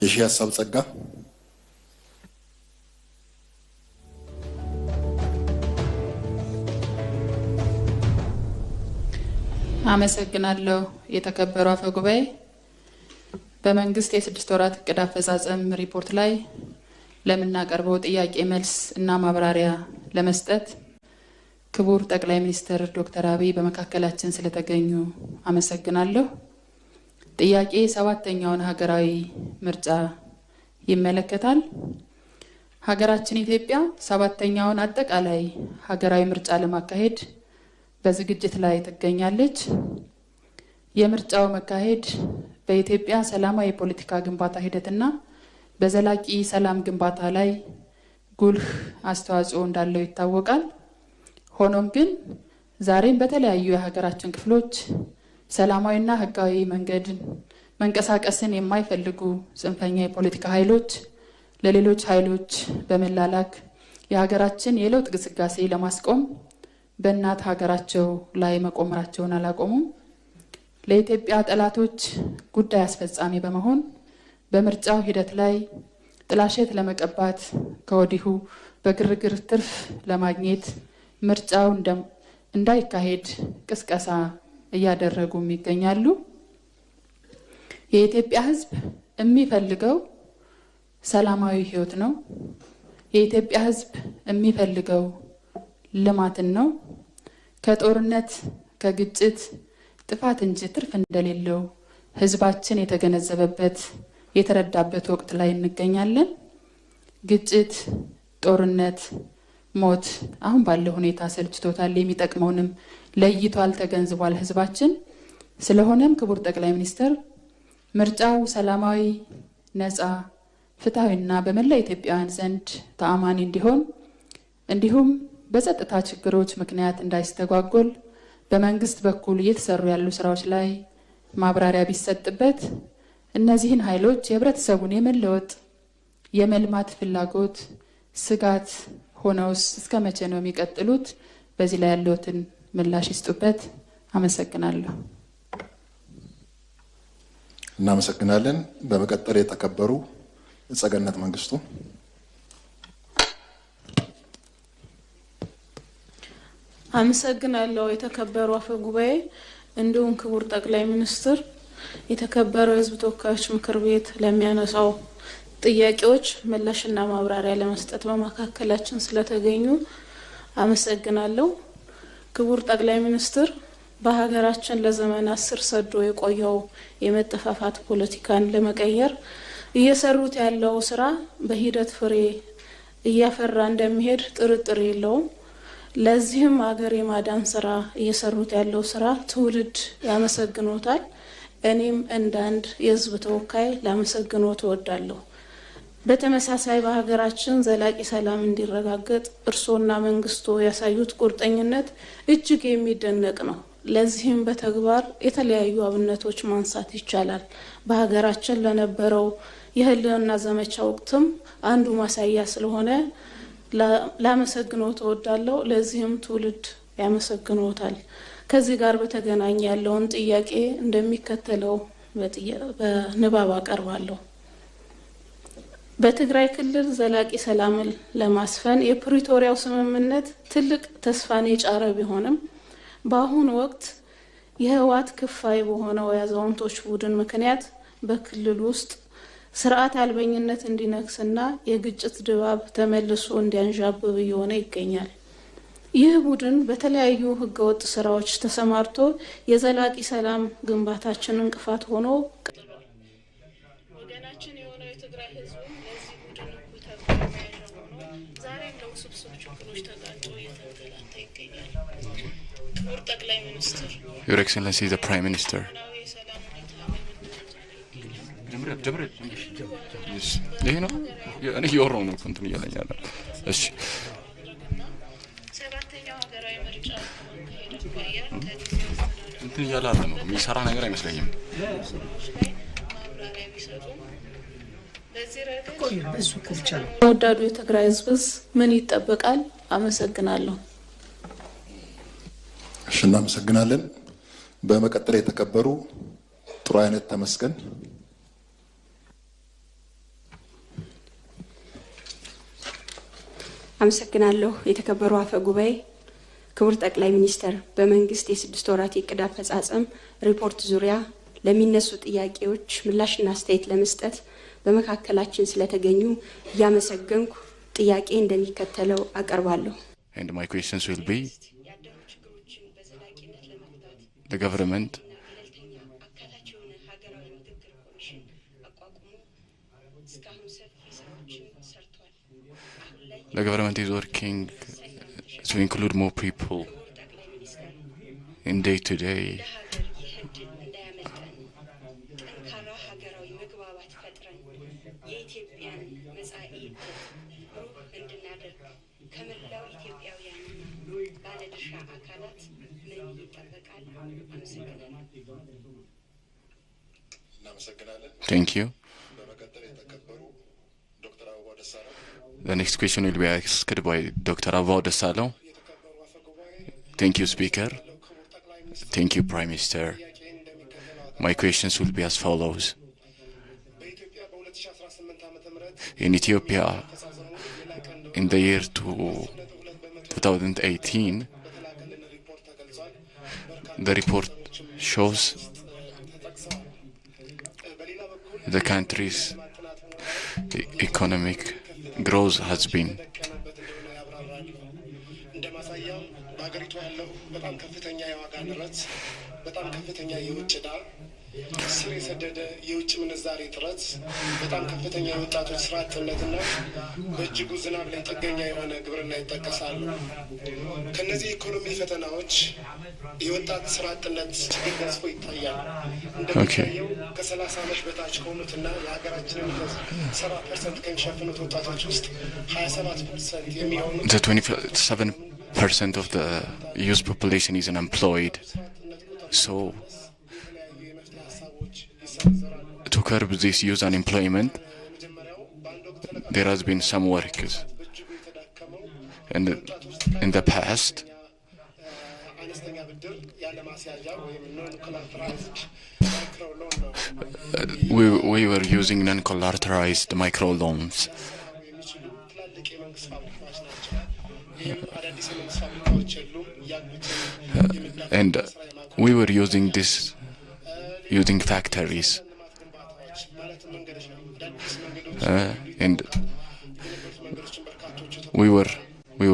እሺ ሀሳብ ጸጋ አመሰግናለሁ። የተከበሩ አፈ ጉባኤ፣ በመንግስት የ6 ወራት እቅድ አፈጻጸም ሪፖርት ላይ ለምናቀርበው ጥያቄ መልስ እና ማብራሪያ ለመስጠት ክቡር ጠቅላይ ሚኒስትር ዶክተር አብይ በመካከላችን ስለተገኙ አመሰግናለሁ። ጥያቄ 7ኛውን ሀገራዊ ምርጫ ይመለከታል። ሀገራችን ኢትዮጵያ 7ኛውን አጠቃላይ ሀገራዊ ምርጫ ለማካሄድ በዝግጅት ላይ ትገኛለች። የምርጫው መካሄድ በኢትዮጵያ ሰላማዊ የፖለቲካ ግንባታ ሂደትና በዘላቂ ሰላም ግንባታ ላይ ጉልህ አስተዋጽኦ እንዳለው ይታወቃል። ሆኖም ግን ዛሬም በተለያዩ የሀገራችን ክፍሎች ሰላማዊና ህጋዊ መንቀሳቀስን የማይፈልጉ ጽንፈኛ የፖለቲካ ኃይሎች ለሌሎች ኃይሎች በመላላክ የሀገራችን የለውጥ ግስጋሴ ለማስቆም በእናት ሀገራቸው ላይ መቆመራቸውን አላቆሙም። ለኢትዮጵያ ጠላቶች ጉዳይ አስፈጻሚ በመሆን በምርጫው ሂደት ላይ ጥላሸት ለመቀባት ከወዲሁ በግርግር ትርፍ ለማግኘት ምርጫው እንዳይካሄድ ቅስቀሳ እያደረጉም ይገኛሉ። የኢትዮጵያ ህዝብ የሚፈልገው ሰላማዊ ህይወት ነው። የኢትዮጵያ ህዝብ የሚፈልገው ልማትን ነው። ከጦርነት ከግጭት ጥፋት እንጂ ትርፍ እንደሌለው ህዝባችን የተገነዘበበት የተረዳበት ወቅት ላይ እንገኛለን። ግጭት፣ ጦርነት፣ ሞት አሁን ባለው ሁኔታ ሰልችቶታል። የሚጠቅመውንም ለይቷል፣ ተገንዝቧል ህዝባችን። ስለሆነም ክቡር ጠቅላይ ሚኒስትር ምርጫው ሰላማዊ፣ ነፃ፣ ፍትሃዊና በመላ ኢትዮጵያውያን ዘንድ ተአማኒ እንዲሆን እንዲሁም በጸጥታ ችግሮች ምክንያት እንዳይስተጓጎል በመንግስት በኩል እየተሰሩ ያሉ ስራዎች ላይ ማብራሪያ ቢሰጥበት፣ እነዚህን ኃይሎች የህብረተሰቡን የመለወጥ የመልማት ፍላጎት ስጋት ሆነውስ እስከ መቼ ነው የሚቀጥሉት? በዚህ ላይ ያለውትን ምላሽ ይስጡበት። አመሰግናለሁ። እናመሰግናለን። በመቀጠል የተከበሩ ጸገነት መንግስቱ። አመሰግናለሁ። የተከበሩ አፈ ጉባኤ፣ እንዲሁም ክቡር ጠቅላይ ሚኒስትር፣ የተከበረው የህዝብ ተወካዮች ምክር ቤት ለሚያነሳው ጥያቄዎች ምላሽና ማብራሪያ ለመስጠት በመካከላችን ስለተገኙ አመሰግናለሁ። ክቡር ጠቅላይ ሚኒስትር፣ በሀገራችን ለዘመናት ስር ሰዶ የቆየው የመጠፋፋት ፖለቲካን ለመቀየር እየሰሩት ያለው ስራ በሂደት ፍሬ እያፈራ እንደሚሄድ ጥርጥር የለውም። ለዚህም ሀገር የማዳን ስራ እየሰሩት ያለው ስራ ትውልድ ያመሰግኖታል። እኔም እንደ አንድ የህዝብ ተወካይ ላመሰግኖት እወዳለሁ። በተመሳሳይ በሀገራችን ዘላቂ ሰላም እንዲረጋገጥ እርሶና መንግስቶ ያሳዩት ቁርጠኝነት እጅግ የሚደነቅ ነው። ለዚህም በተግባር የተለያዩ አብነቶች ማንሳት ይቻላል። በሀገራችን ለነበረው የህልውና ዘመቻ ወቅትም አንዱ ማሳያ ስለሆነ ላመሰግኖት እወዳለሁ። ለዚህም ትውልድ ያመሰግኖታል። ከዚህ ጋር በተገናኘ ያለውን ጥያቄ እንደሚከተለው በንባብ አቀርባለሁ። በትግራይ ክልል ዘላቂ ሰላምን ለማስፈን የፕሪቶሪያው ስምምነት ትልቅ ተስፋን የጫረ ቢሆንም በአሁኑ ወቅት የህወሓት ክፋይ በሆነው የአዛውንቶች ቡድን ምክንያት በክልል ውስጥ ስርዓት አልበኝነት እንዲነግስና የግጭት ድባብ ተመልሶ እንዲያንዣብብ እየሆነ ይገኛል። ይህ ቡድን በተለያዩ ህገወጥ ስራዎች ተሰማርቶ የዘላቂ ሰላም ግንባታችን እንቅፋት ሆኖ ወገናችን የሆነው የትግራይ ህዝብ ለዚህ ቡድን ተግባር መያዣ ሆኖ ዛሬም ለውስብስብ ችግሮች ተጋልጦ እየተንገላታ ይገኛል። ክቡር ጠቅላይ ሚኒስትር፣ Your Excellency the Prime Minister, ይሄ ነው እኔ እያወራሁ ነው እንትን እያለኝ ያለ። እሺ እንትን እያለ ነው የሚሰራ ነገር አይመስለኝም። ወዳዱ የትግራይ ህዝብስ ምን ይጠበቃል? አመሰግናለሁ። እሺ፣ እናመሰግናለን። በመቀጠል የተከበሩ ጥሩ አይነት ተመስገን አመሰግናለሁ። የተከበሩ አፈ ጉባኤ፣ ክቡር ጠቅላይ ሚኒስትር፣ በመንግስት የ6 ወራት የዕቅድ አፈጻጸም ሪፖርት ዙሪያ ለሚነሱ ጥያቄዎች ምላሽና አስተያየት ለመስጠት በመካከላችን ስለተገኙ እያመሰገንኩ ጥያቄ እንደሚከተለው አቀርባለሁ። And my questions will be the government is working to include more people in day to day. Thank you. The next question will be asked by Dr. Abiy Ahmed. Thank you, Speaker. Thank you, Prime Minister. My questions will be as follows. In Ethiopia, in the year 2018, the report shows the country's economic growth has been ስር የሰደደ የውጭ ምንዛሪ ጥረት በጣም ከፍተኛ የወጣቶች ስራ አጥነትና በእጅጉ ዝናብ ላይ ጥገኛ የሆነ ግብርና ይጠቀሳሉ። ከነዚህ ኢኮኖሚ ፈተናዎች የወጣት ስራ አጥነት ችግር ገዝፎ ይታያል። እንደሚታየው ከ30 ዓመት በታች ከሆኑትና የሀገራችንን ሕዝብ 70% ከሚሸፍኑት ወጣቶች ውስጥ 27% የሚሆኑት 27% of the youth population is unemployed. So to curb this youth unemployment, there has been some work. And in the past, we were using non-collateralized microloans. And we were using factories. And we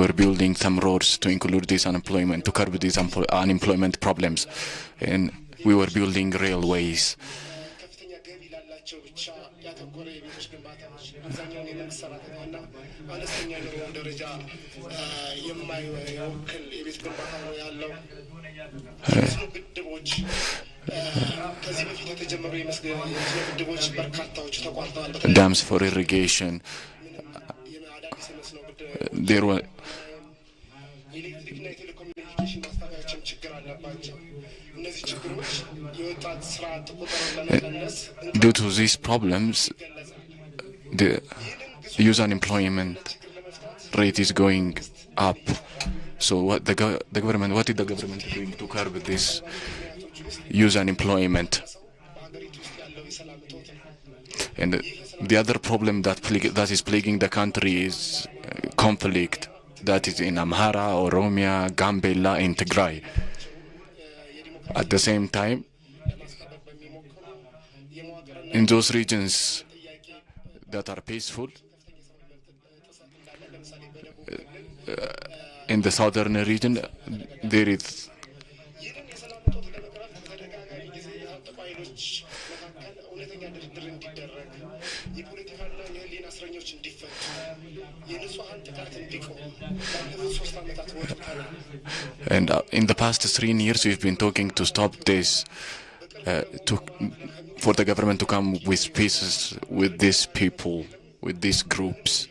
were building some roads to include this unemployment, to curb these unemployment problems, and we were building railways. Dams for irrigation. There were due to these problems, the youth unemployment rate is going up. So what is the government doing to curb this youth unemployment? And the other problem that is plaguing the country is conflict that is in Amhara, Oromia, Gambela, and Tigray. At the same time, in those regions that are peaceful, in the southern region, there is and in the past 3 years we've been talking to stop this, for the government to come with peace with these people, with these groups.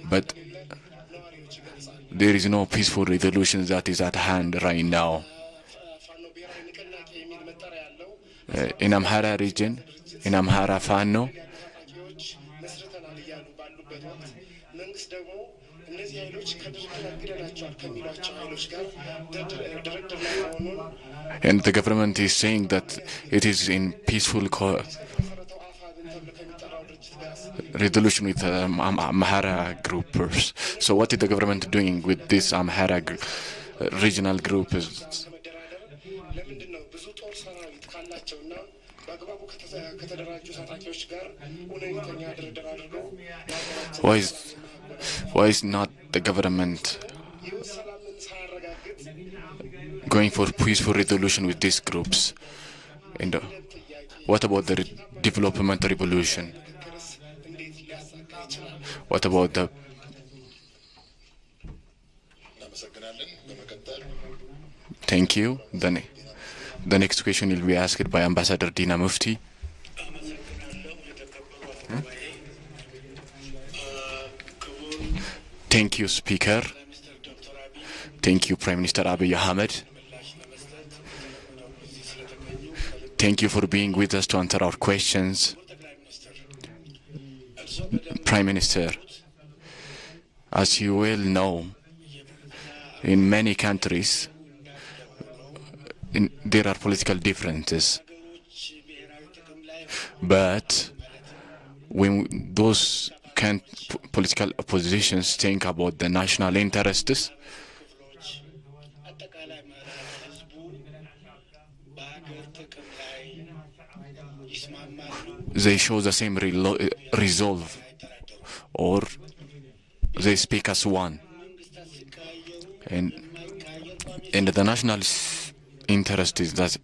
But there is no peaceful resolution that is at hand right now. In Amhara region, in Amhara Fano, and the government is saying that it is in peaceful resolution with Amhara groupers. So what is the government doing with this Amhara regional group? Why is not the government going for peaceful resolution with these groups? And what about the development revolution? What about the... Thank you. The next question will be asked by Ambassador Dina Mufti. Thank you, Speaker. Thank you, Prime Minister Abiy Ahmed. Thank you for being with us to answer our questions. Prime Minister, as you well know, in many countries, there are political differences. But when those political oppositions think about the national interests, they show the same resolve, or they speak as one. And the national interest is that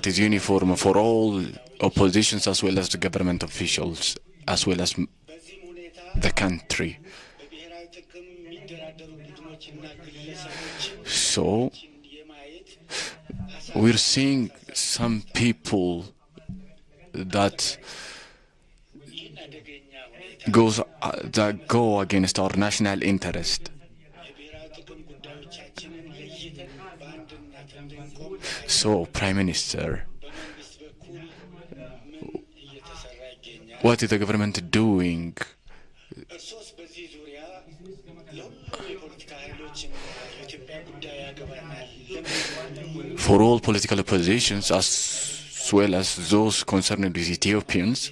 is uniform for all oppositions as well as the government officials, as well as the country. So we're seeing some people that go against our national interest. So, Prime Minister, what is the government doing for all political oppositions as well as those concerned with Ethiopians?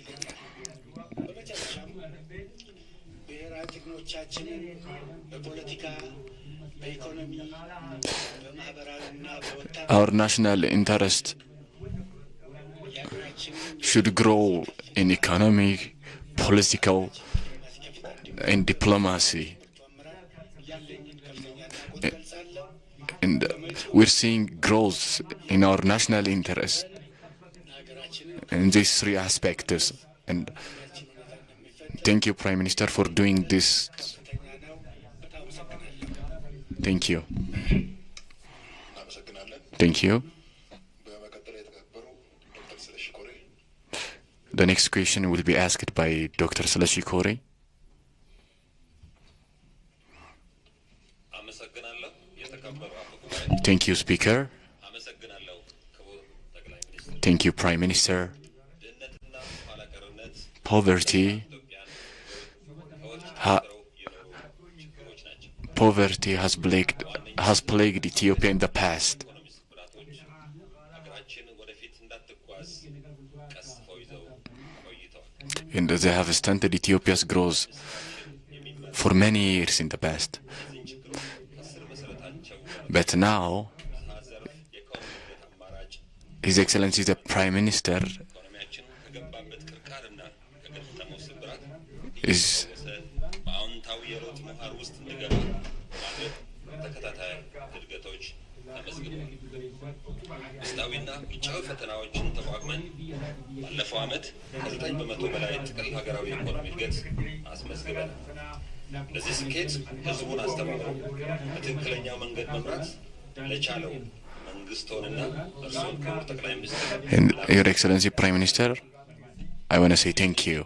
Our national interest should grow in economy, political, and diplomacy. And we're seeing growth in our national interest in these three aspects. And thank you, Prime Minister, for doing this. Thank you. Thank you. The next question will be asked by Dr. Salashi Kore. Thank you, Speaker. Thank you, Prime Minister. Poverty has plagued Ethiopia in the past. And they have stunted Ethiopia's growth for many years in the past. But now, His Excellency the Prime Minister is ባለፈው ዓመት ከ9 በመቶ በላይ ጥቅል ሀገራዊ ኢኮኖሚ እድገት አስመዝግበናል። ለዚህ ስኬት ህዝቡን አስተባብሮ በትክክለኛው መንገድ መምራት ለቻለው መንግስቶንና እርሱን ክቡር ጠቅላይ ሚኒስትር Your Excellency Prime Minister, I want to say thank you.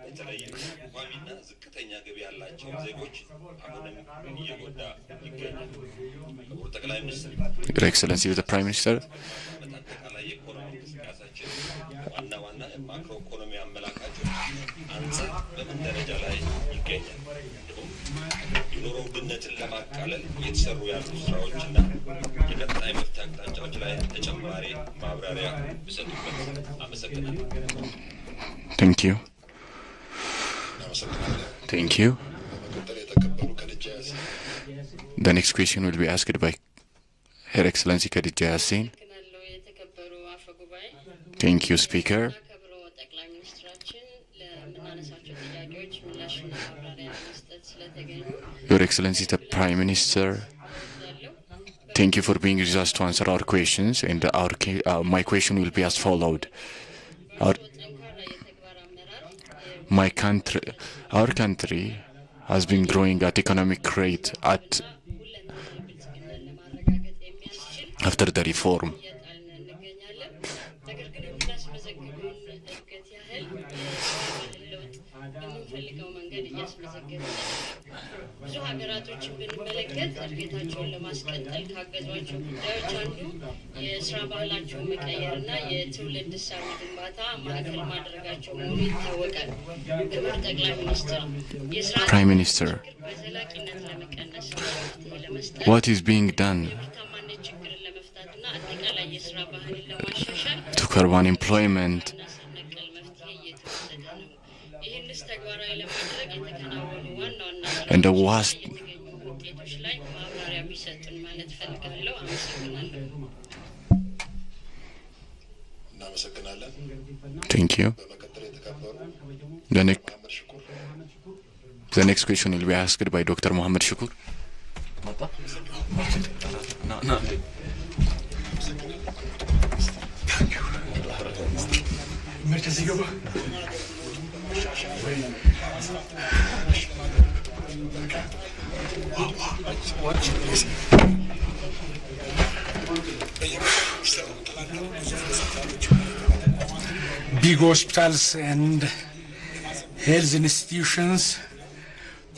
በተለይም ቋሚና ዝቅተኛ ገቢ ያላቸው ዜጎች አሁንም እየጎዳ ይገኛል። ክቡር ጠቅላይ ሚኒስትር Your Excellency the Prime Minister, ማክሮ ኢኮኖሚ አመላካቾች አንጻር በምን ደረጃ ላይ ይገኛል? የኑሮ ውድነትን ለማቃለል የተሰሩ እየተሰሩ ያሉ ስራዎችና የቀጣይ መፍትሄ አቅጣጫዎች ላይ ተጨማሪ ማብራሪያ ቢሰጡበት አመሰግናለሁ። Thank you. Thank you. The next question will be asked by Her Excellency Khadija Yassin. Thank you, Speaker. Your Excellency the Prime Minister, thank you for being with us to answer our questions, and my question will be as followed. Our country has been growing at economic rate after the reform. ብዙ ሀገራቶችን ብንመለከት እድገታቸውን ለማስቀጠል ካገዟቸው ጉዳዮች አንዱ የስራ ባህላቸውን መቀየርና የትውልድ እሳቤ ግንባታ ማዕከል ማድረጋቸው መሆኑ ይታወቃል። ክቡር ጠቅላይ ሚኒስትር፣ የስራ በዘላቂነት ለመቀነስ መፍትሄ ለመስጠት What is being done የምርታማነት ችግርን ለመፍታትና አጠቃላይ የስራ ባህልን ለማሻሻል to curb unemployment? And the worst. Thank you. The next question will be asked by Dr. Mohammed Shukur. Big hospitals and health institutions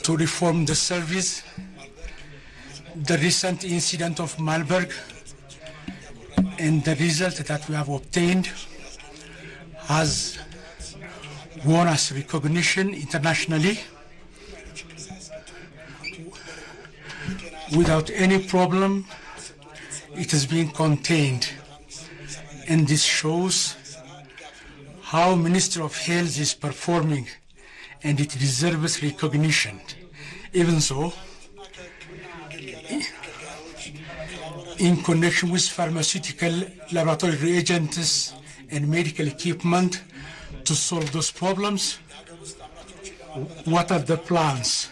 to reform the service. The recent incident of Marburg and the result that we have obtained has won us recognition internationally without any problem. It has been contained, and this shows how Minister of Health is performing, and it deserves recognition. Even so, in connection with pharmaceutical laboratory reagents and medical equipment to solve those problems, what are the plans?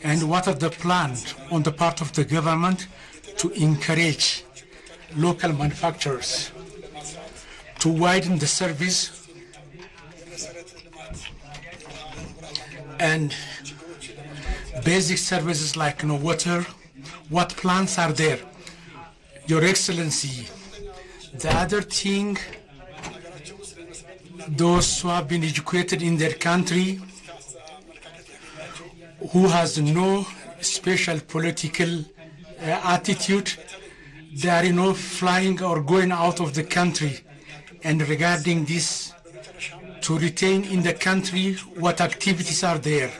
And what are the plans on the part of the government to encourage local manufacturers to widen the service and basic services like water? What plans are there? Your Excellency, the other thing, those who have been educated in their country, who has no special political attitude, they are flying or going out of the country. And regarding this, to retain in the country what activities are there.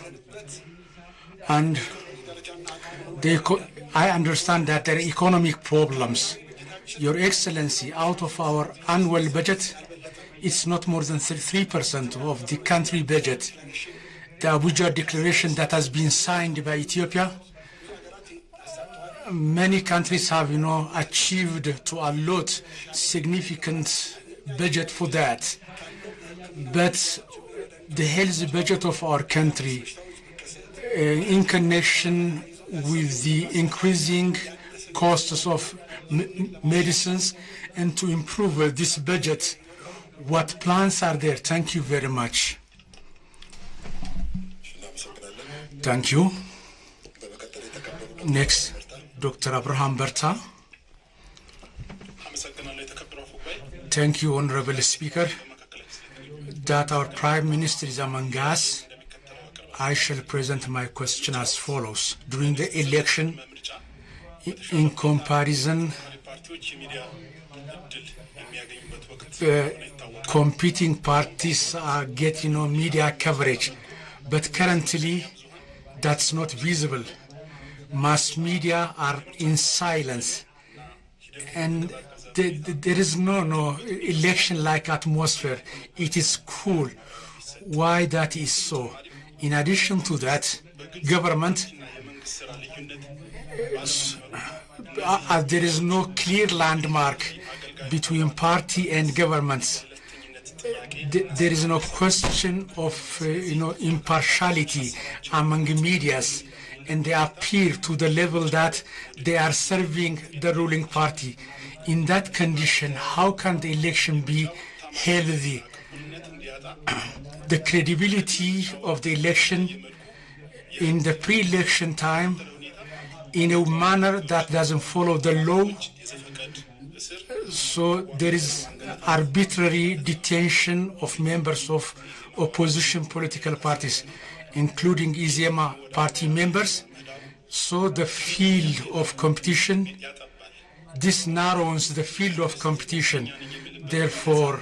And I understand that there are economic problems. Your Excellency, out of our annual budget, it's not more than 3% of the country budget. The Abuja Declaration that has been signed by Ethiopia, many countries have, achieved to allot significant budget for that. But the health budget of our country, in connection with the increasing costs of medicines, and to improve this budget, what plans are there? Thank you very much. Thank you. Next, Dr. Abraham Berta. Thank you, Honorable Speaker. That our Prime Minister is among us, I shall present my question as follows. During the election, in comparison, competing parties are getting media coverage, but currently that's not visible. Mass media are in silence, and there is no election-like atmosphere. It is cool. Why that is so? In addition to that, government, there is no clear landmark between party and governments. There is no question of impartiality among medias, and they appear to the level that they are serving the ruling party. In that condition, how can the election be healthy? The credibility of the election in the pre-election time in a manner that doesn't follow the law. So there is arbitrary detention of members of opposition political parties, including Izema party members. So the field of competition, this narrows the field of competition. Therefore,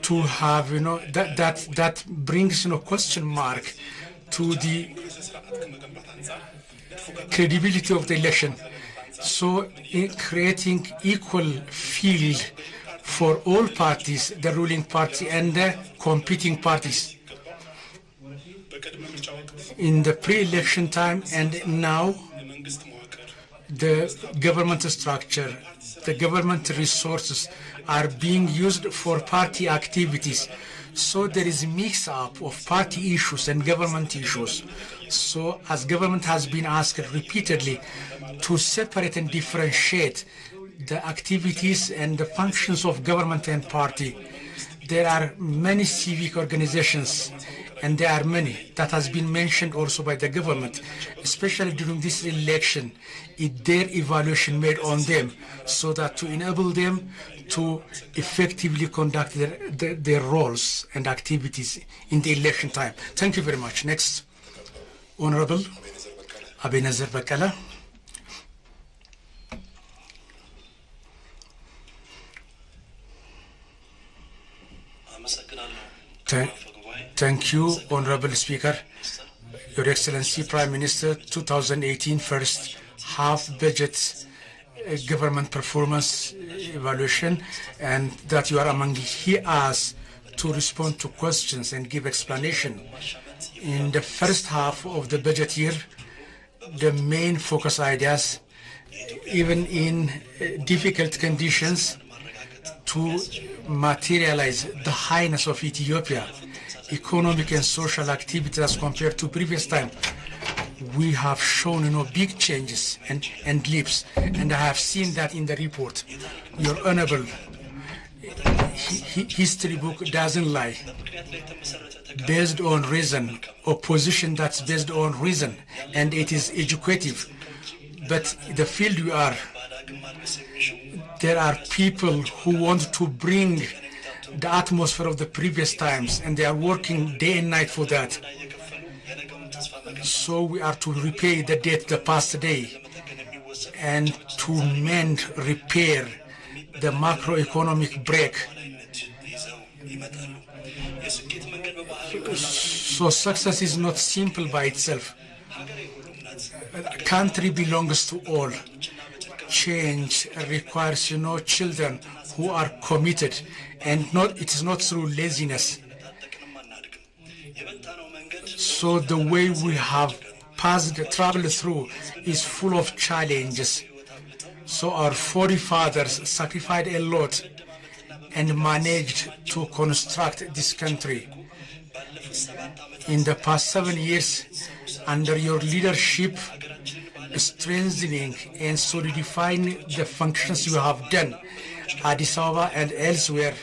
to have, that brings, question mark to the credibility of the election. So in creating equal field for all parties, the ruling party and the competing parties. In the pre-election time and now, the government structure, the government resources are being used for party activities. So there is a mix-up of party issues and government issues. So as government has been asked repeatedly to separate and differentiate the activities and the functions of government and party, there are many civic organizations, and there are many that has been mentioned also by the government, especially during this election, their evaluation made on them, so that to enable them to effectively conduct their roles and activities in the election time. Thank you very much. Next, Honorable Abiy Ahmed. Thank you, Honorable Speaker. Your Excellency, Prime Minister, 2018 first half budget government performance evaluation, and that you are among us to respond to questions and give explanation. In the first half of the budget year, the main focus ideas, even in difficult conditions, to materialize the highness of Ethiopia, economic and social activities as compared to previous time. We have shown, big changes and leaps, and I have seen that in the report. Your Honorable history book doesn't lie. Based on reason, opposition that's based on reason, and it is educative. But the field you are, there are people who want to bring the atmosphere of the previous times, and they are working day and night for that. So we are to repay the debt the past day and to mend, repair the macroeconomic break. So success is not simple by itself. A country belongs to all. Change requires, children who are committed, and it is not through laziness. So the way we have traveled through is full of challenges. So our forefathers sacrificed a lot and managed to construct this country. In the past 7 years, under your leadership, strengthening and solidifying the functions you have done, Addis Ababa and elsewhere,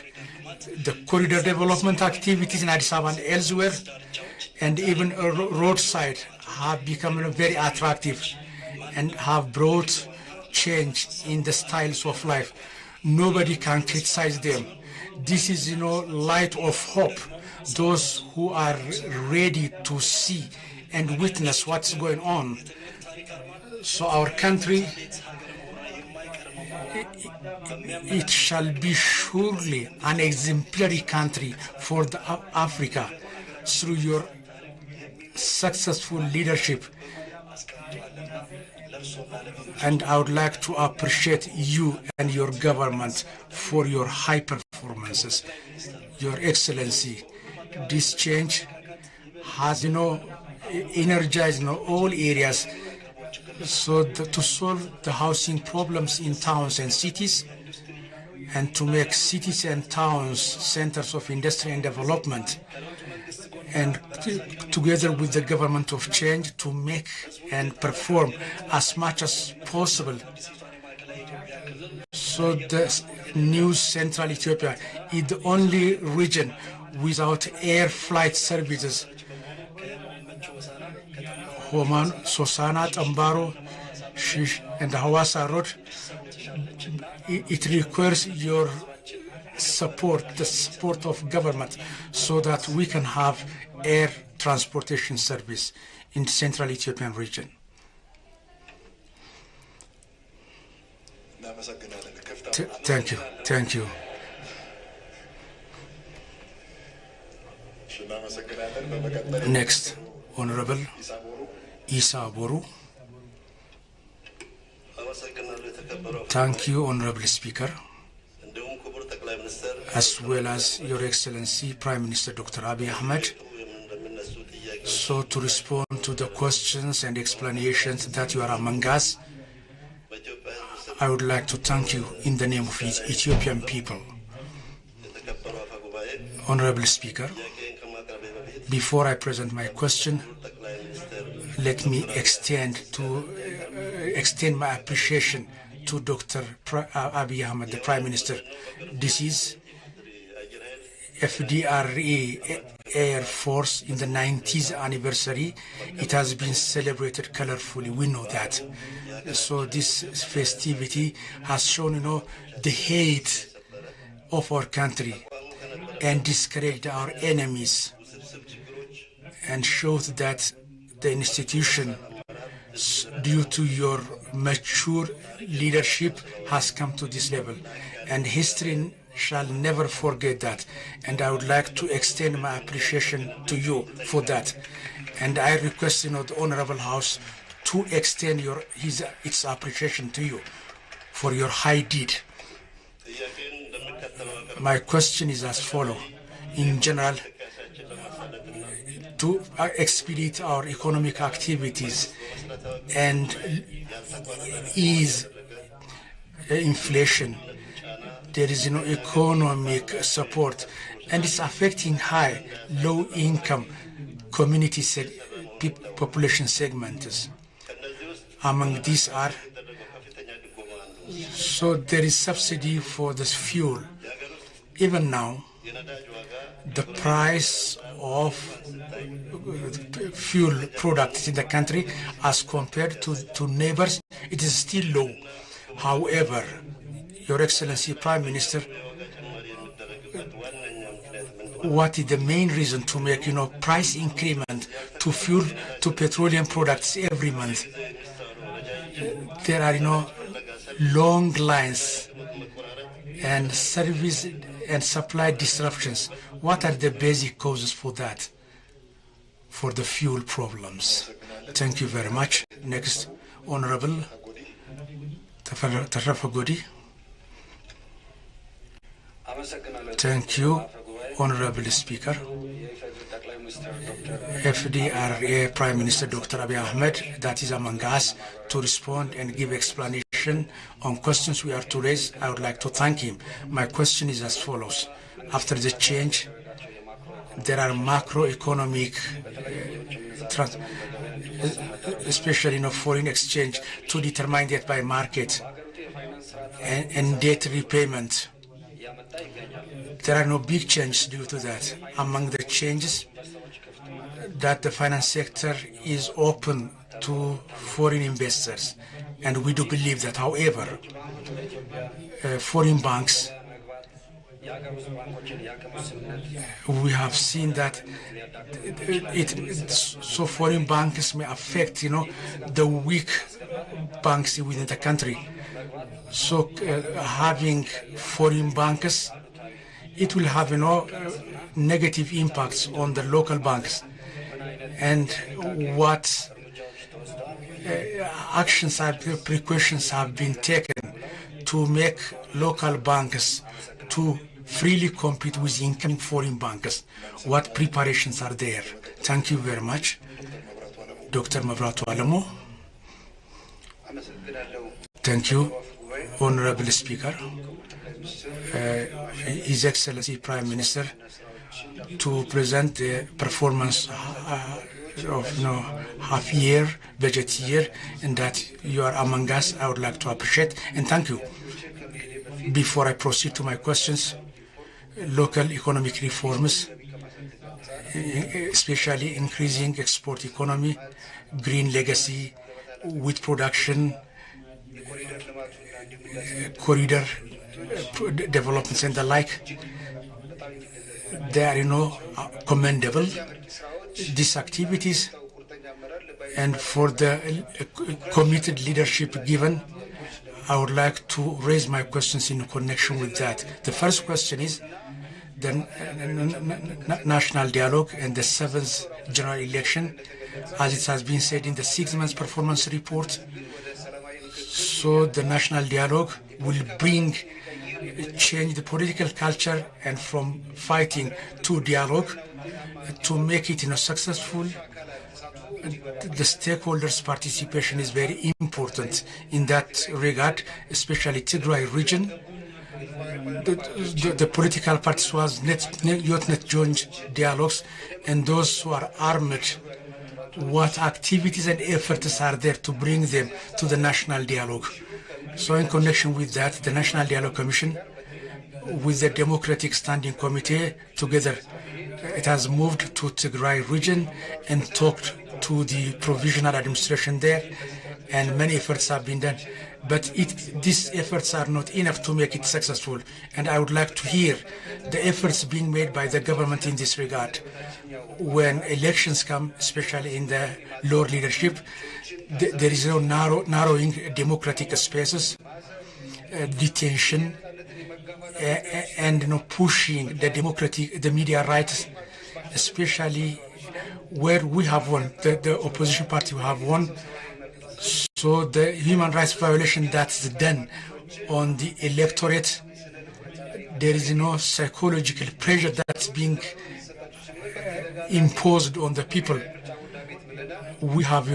the corridor development activities in Addis Ababa and elsewhere, and even roadside have become very attractive and have brought change in the styles of life. Nobody can criticize them. This is, light of hope. Those who are ready to see and witness what's going on. So our country, it shall be surely an exemplary country for Africa through your successful leadership. And I would like to appreciate you and your government for your high performances, Your Excellency. This change has, energized, all areas so to solve the housing problems in towns and cities, and to make cities and towns centers of industry and development, and together with the government of change to make and perform as much as possible. So the new Central Ethiopia is the only region without air flight services. Homan, Sosana, Tambaro, Shish, and the Hawassa Road. It requires your support, the support of government, so that we can have air transportation service in the Central Ethiopian region. Thank you. Thank you. Next, Honorable Isa Boru. Thank you, Honorable Speaker, as well as Your Excellency Prime Minister Dr. Abiy Ahmed. So to respond to the questions and explanations that you are among us, I would like to thank you in the name of Ethiopian people. Honorable Speaker, before I present my question, let me extend my appreciation to Dr. Abiy Ahmed, the Prime Minister. This is FDRA Air Force in the 90th anniversary. It has been celebrated colorfully. We know that. So this festivity has shown, the hate of our country and discouraged our enemies, and shows that the institution, due to your mature leadership, has come to this level, and history shall never forget that. And I would like to extend my appreciation to you for that. And I request, the Honorable House to extend its appreciation to you for your high deed. My question is as follows. In general, to expedite our economic activities and ease inflation, there is economic support, and it's affecting high, low-income community population segments. Among these are, so there is subsidy for this fuel. Even now, the price of fuel products in the country as compared to neighbors, it is still low. However, Your Excellency Prime Minister, what is the main reason to make price increment to fuel, to petroleum products every month? There are long lines and service and supply disruptions. What are the basic causes for that, for the fuel problems? Thank you very much. Next, Honorable Tarafa Godi. Thank you, Honorable Speaker. FDRA Prime Minister Dr. Abiy Ahmed, that is among us, to respond and give explanation on questions we are to raise. I would like to thank him. My question is as follows. After the change, there are macroeconomic, especially foreign exchange, to determine that by market and debt repayment. There are no big changes due to that. Among the changes, that the finance sector is open to foreign investors, and we do believe that. However, foreign banks, we have seen that so foreign banks may affect, the weak banks within the country. So having foreign banks, it will have, negative impacts on the local banks. And what actions precautions have been taken to make local banks to freely compete with incoming foreign banks? What preparations are there? Thank you very much. Dr. Mavratu Alamo. Thank you, Honorable Speaker. His Excellency Prime Minister, to present the performance of half year, budget year, and that you are among us, I would like to appreciate and thank you. Before I proceed to my questions, local economic reforms, especially increasing export economy, green legacy, wheat production, corridor developments and the like, they are commendable, these activities, and for the committed leadership given, I would like to raise my questions in connection with that. The first question is the national dialogue and the 7th general election, as it has been said in the 6 months performance report. So the national dialogue will change the political culture, and from fighting to dialogue to make it successful. The stakeholders' participation is very important in that regard, especially Tigray region. The political parties who have not joined dialogues, and those who are armed, what activities and efforts are there to bring them to the national dialogue? So in connection with that, the National Dialogue Commission with the Democratic Standing Committee together, it has moved to Tigray region and talked to the provisional administration there, and many efforts have been done. But these efforts are not enough to make it successful, and I would like to hear the efforts being made by the government in this regard. When elections come, especially in the lower leadership, there is no narrowing democratic spaces, detention, and pushing the media rights, especially where we have won, the opposition party have won. So the human rights violation that's done on the electorate, there is no psychological pressure that's being imposed on the people. We have,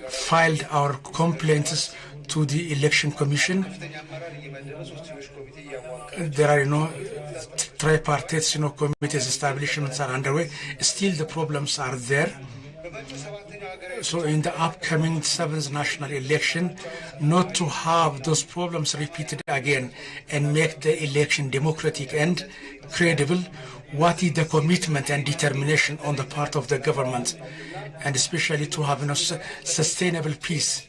filed our complaints to the Election Commission. There are, tripartite, committees, establishments are underway. Still, the problems are there. So in the upcoming 7th national election, not to have those problems repeated again and make the election democratic and credible, what is the commitment and determination on the part of the government, and especially to have sustainable peace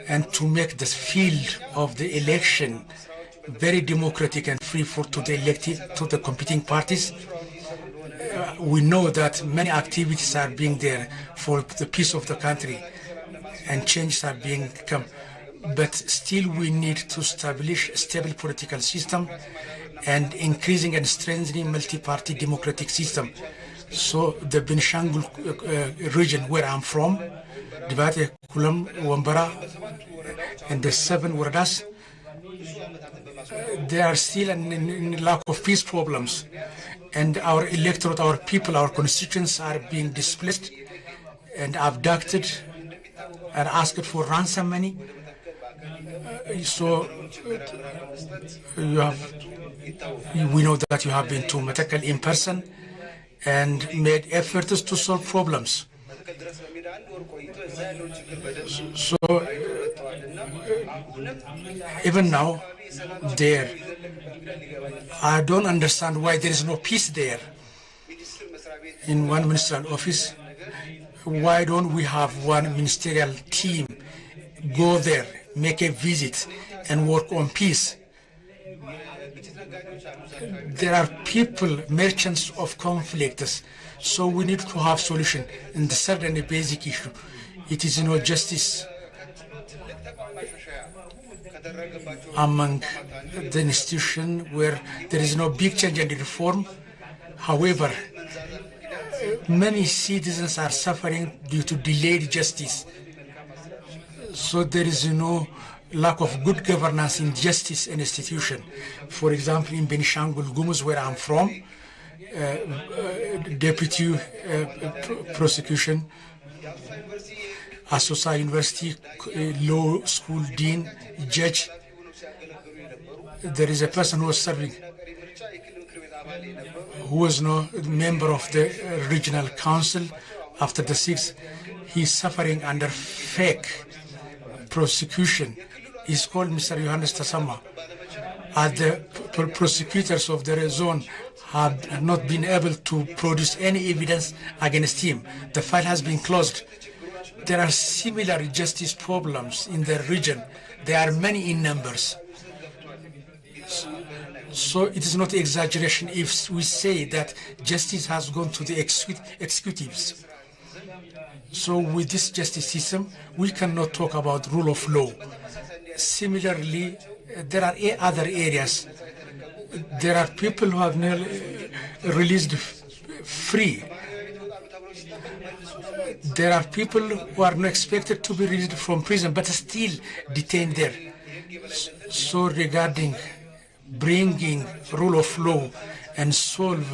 and to make the field of the election very democratic and free to the competing parties. We know that many activities are being there for the peace of the country and changes are being come, but still we need to establish a stable political system and increasing and strengthening multi-party democratic system. So the Benishangul region where I'm from, Dibate, Kulam, Wambara, and the 7 waradas, they are still in lack of peace problems. And our electorate, our people, our constituents are being displaced and abducted and asked for ransom money. So we know that you have been to Matakal in person and made efforts to solve problems. So even now, there, I don't understand why there is no peace there. In one ministerial office, why don't we have one ministerial team go there, make a visit, and work on peace? There are people, merchants of conflicts, so we need to have solution. And the third and the basic issue, it is justice among the institution where there is no big change and reform. However, many citizens are suffering due to delayed justice. So there is no lack of good governance in justice institution. For example, in Benishangul Gumuz, where I'm from, deputy prosecution, Asosa University law school dean, judge, there is a person who was serving, who was no member of the regional council after the 6th. He's suffering under fake prosecution. He's called Mr. Johannes Tasama. The prosecutors of the zone have not been able to produce any evidence against him. The file has been closed. There are similar justice problems in the region. There are many in numbers. So it is not exaggeration if we say that justice has gone to the executives. So with this justice system, we cannot talk about rule of law. Similarly, there are other areas. There are people who have nearly released free. There are people who are not expected to be released from prison, but still detained there. So regarding bringing rule of law and solve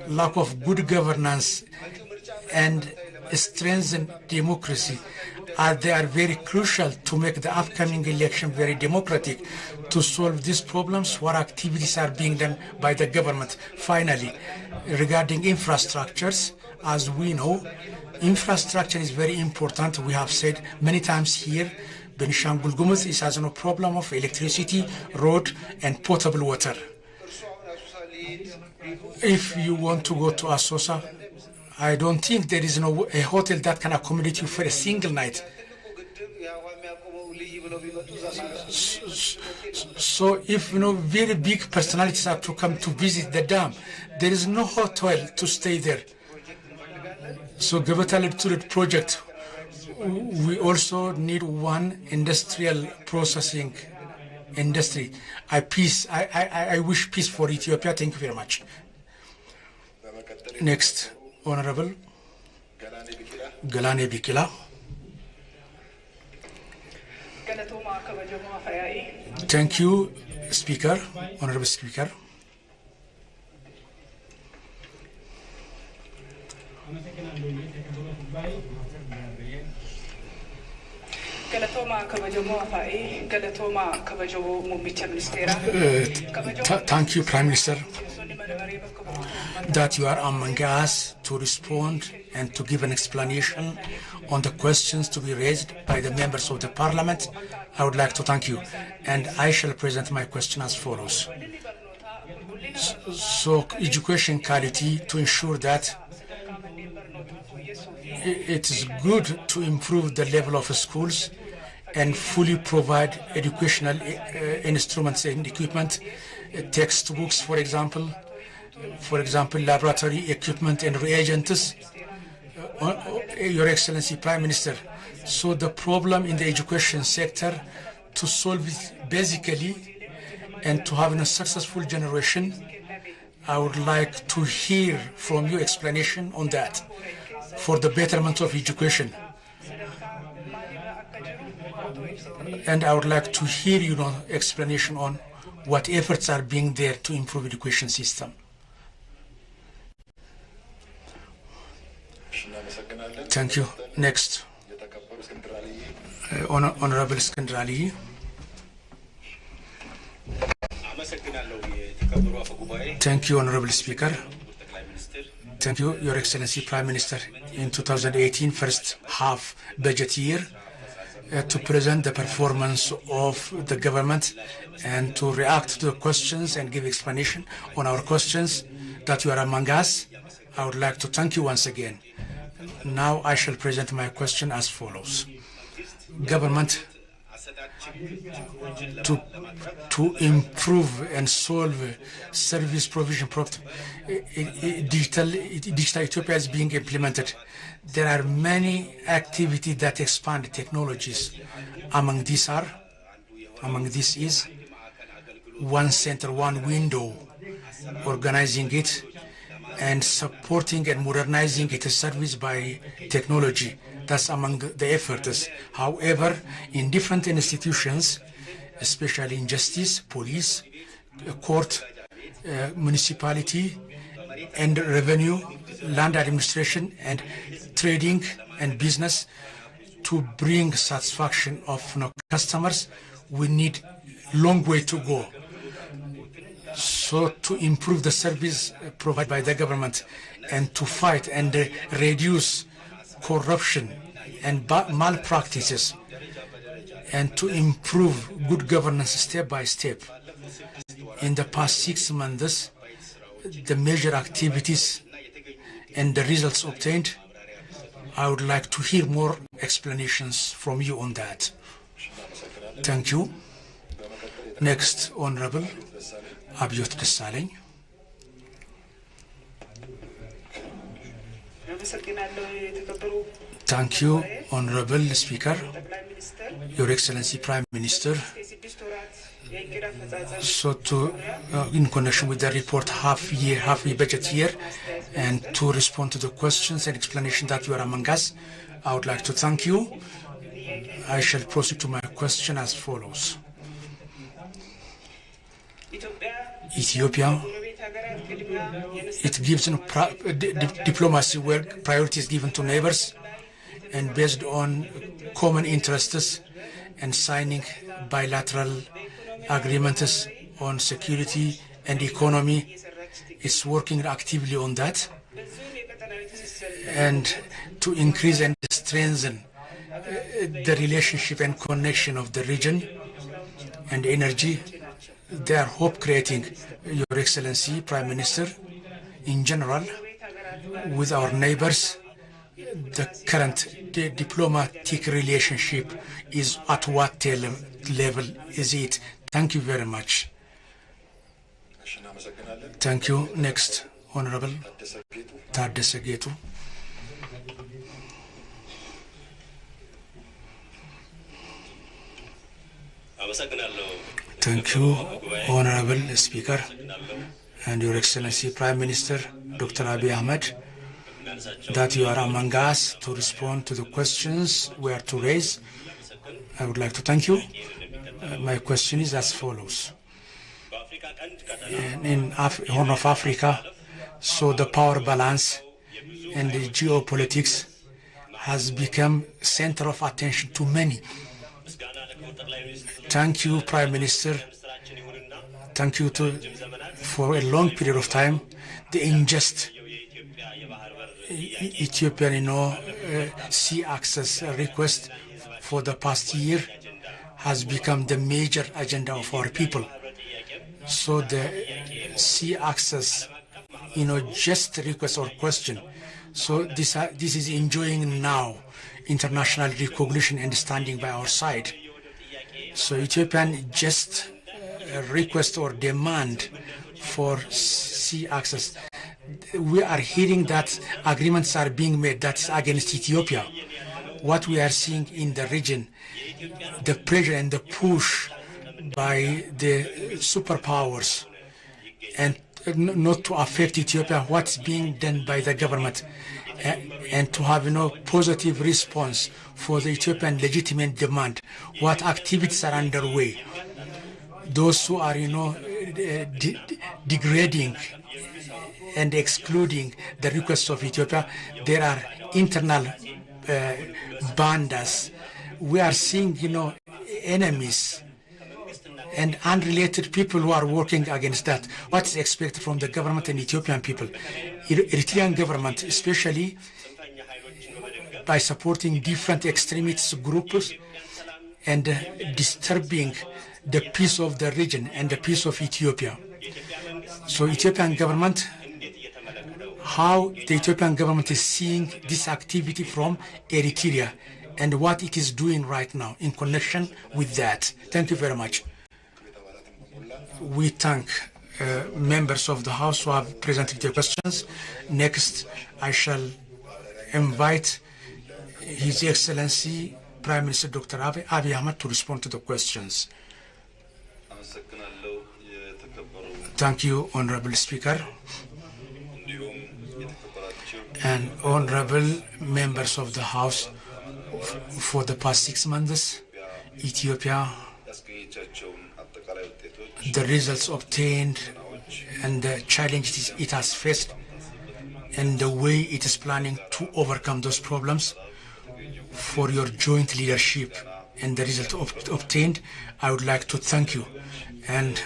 lack of good governance and strengthen democracy, they are very crucial to make the upcoming election very democratic. To solve these problems, what activities are being done by the government? Finally, regarding infrastructures, as we know, infrastructure is very important. We have said many times here, Benishangul Gumuz has no problem of electricity, road, and potable water. If you want to go to Asosa, I don't think there is a hotel that can accommodate you for a single night. So if very big personalities are to come to visit the dam, there is no hotel to stay there. So Gavatal project, we also need one industrial processing industry. I wish peace for Ethiopia. Thank you very much. Next, Honorable Galane Bikila. Thank you, Speaker, Honorable Speaker. Thank you, Prime Minister, that you are among us to respond and to give an explanation on the questions to be raised by the members of the Parliament. I would like to thank you, and I shall present my question as follows. So, education quality, to ensure that it is good to improve the level of schools and fully provide educational instruments and equipment, textbooks, for example, laboratory equipment and reagents. Your Excellency Prime Minister, so the problem in the education sector, to solve it basically and to have a successful generation, I would like to hear from you explanation on that for the betterment of education. And I would like to hear explanation on what efforts are being there to improve education system. Thank you. Next, Honorable Skandrali. Thank you, Honorable Speaker. Thank you, Your Excellency Prime Minister. In 2018 first half budget year, to present the performance of the government and to react to the questions and give explanation on our questions that you are among us. I would like to thank you once again. Now I shall present my question as follows. Government to improve and solve service provision problem. Digital Ethiopia is being implemented. There are many activities that expand technologies. Among these is one center, one window, organizing it and supporting and modernizing its service by technology. That's among the efforts. However, in different institutions, especially in justice, police, court, municipality, and revenue, land administration, and trading and business, to bring satisfaction of customers, we need long way to go. So to improve the service provided by the government and to fight and reduce corruption and malpractices and to improve good governance step by step. In the past 6 months, the major activities and the results obtained, I would like to hear more explanations from you on that. Thank you. Next, Honorable Abiy Ahmed. Thank you, Honorable Speaker, Your Excellency Prime Minister. So in connection with the report half year budget year, and to respond to the questions and explanation that you are among us, I would like to thank you. I shall proceed to my question as follows. Ethiopia, it gives diplomacy where priority is given to neighbors and based on common interests and signing bilateral agreements on security and economy. It's working actively on that, and to increase and strengthen the relationship and connection of the region and energy. They are hope creating, Your Excellency Prime Minister, in general, with our neighbors. The current diplomatic relationship is at what level is it? Thank you very much. Thank you. Next, Honorable Tadesse Getu. Thank you, Honorable Speaker, and Your Excellency Prime Minister Dr. Abiy Ahmed, that you are among us to respond to the questions we are to raise. I would like to thank you. My question is as follows. In Horn of Africa, so the power balance and the geopolitics has become center of attention to many. Thank you, Prime Minister. Thank you for a long period of time. The unjust Ethiopian, sea access request for the past year has become the major agenda of our people. So the sea access, just request or question. So this is enjoying now international recognition and standing by our side. So Ethiopian just request or demand for sea access. We are hearing that agreements are being made that's against Ethiopia. What we are seeing in the region, the pressure and the push by the superpowers, and not to affect Ethiopia, what's being done by the government, and to have positive response for the Ethiopian legitimate demand. What activities are underway? Those who are degrading and excluding the requests of Ethiopia, there are internal bandas. We are seeing enemies and unrelated people who are working against that. What is expected from the government and Ethiopian people? Eritrean government, especially by supporting different extremist groups and disturbing the peace of the region and the peace of Ethiopia. So Ethiopian government, how the Ethiopian government is seeing this activity from Eritrea and what it is doing right now in connection with that. Thank you very much. We thank members of the House who have presented their questions. Next, I shall invite His Excellency Prime Minister Dr. Abiy Ahmed to respond to the questions. Thank you, Honorable Speaker. and honorable members of the House, for the past 6 months, Ethiopia, the results obtained and the challenges it has faced and the way it is planning to overcome those problems, for your joint leadership and the result obtained, I would like to thank you. And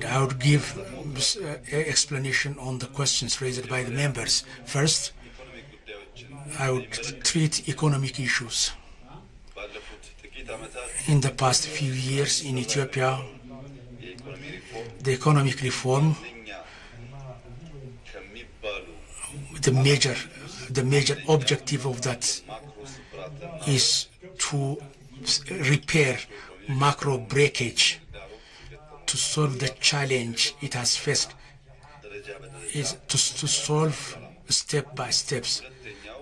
I would give explanation on the questions raised by the members. First, I would treat economic issues. In the past few years in Ethiopia, the economic reform, the major objective of that is to repair macro breakage, to solve the challenge it has faced, is to solve step by steps.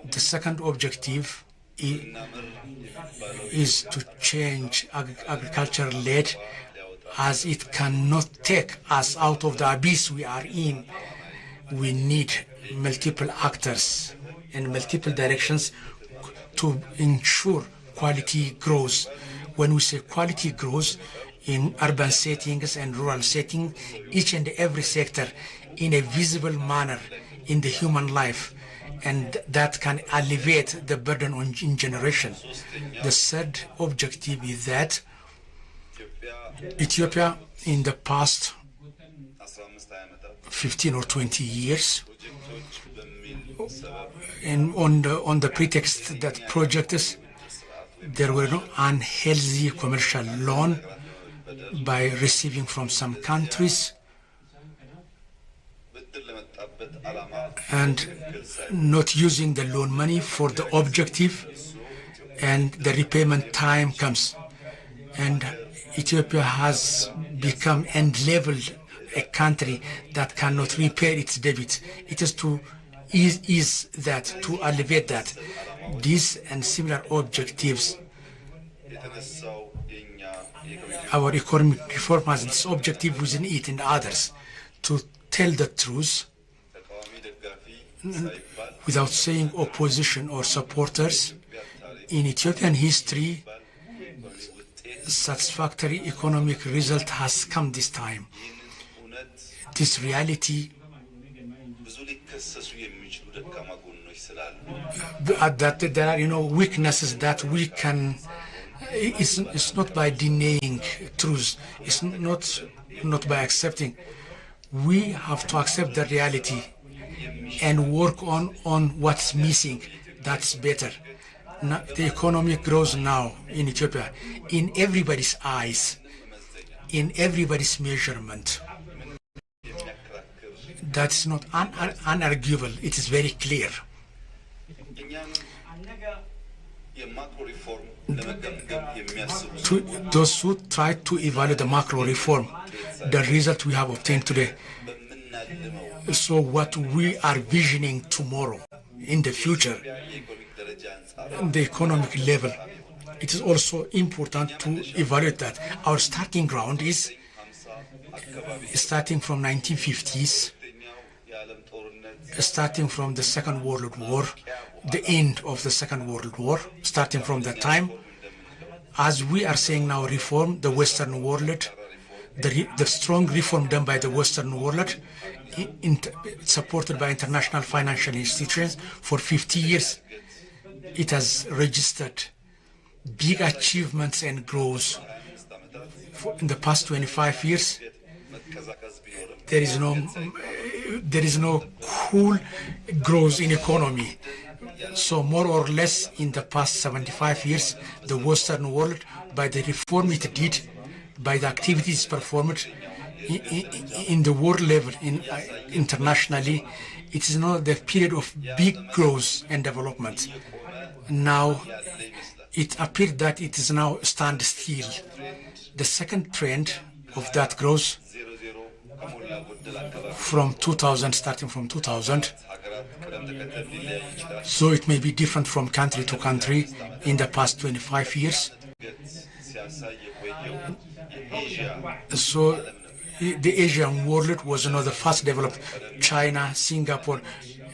The second objective is to change agriculture-led, as it cannot take us out of the abyss we are in. We need multiple actors in multiple directions to ensure quality growth. When we say quality growth, in urban settings and rural settings, each and every sector in a visible manner in the human life, and that can alleviate the burden on generation. The third objective is that Ethiopia in the past 15 or 20 years, and on the pretext that projects, there were no unhealthy commercial loan by receiving from some countries and not using the loan money for the objective, and the repayment time comes, and Ethiopia has become end-leveled, a country that cannot repay its debt. It is to ease that, to alleviate that. These and similar objectives, our economic reform has this objective within it and others, to tell the truth without saying opposition or supporters. In Ethiopian history, satisfactory economic result has come this time. This reality, that there are weaknesses that we can. It's not by denying truth. It's not by accepting. We have to accept the reality and work on what's missing. That's better. Now, the economy grows now in Ethiopia in everybody's eyes, in everybody's measurement. That's not unarguable. It is very clear. To those who try to evaluate the macro reform, the result we have obtained today. So what we are visioning tomorrow, in the future, the economic level, it is also important to evaluate that. Our starting ground is starting from 1950s, starting from the Second World War, the end of the Second World War, starting from that time. As we are saying now, reform, the Western world, the strong reform done by the Western world, supported by international financial institutions for 50 years, it has registered big achievements and growth. In the past 25 years, there is no cool growth in economy. So more or less in the past 75 years, the Western world, by the reform it did, by the activities performed in the world level, internationally, it is now the period of big growth and development. Now, it appears that it is now stand still. The second trend of that growth from 2000, starting from 2000, so it may be different from country to country in the past 25 years. So the Asian world was the first developed. China, Singapore,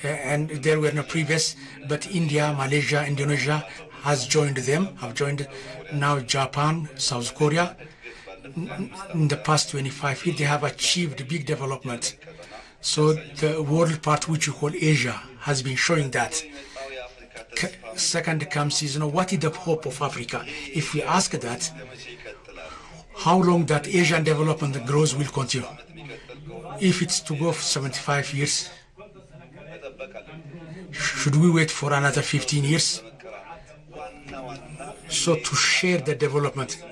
and there were no previous, but India, Malaysia, Indonesia have joined now Japan, South Korea. In the past 25 years, they have achieved big development. So the world part, which you call Asia, has been showing that. Second comes is, what is the hope of Africa? If we ask that, how long that Asian development growth will continue? If it's to go for 75 years, should we wait for another 15 years? So to share the development,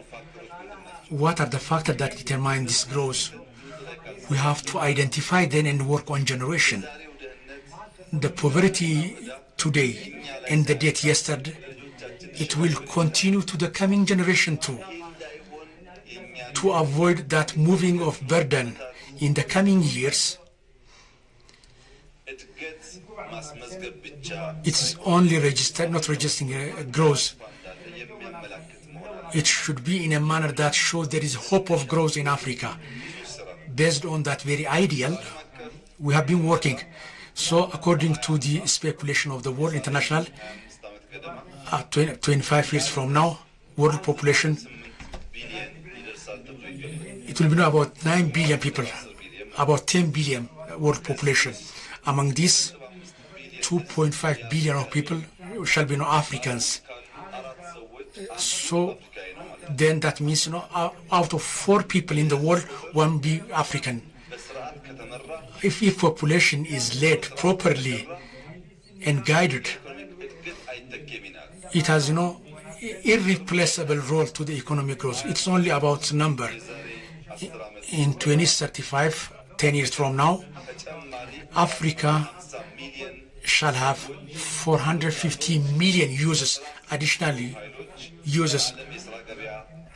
what are the factors that determine this growth? We have to identify then and work on generation. The poverty today and the debt yesterday, it will continue to the coming generation too. To avoid that moving of burden in the coming years, it's only not registering growth. It should be in a manner that shows there is hope of growth in Africa. Based on that very ideal, we have been working. So according to the speculation of the World International, 25 years from now, world population, it will be about 9 billion people, about 10 billion world population. Among these, 2.5 billion of people shall be Africans. So then that means, out of 4 people in the world, 1 be African. If population is led properly and guided, it has, irreplaceable role to the economic growth. It's only about number. In 2035, 10 years from now, Africa shall have 450 million users, additionally users,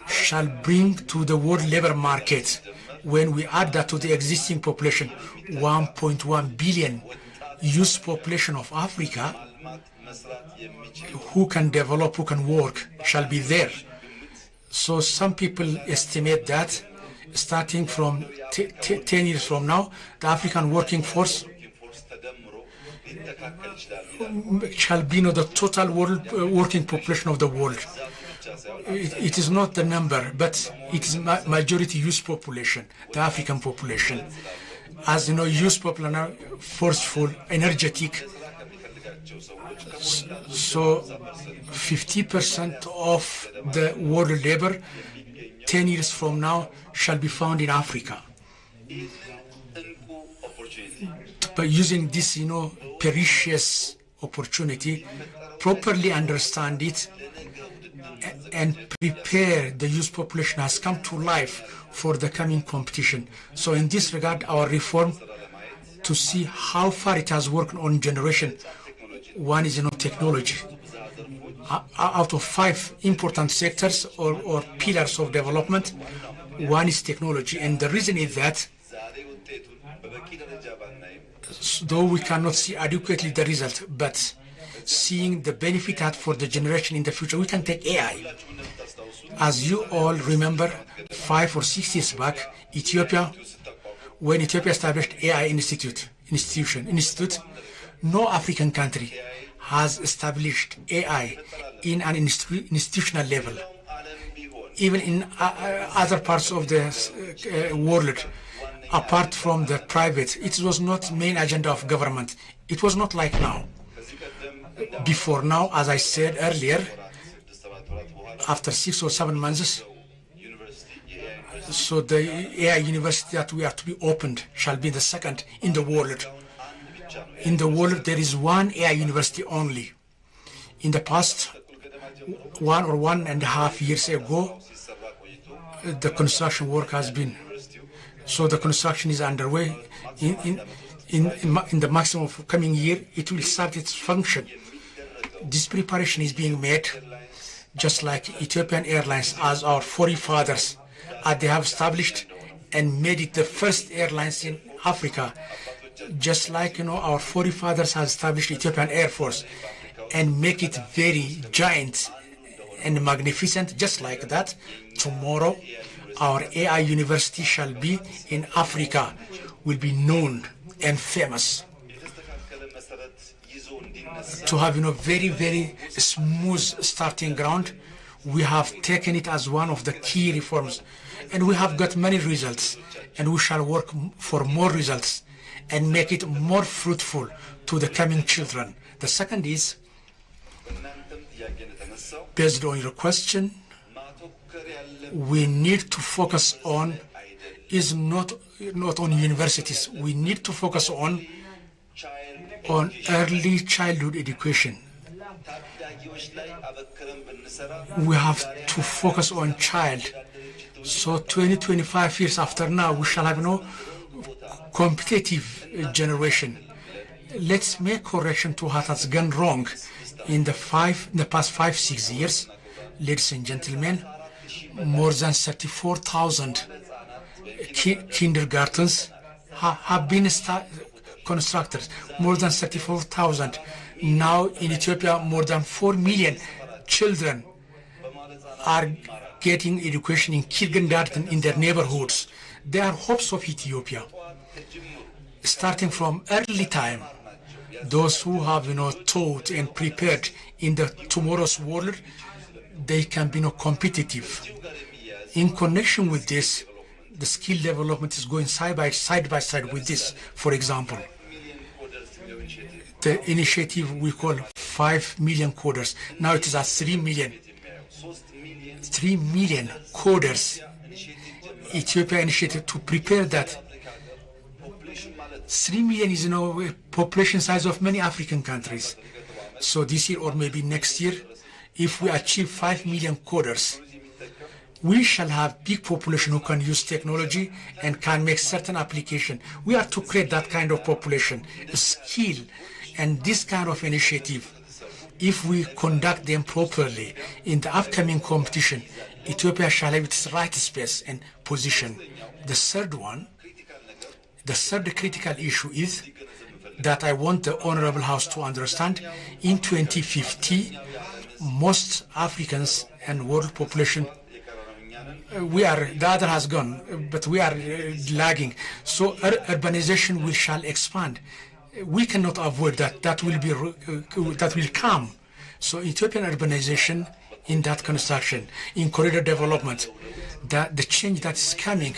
shall bring to the world labor market. When we add that to the existing population, 1.1 billion youth population of Africa, who can develop, who can work, shall be there. So some people estimate that starting from 10 years from now, the African working force shall be the total world working population of the world. It is not the number, but it is majority youth population, the African population. As youth population are forceful, energetic. So 50% of the world labor 10 years from now shall be found in Africa. By using this, precious opportunity, properly understand it, and prepare the youth population has come to life for the coming competition. So in this regard, our reform, to see how far it has worked on generation. One is technology. Out of 5 important sectors or pillars of development, one is technology. And the reason is that, though we cannot see adequately the result, but seeing the benefit that for the generation in the future, we can take AI. As you all remember, 5 or 6 years back, Ethiopia, when Ethiopia established AI institute, no African country has established AI in an institutional level. Even in other parts of the world, apart from the private, it was not main agenda of government. It was not like now. Before now, as I said earlier, after 6 or 7 months, so the AI university that we are to be opened shall be the second in the world. In the world, there is one AI university only. In the past, 1 or 1.5 years ago, the construction work has been. So the construction is underway. In the maximum of coming year, it will start its function. This preparation is being made, just like Ethiopian Airlines, as our forefathers, they have established and made it the first airlines in Africa. Just like our forefathers have established Ethiopian Air Force and make it very giant and magnificent. Just like that, tomorrow our AI university shall be in Africa, will be known and famous. to have very, very smooth starting ground. We have taken it as one of the key reforms, and we have got many results, and we shall work for more results and make it more fruitful to the coming children. The second is, based on your question, we need to focus on is not on universities. We need to focus on early childhood education. We have to focus on child. So 20-25 years after now, we shall have no competitive generation. Let's make correction to what has gone wrong in the past 5-6 years. Ladies and gentlemen, more than 34,000 kindergartens have been constructed. More than 34,000. Now in Ethiopia, more than 4 million children are getting education in kindergarten in their neighborhoods. They are hopes of Ethiopia. Starting from early time, those who have taught and prepared in the tomorrow's world, they can be competitive. In connection with this, the skill development is going side by side with this. For example, the initiative we call 5 million coders. Now it is at 3 million. 3 million coders. Ethiopia initiative to prepare that. 3 million is a population size of many African countries. So this year or maybe next year, if we achieve 5 million coders, we shall have big population who can use technology and can make certain application. We are to create that kind of population, skill, and this kind of initiative. If we conduct them properly in the upcoming competition, Ethiopia shall have its right space and position. The third critical issue is that I want the Honorable House to understand. In 2050, most Africans and world population, the other has gone, but we are lagging. So urbanization shall expand. We cannot avoid that. That will come. So Ethiopian urbanization in that construction, in corridor development, the change that is coming.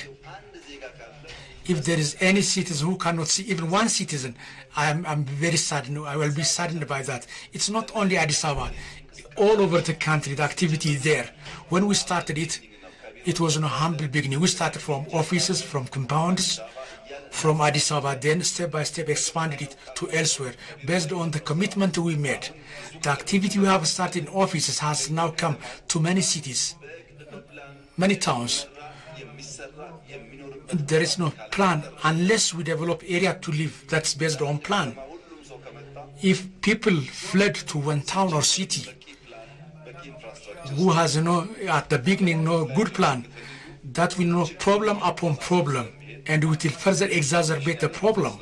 If there is any citizen who cannot see even one citizen, I'm very saddened. I will be saddened by that. It's not only Addis Ababa. All over the country, the activity is there. When we started it, it was a humble beginning. We started from offices, from compounds, from Addis Ababa, then step by step expanded it to elsewhere based on the commitment we made. The activity we have started in offices has now come to many cities, many towns. There is no plan unless we develop area to live that's based on plan. If people fled to one town or city who has at the beginning no good plan, that will problem upon problem, and it will further exacerbate the problem,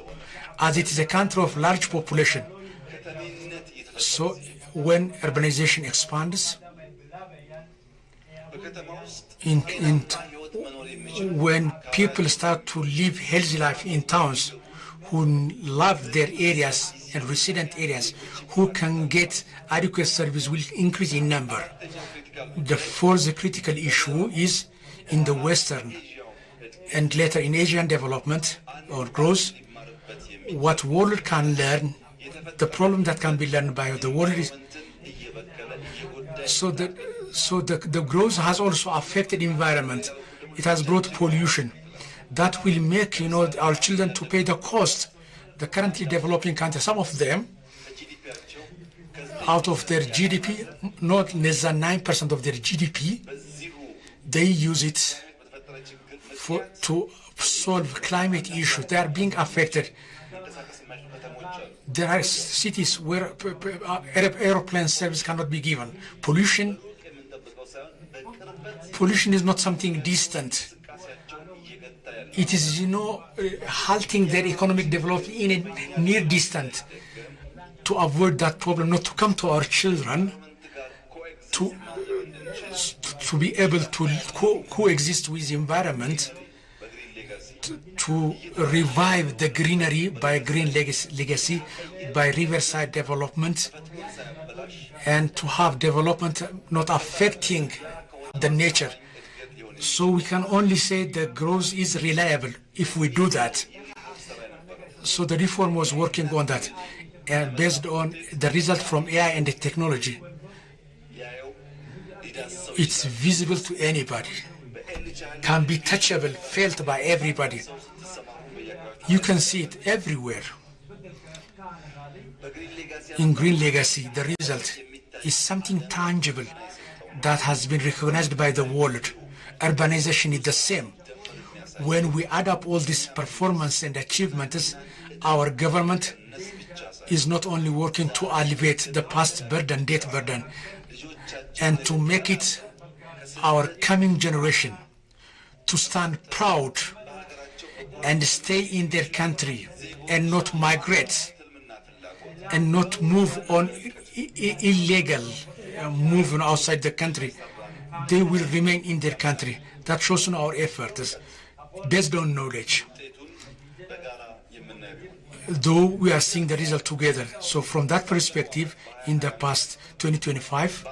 as it is a country of large population. So when urbanization expands, when people start to live healthy life in towns, who love their areas and resident areas, who can get adequate service, will increase in number. The fourth critical issue is in the Western and later in Asian development or growth, what world can learn, the problem that can be learned by the world is, so the growth has also affected environment. It has brought pollution. That will make our children to pay the cost. The currently developing countries, some of them, out of their GDP, not less than 9% of their GDP, they use it to solve climate issues. They are being affected. There are cities where aeroplane service cannot be given. Pollution is not something distant. It is, halting their economic development in a near distance. To avoid that problem, not to come to our children, to be able to coexist with the environment, to revive the greenery by green legacy, by riverside development, and to have development not affecting the nature. So we can only say the growth is reliable if we do that. So the reform was working on that, and based on the result from AI and the technology, it's visible to anybody, can be touchable, felt by everybody. You can see it everywhere. In Green Legacy, the result is something tangible that has been recognized by the world. Urbanization is the same. When we add up all this performance and achievements, our government is not only working to alleviate the past burden, debt burden, and to make it our coming generation to stand proud and stay in their country and not migrate and not move on illegal moving outside the country. They will remain in their country. That shows in our efforts based on knowledge. Though we are seeing the result together. So from that perspective, in the past 2025,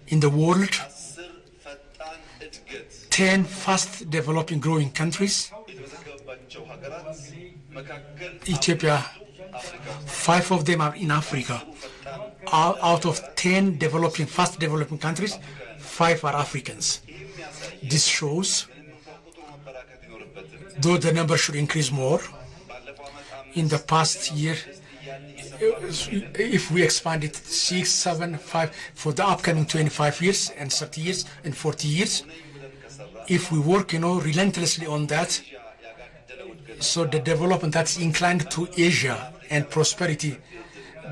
in the world, 10 fast developing growing countries, Ethiopia, 5 of them are in Africa. Out of 10 fast developing countries, 5 are Africans. This shows, though the number should increase more, in the past year, if we expand it 6, 7, 5 for the upcoming 25 years and 30 years and 40 years, if we work, relentlessly on that, so the development that's inclined to Asia and prosperity,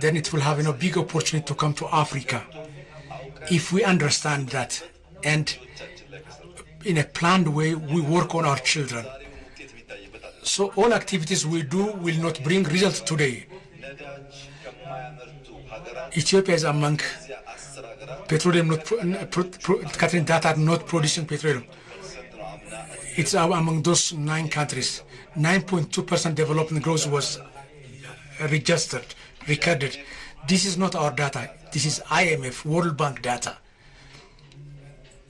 then it will have a big opportunity to come to Africa. If we understand that and in a planned way, we work on our children. So all activities we do will not bring results today. Ethiopia is among petroleum countries that are not producing petroleum. It's among those 9 countries. 9.2% development growth was recorded. This is not our data. This is IMF, World Bank data.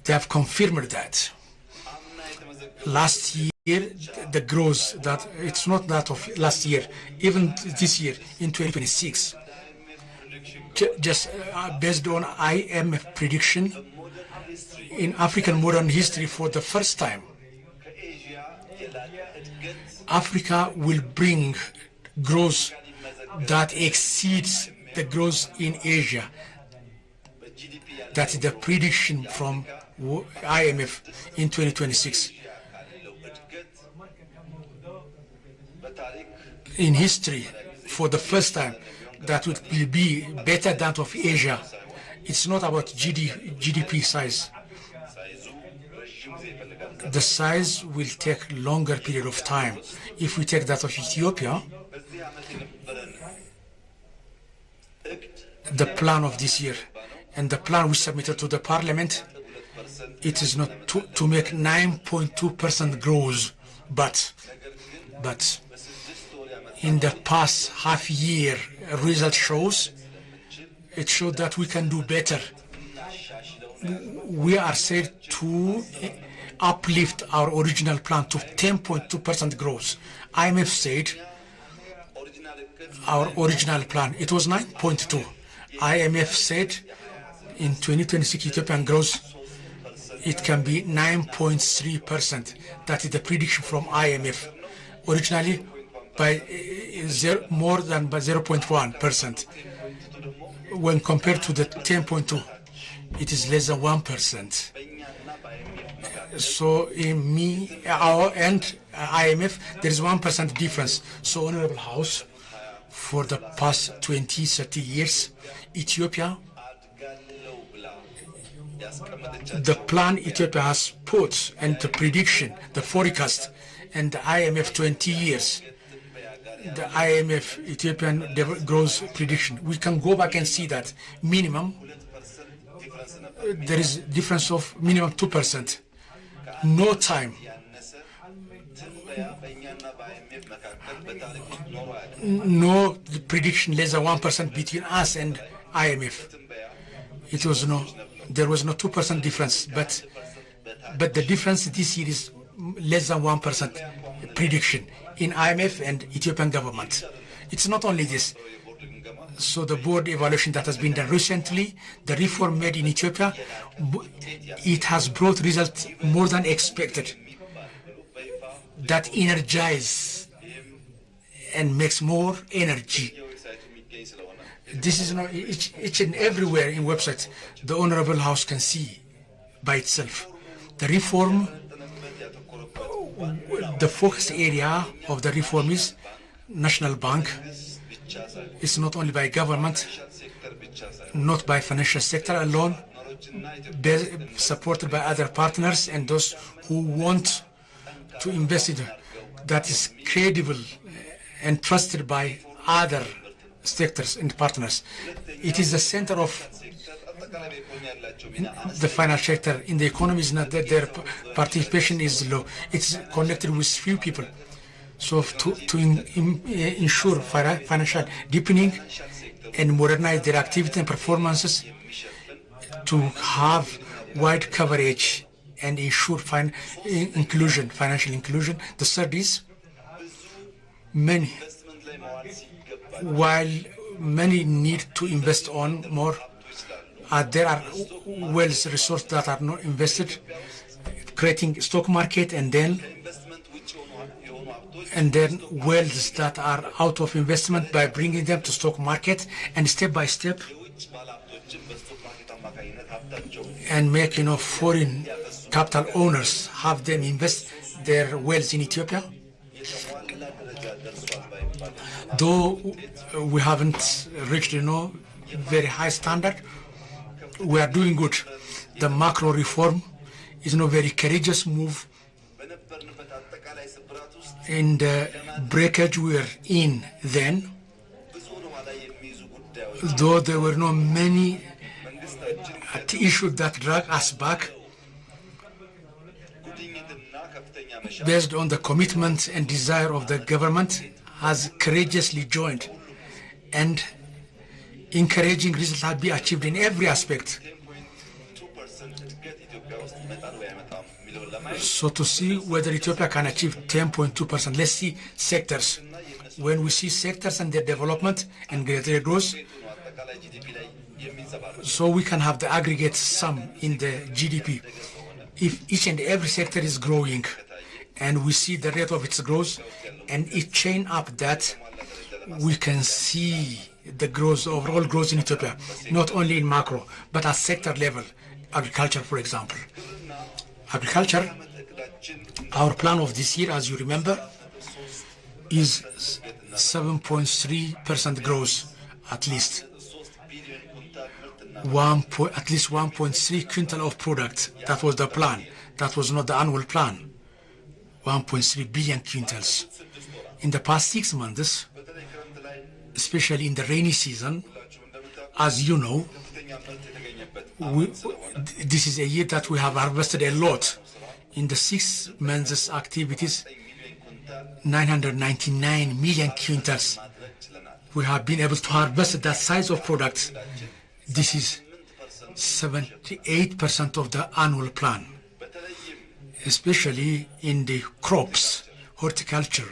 They have confirmed that. Last year, the growth, that it's not that of last year, even this year, in 2026, just based on IMF prediction, in African modern history for the first time, Africa will bring growth that exceeds the growth in Asia. That is the prediction from IMF in 2026. In history, for the first time, that will be better than that of Asia. It's not about GDP size. The size will take longer period of time. If we take that of Ethiopia, the plan of this year and the plan we submitted to the parliament, it is not to make 9.2% growth, but in the past half year result shows, it showed that we can do better. We are said to uplift our original plan to 10.2% growth. IMF said our original plan, it was 9.2. IMF said in 2026 Ethiopian growth, it can be 9.3%. That is the prediction from IMF. Originally, by more than by 0.1%. When compared to the 10.2, it is less than 1%. So in our end, IMF, there is 1% difference. So, Honorable House, for the past 20, 30 years, Ethiopia, the plan Ethiopia has put and the prediction, the forecast, and the IMF 20 years, the IMF Ethiopian growth prediction, we can go back and see that minimum, there is difference of minimum 2%. No time no prediction less than 1% between us and IMF. It was there was no 2% difference, but the difference this year is less than 1% prediction in IMF and Ethiopian government. It's not only this. So the board evaluation that has been done recently, the reform made in Ethiopia, it has brought results more than expected. That energize and makes more energy. This is not each and everywhere in websites. The Honorable House can see by itself. The reform, the focus area of the reform is National Bank. It's not only by government, not by financial sector alone, supported by other partners and those who want to invest in that is credible and trusted by other sectors and partners. It is the center of the financial sector in the economy. Is not that their participation is low. It's connected with few people. So to ensure financial deepening and modernize their activity and performances, to have wide coverage and ensure financial inclusion. The third is while many need to invest on more, there are wealth resources that are not invested, creating stock market and then wealths that are out of investment by bringing them to stock market and step by step and make foreign capital owners have them invest their wealth in Ethiopia. Though we haven't reached very high standard, we are doing good. The macro reform is a very courageous move. In the breakage we were in then, though there were no many issues that drag us back, based on the commitment and desire of the government, has courageously joined, and encouraging results have been achieved in every aspect. So to see whether Ethiopia can achieve 10.2%, let's see sectors. When we see sectors and their development and their growth, so we can have the aggregate sum in the GDP. If each and every sector is growing, and we see the rate of its growth, and it chain up that, we can see the growth, overall growth in Ethiopia, not only in macro, but at sector level. Agriculture, for example. Agriculture, our plan of this year, as you remember, is 7.3% growth, at least. At least 1.3 quintal of product. That was the plan. That was not the annual plan. 1.3 billion quintals. In the past 6 months, especially in the rainy season, as you know, this is a year that we have harvested a lot. In the 6 months activities, 999 million quintals. We have been able to harvest that size of product. This is 78% of the annual plan, especially in the crops, horticulture,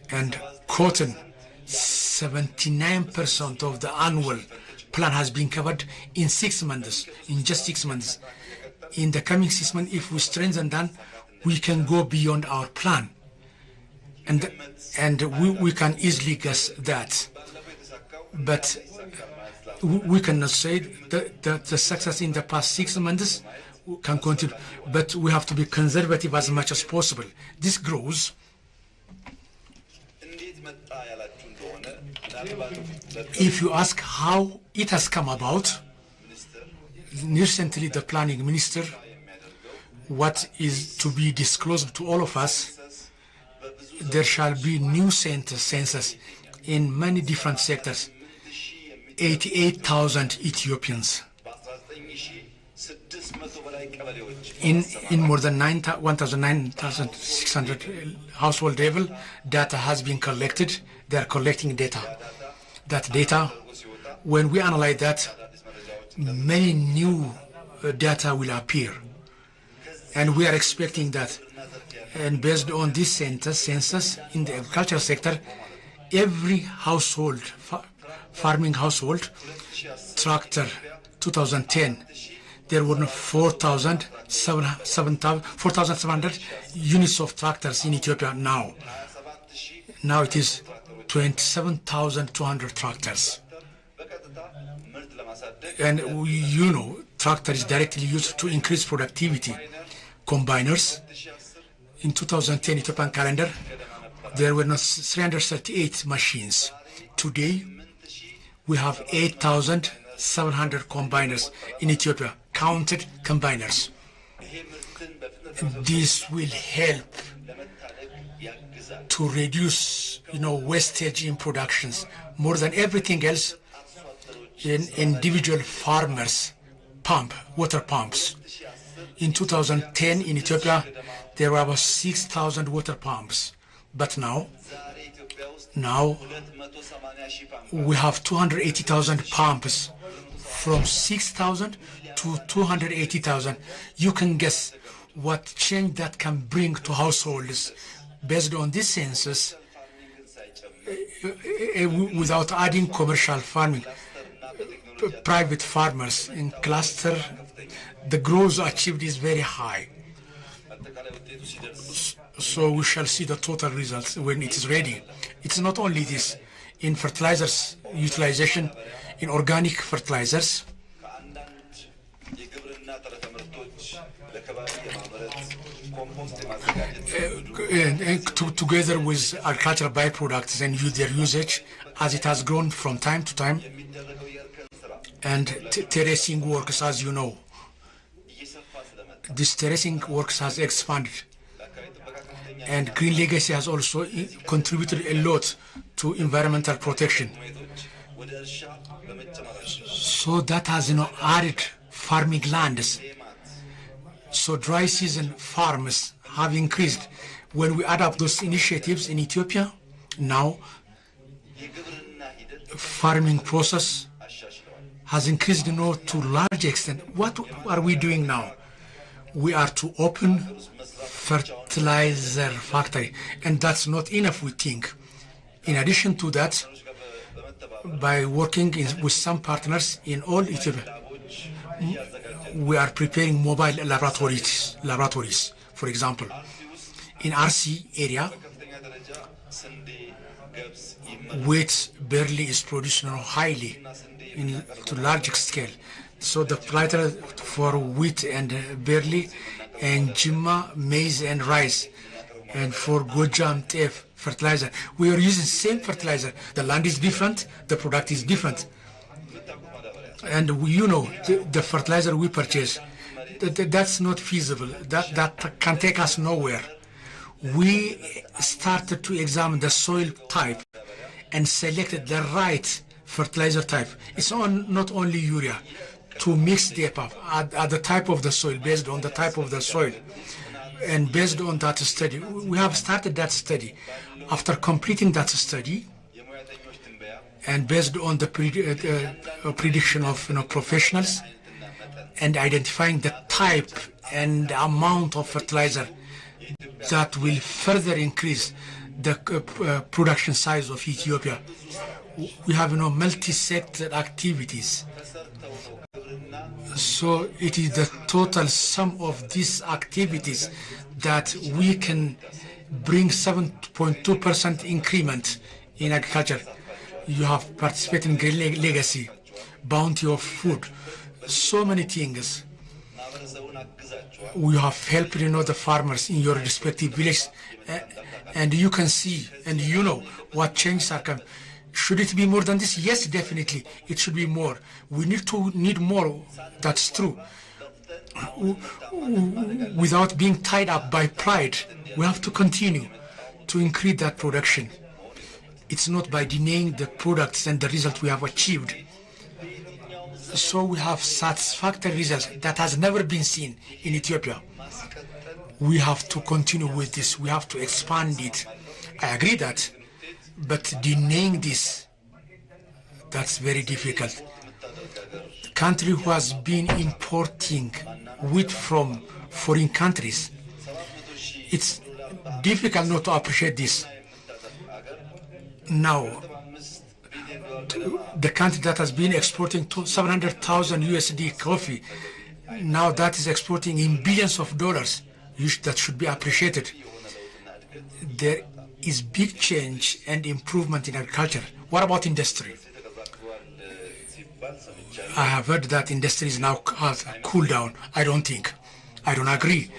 and cotton. 79% of the annual plan has been covered in 6 months, in just 6 months. In the coming 6 months, if we strengthen that, we can go beyond our plan. And we can easily guess that. But we cannot say that the success in the past 6 months can continue. But we have to be conservative as much as possible. This grows. If you ask how it has come about, recently the planning minister, what is to be disclosed to all of us, there shall be new census in many different sectors. 88,000 Ethiopians. in more than 1,900 household level, data has been collected. They are collecting data. That data, when we analyze that, many new data will appear. And we are expecting that. And based on this census in the agricultural sector, every household, farming household, tractor 2010, there were 4,700 units of tractors in Ethiopia now. Now it is 27,200 tractors. And you know, tractor is directly used to increase productivity. Combiners, in 2010 Ethiopian calendar, there were 338 machines. Today, we have 8,700 combiners in Ethiopia, counted combiners. This will help to reduce, wastage in productions. More than everything else, in individual farmers water pumps. In 2010 in Ethiopia, there were about 6,000 water pumps. But now we have 280,000 pumps, from 6,000 to 280,000. You can guess what change that can bring to households based on this census, without adding commercial farming. Private farmers in cluster, the growth achieved is very high. So we shall see the total results when it is ready. It's not only this. In fertilizers utilization, in organic fertilizers, together with agricultural byproducts and their usage, as it has grown from time to time, and terracing works, as you know. This terracing works has expanded, and Green Legacy has also contributed a lot to environmental protection. So that has added farming lands. So dry season farms have increased. When we add up those initiatives in Ethiopia, now farming process has increased to large extent. What are we doing now? We are to open fertilizer factory, and that's not enough, we think. In addition to that, by working with some partners in all Ethiopia, we are preparing mobile laboratories. For example, in RC area, wheat barley is produced highly, to large scale. So the fertilizer for wheat and barley, and Jimma, maize and rice, and for Gojam, teff, fertilizer. We are using the same fertilizer. The land is different, the product is different. And the fertilizer we purchase, that's not feasible. That can take us nowhere. We started to examine the soil type and selected the right fertilizer type. It's not only urea, to mix the EPAF at the type of the soil, based on the type of the soil. And based on that study, we have started that study. After completing that study, and based on the prediction of professionals, and identifying the type and amount of fertilizer that will further increase the production size of Ethiopia, we have multi-sector activities. So it is the total sum of these activities that we can bring 7.2% increment in agriculture. You have participated in Green Legacy, bounty of food, so many things. We have helped the farmers in your respective villages, and you can see and what changes are coming. Should it be more than this? Yes, definitely, it should be more. We need more, that's true. Without being tied up by pride, we have to continue to increase that production. It's not by denying the products and the result we have achieved. So we have satisfactory results that has never been seen in Ethiopia. We have to continue with this. We have to expand it. I agree that, but denying this, that's very difficult. The country who has been importing wheat from foreign countries, it's difficult not to appreciate this. Now, the country that has been exporting to 700,000 USD coffee, now that is exporting in billions of dollars. That should be appreciated. There is big change and improvement in agriculture. What about industry? I have heard that industry is now cooled down. I don't agree.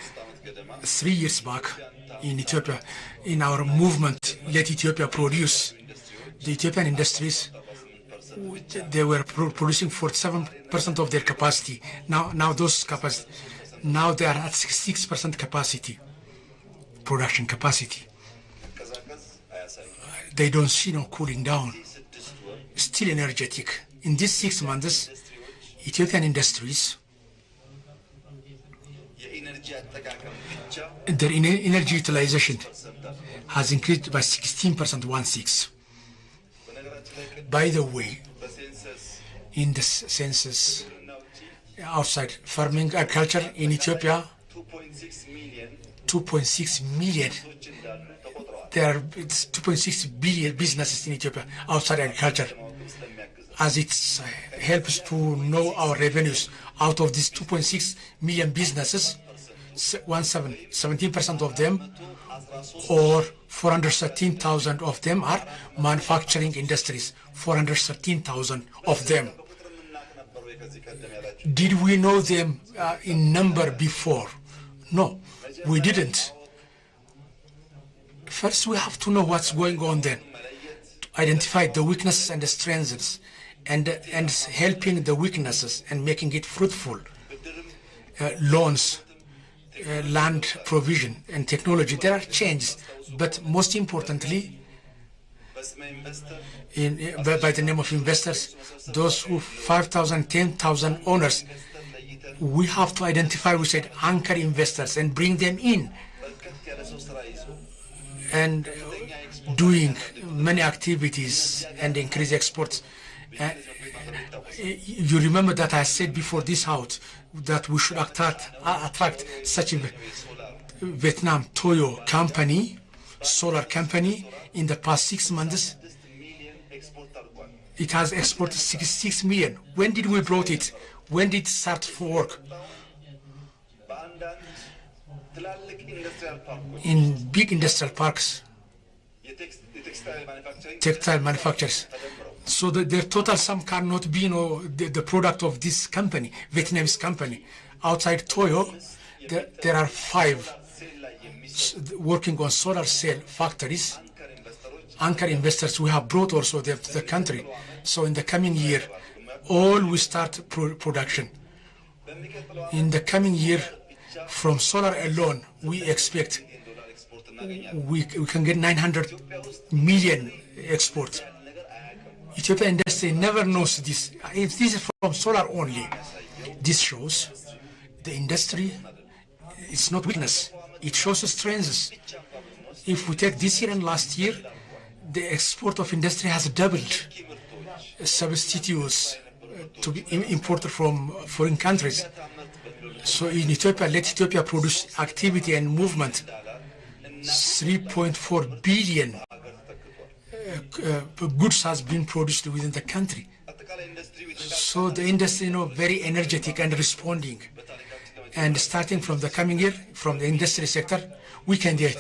3 years back in Ethiopia, in our movement, Let Ethiopia Produce, the Ethiopian industries, they were producing 47% of their capacity. Now those capacity, now they are at 66% capacity, production capacity. They don't see no cooling down, still energetic. In these 6 months, Ethiopian industries, their energy utilization has increased by 16%, 16. By the way, in the census, outside farming agriculture in Ethiopia, 2.6 million. There are 2.6 billion businesses in Ethiopia outside agriculture. As it helps to know our revenues, out of these 2.6 million businesses, 17% of them, or 413,000 of them, are manufacturing industries. 413,000 of them. Did we know them in number before? No, we didn't. First, we have to know what's going on then, to identify the weaknesses and the strengths, and helping the weaknesses and making it fruitful. Loans, land provision, and technology, there are changes, but most importantly, by the name of investors, those who 5,000, 10,000 owners, we have to identify, we said, anchor investors and bring them in, and doing many activities and increase exports. You remember that I said before this house that we should attract such a Vietnam Toyo company, solar company. In the past 6 months, it has exported 66 million. When did we brought it? When did it start to work? In big industrial parks, textile manufacturers. So their total sum cannot be the product of this company, Vietnamese company. Outside Toyo, there are 5 working on solar cell factories. Anchor investors we have brought also to the country. So in the coming year, all will start production. In the coming year, from solar alone, we expect we can get 900 million export. Ethiopian industry never knows this. If this is from solar only, this shows the industry, it's not weakness. It shows strengths. If we take this year and last year, the export of industry has doubled. Substitutes to be imported from foreign countries. So in Ethiopia, Let Ethiopia Produce activity and movement, 3.4 billion goods has been produced within the country. So the industry, very energetic and responding. And starting from the coming year, from the industry sector, we can get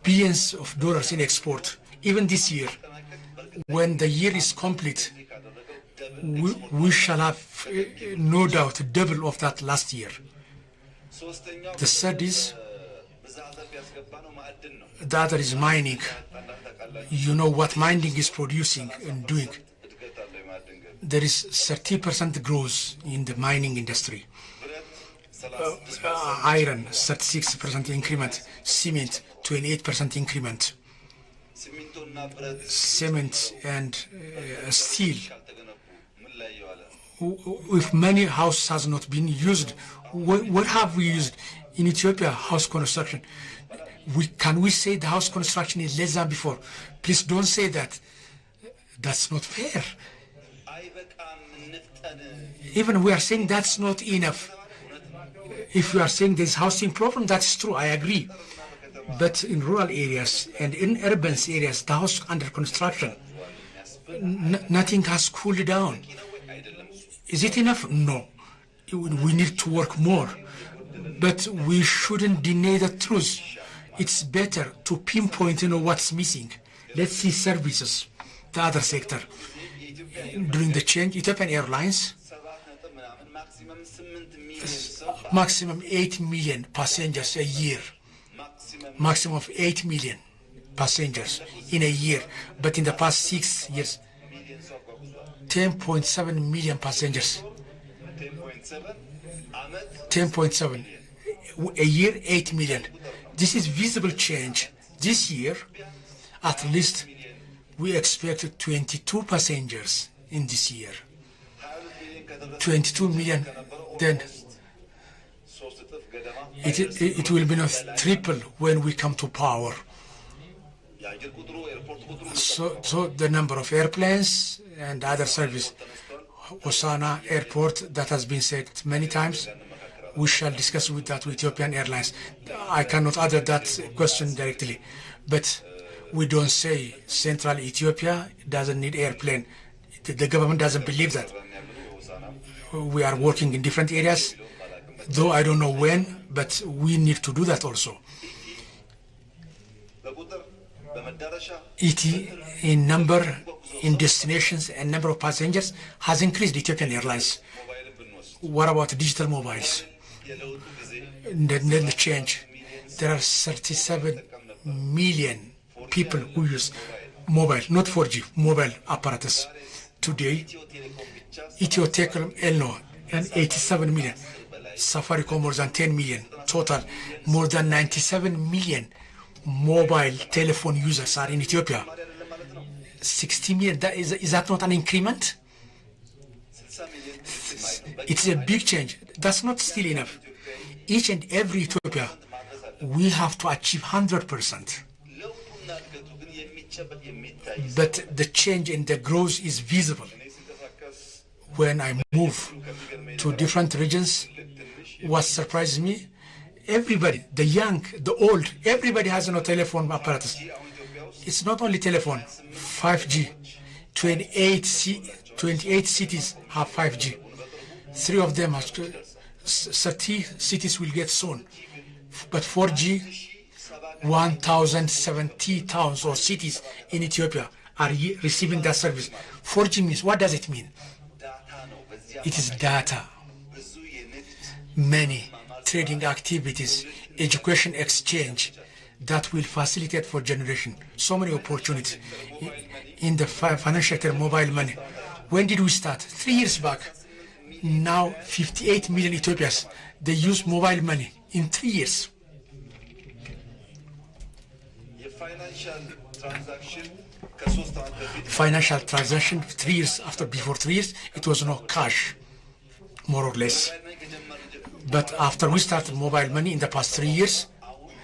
billions of dollars in export. Even this year, when the year is complete, we shall have no doubt double of that last year. The third is, the other is mining. You know what mining is producing and doing. There is 30% growth in the mining industry. Iron, 36% increment. Cement, 28% increment. Cement and steel, if many houses has not been used, what have we used in Ethiopia? House construction. Can we say the house construction is less than before? Please don't say that. That's not fair. Even we are saying that's not enough. If you are saying there's housing problem, that's true, I agree. But in rural areas and in urban areas, the house under construction, nothing has cooled down. Is it enough? No. We need to work more. But we shouldn't deny the truth. It's better to pinpoint, what's missing. Let's see services, the other sector. During the change, Ethiopian Airlines, maximum 8 million passengers a year. Maximum of 8 million passengers in a year. But in the past 6 years, 10.7 million passengers. 10.7. A year, 8 million. This is visible change. This year, at least, we expect 22 passengers in this year. 22 million, then it will be not triple when we come to power. So the number of airplanes and other service, Hosanna Airport, that has been said many times. We shall discuss with Ethiopian Airlines. I cannot answer that question directly, but we don't say Central Ethiopia doesn't need airplane. The government doesn't believe that. We are working in different areas, though I don't know when, but we need to do that also. ET in number, in destinations and number of passengers has increased Ethiopian Airlines. What about digital mobiles? The change. There are 37 million people who use mobile, not 4G, mobile apparatus. Today, Ethio Telecom Elno and 87 million. Safaricom more than 10 million. Total, more than 97 million mobile telephone users are in Ethiopia. 60 million, is that not an increment? It's a big change. That's not still enough. Each and every Ethiopia, we have to achieve 100%. But the change in the growth is visible. When I move to different regions, what surprises me, everybody, the young, the old, everybody has a telephone apparatus. It's not only telephone, 5G. 28 cities have 5G. 3 of them, 30 cities will get soon. But 4G, 1,070 towns or cities in Ethiopia are receiving that service. 4G means, what does it mean? It is data. Many trading activities, education exchange that will facilitate for generation. So many opportunities in the financial sector, mobile money. When did we start? 3 years back. Now 58 million Ethiopians, they use mobile money in 3 years. Financial transaction 3 years after, before 3 years, it was no cash, more or less. But after we started mobile money in the past 3 years,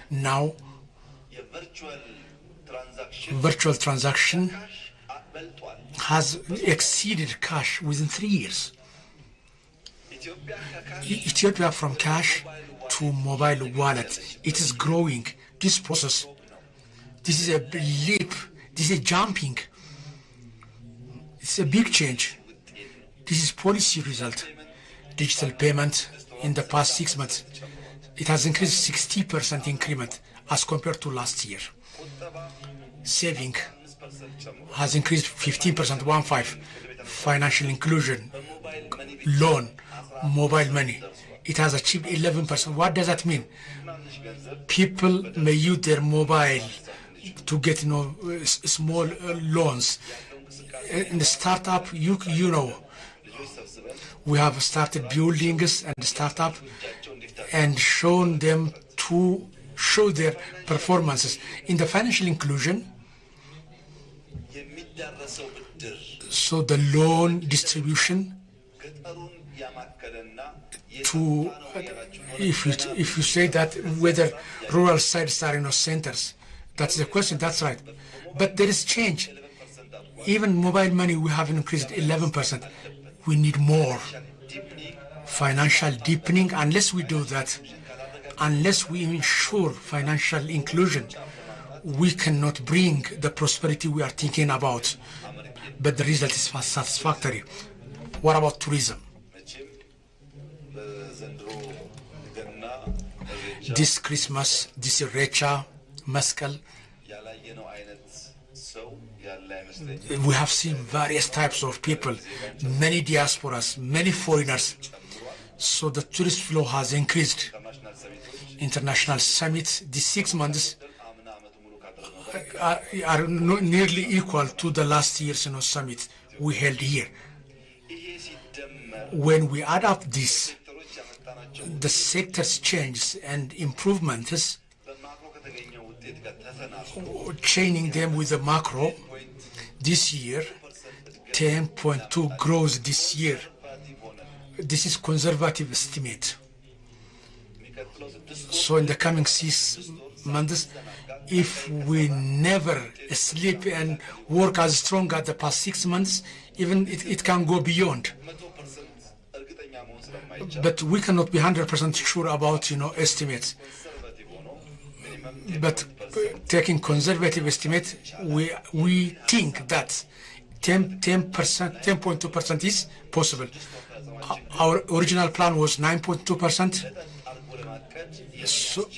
now virtual transaction has exceeded cash within 3 years. Ethiopia from cash to mobile wallet, it is growing. This process, this is a leap, this is jumping. It's a big change. This is policy result. Digital payment in the past 6 months, it has increased 60% increment as compared to last year. Saving has increased 15%, 1.5. Financial inclusion, loan, mobile money, it has achieved 11%. What does that mean? People may use their mobile to get small loans. In the startup, you know, we have started buildings and startup and shown them to show their performances. In the financial inclusion, so the loan distribution to, if you say that whether rural sites are centers, that's the question, that's right. But there is change. Even mobile money, we have increased 11%. We need more financial deepening. Unless we do that, unless we ensure financial inclusion, we cannot bring the prosperity we are thinking about. But the result is satisfactory. What about tourism? This Christmas, this Recha, Maskal, we have seen various types of people, many diasporas, many foreigners. So the tourist flow has increased. International summits, the 6 months are nearly equal to the last year's summit we held here. When we add up this, the sector's changes and improvements, chaining them with the macro, this year, 10.2 grows this year. This is conservative estimate. So in the coming 6 months, if we never sleep and work as strong as the past 6 months, even it can go beyond. But we cannot be 100% sure about estimates. But taking conservative estimate, we think that 10.2% is possible. Our original plan was 9.2%. So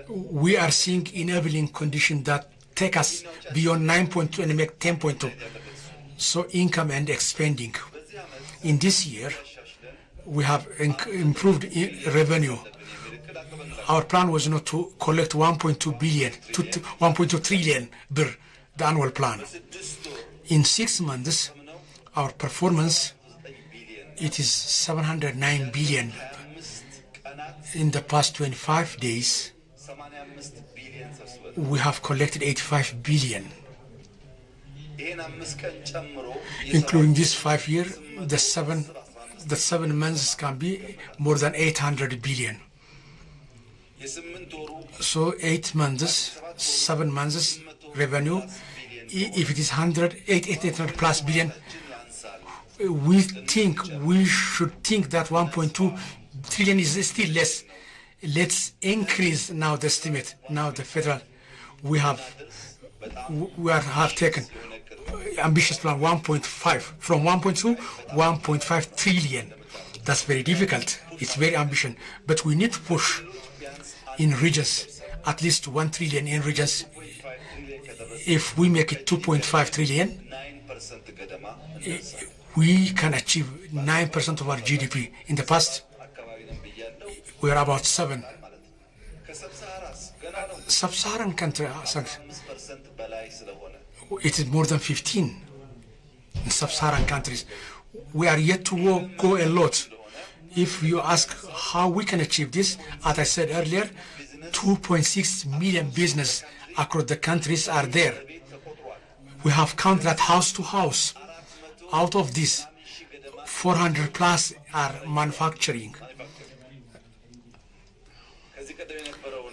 we are seeing enabling conditions that take us beyond 9.2 and make 10.2. So income and expanding. In this year, we have improved revenue. Our plan was not to collect 1.2 billion to 1.2 trillion birr, the annual plan. In 6 months, our performance, it is 709 billion. In the past 25 days, we have collected 85 billion. Including this 5 year, the 7 months can be more than 800 billion. So 8 months, 7 months revenue, if it is 800 plus billion, we should think that 1.2 trillion is still less. Let's increase now the estimate. Now the federal, we have taken ambitious plan 1.5 from 1.2 1.5 trillion. That's very difficult. It's very ambitious, but we need to push in regions at least 1 trillion in regions. If we make it 2.5 trillion, we can achieve 9% of our GDP. In the past, we are about 7. Sub-Saharan country, it is more than 15 in sub-Saharan countries. We are yet to go a lot. If you ask how we can achieve this, as I said earlier, 2.6 million businesses across the countries are there. We have counted that house to house. Out of this, 400 plus are manufacturing.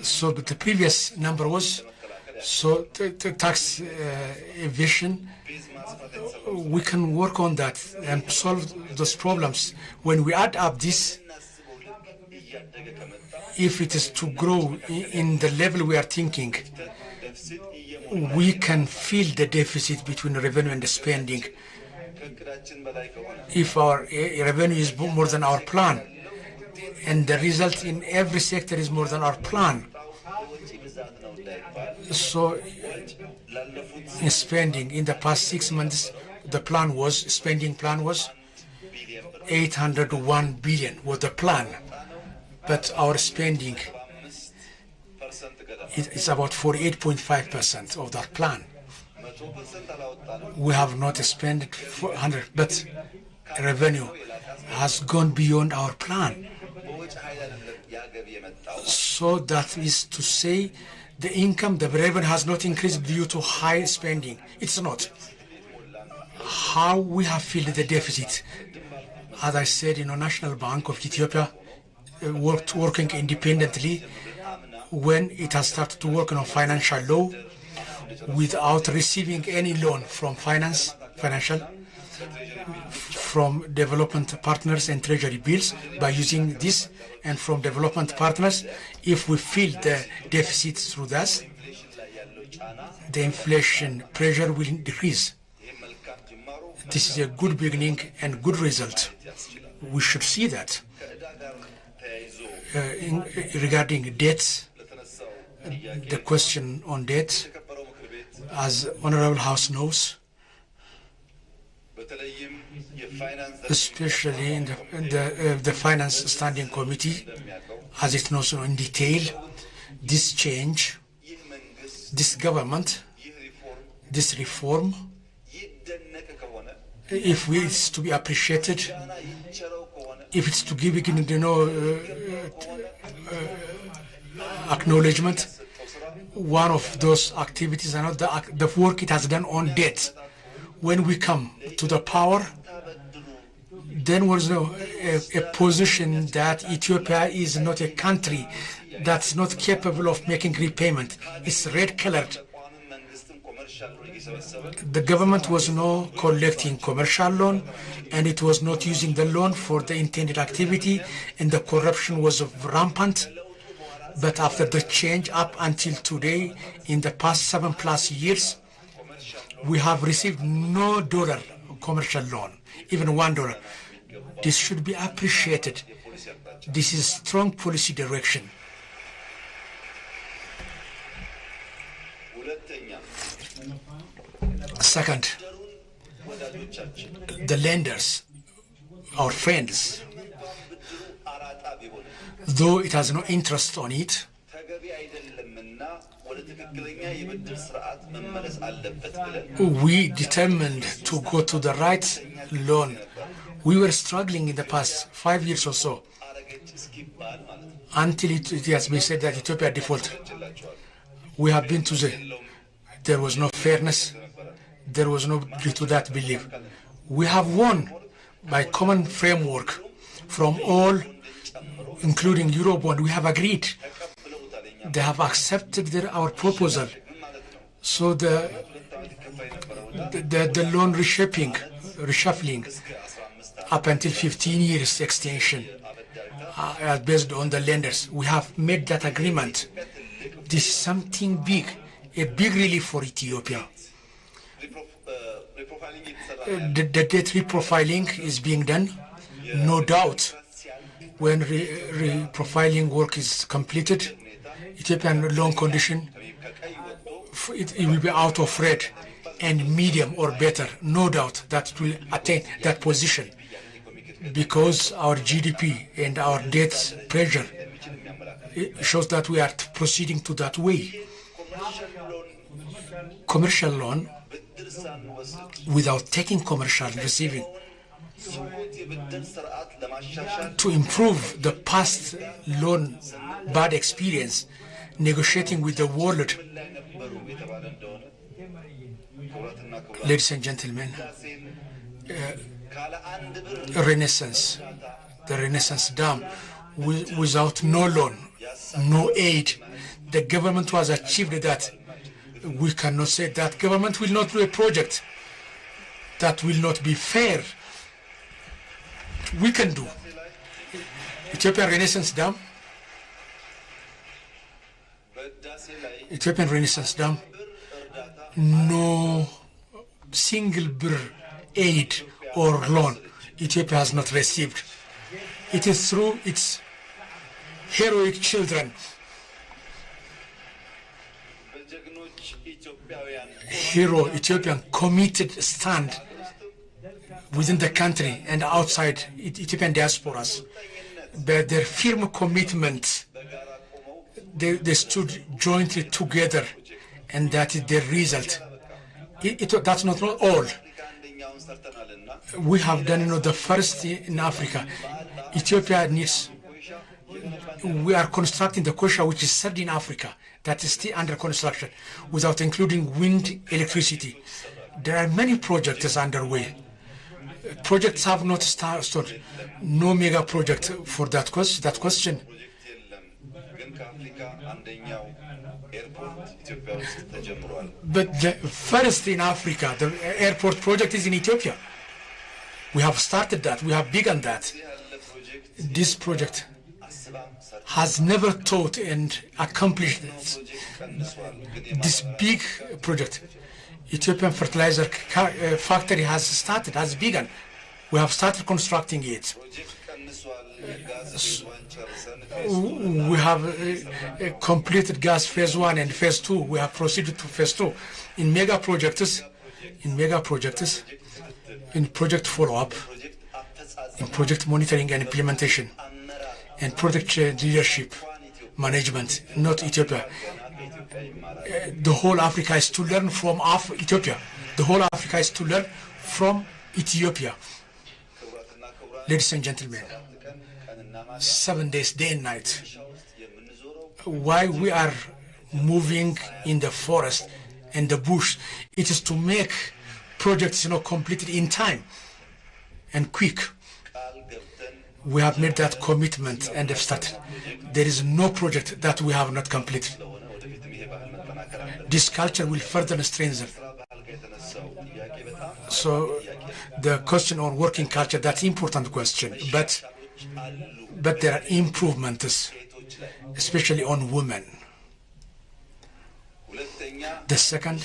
So the previous number was, so the tax evasion, we can work on that and solve those problems. When we add up this, if it is to grow in the level we are thinking, we can feel the deficit between revenue and spending. If our revenue is more than our plan, and the result in every sector is more than our plan, so in spending in the past 6 months, the spending plan was 801 billion was the plan, but our spending is about 48.5% of that plan. We have not spent 400, but revenue has gone beyond our plan. So that is to say, the income, the revenue has not increased due to high spending. It's not. How we have filled the deficit, as I said, National Bank of Ethiopia working independently when it has started to work on financial law without receiving any loan from from development partners and treasury bills by using this, and from development partners, if we feel the deficit through that, the inflation pressure will decrease. This is a good beginning and good result. We should see that. Regarding debt, the question on debt, as Honorable House knows, especially in the Finance Standing Committee, as it knows in detail, this change, this government, this reform, if it's to be appreciated, if it's to give acknowledgement, one of those activities are not the work it has done on debt. When we come to the power, then was a position that Ethiopia is not a country that's not capable of making repayment. It's red-colored. The government was not collecting commercial loan, and it was not using the loan for the intended activity, and the corruption was rampant. But after the change up until today, in the past 7+ years, we have received no dollar commercial loan, even $1. This should be appreciated. This is strong policy direction. Second, the lenders, our friends, though it has no interest on it, we determined to go to the right loan. We were struggling in the past 5 years or so until it has been said that Ethiopia defaulted. We have been to there was no fairness, there was no to that belief. We have won by common framework from all, including Eurobond. We have agreed. They have accepted our proposal. So the loan reshuffling up until 15 years extension based on the lenders. We have made that agreement. This is something big, a big relief for Ethiopia. The debt reprofiling is being done, no doubt. When reprofiling work is completed, Ethiopian loan condition, it will be out of red and medium or better, no doubt that it will attain that position, because our GDP and our debt pressure shows that we are proceeding to that way. Commercial loan, without taking commercial receiving, to improve the past loan bad experience, negotiating with the world. Ladies and gentlemen, Renaissance, the Renaissance Dam, without no loan, no aid, the government was achieved that. We cannot say that government will not do a project that will not be fair. We can do. Ethiopian Renaissance Dam, no single birr aid or loan Ethiopia has not received. It is through its heroic children, hero Ethiopian committed stand within the country and outside Ethiopian diasporas, but their firm commitment, they stood jointly together, and that is the result. That's not all. We have done the first in Africa. Ethiopia needs, we are constructing the Kosha, which is third in Africa, that is still under construction, without including wind electricity. There are many projects underway. projects have not started. No mega project for that question. But the first in Africa, the airport project is in Ethiopia. We have started that. We have begun that. This project has never thought and accomplished this big project. Ethiopian fertilizer factory has begun. We have started constructing it. We have completed gas phase 1 and phase 2. We have proceeded to phase 2. In mega projects, in project follow-up, in project monitoring and implementation, and project leadership management, not Ethiopia. The whole Africa is to learn from Ethiopia. The whole Africa is to learn from Ethiopia. Ladies and gentlemen, 7 days, day and night. Why we are moving in the forest and the bush, it is to make projects, completed in time and quick. We have made that commitment and have started. There is no project that we have not completed. This culture will further strengthen. So the question on working culture, that's an important question, but there are improvements, especially on women. The second,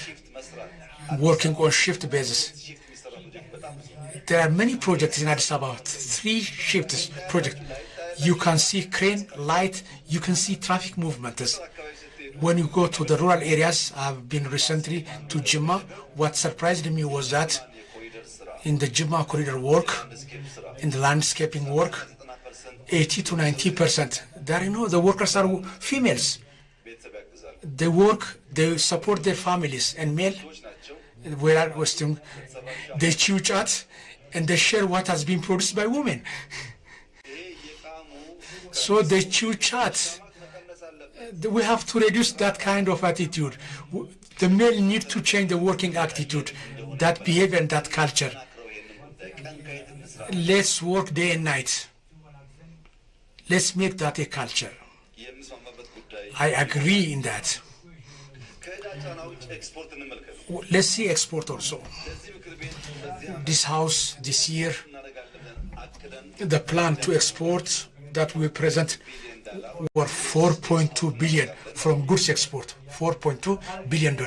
working on shift basis. There are many projects in Addis Ababa, 3 shifts project. You can see crane, light, you can see traffic movements. When you go to the rural areas, I've been recently to Jimma. What surprised me was that in the Jimma corridor work, in the landscaping work, 80 to 90%. There, the workers are females. They work, they support their families, and male, they chew chat and they share what has been produced by women. So they chew chat. We have to reduce that kind of attitude. The male need to change the working attitude, that behavior and that culture. Let's work day and night. Let's make that a culture. I agree in that. Let's see export also. This house, this year, the plan to export that we present were $4.2 billion from goods export, $4.2 billion.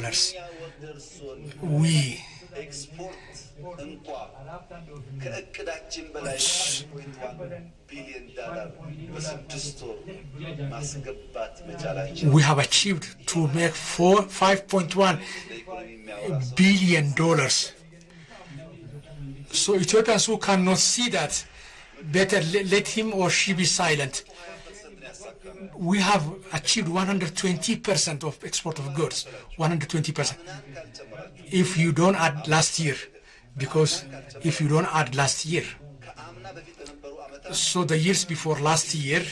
We have achieved to make $5.1 billion. So Ethiopians who cannot see that, better let him or she be silent. We have achieved 120% of export of goods, 120%. If you don't add last year, because if you don't add last year, so the years before last year,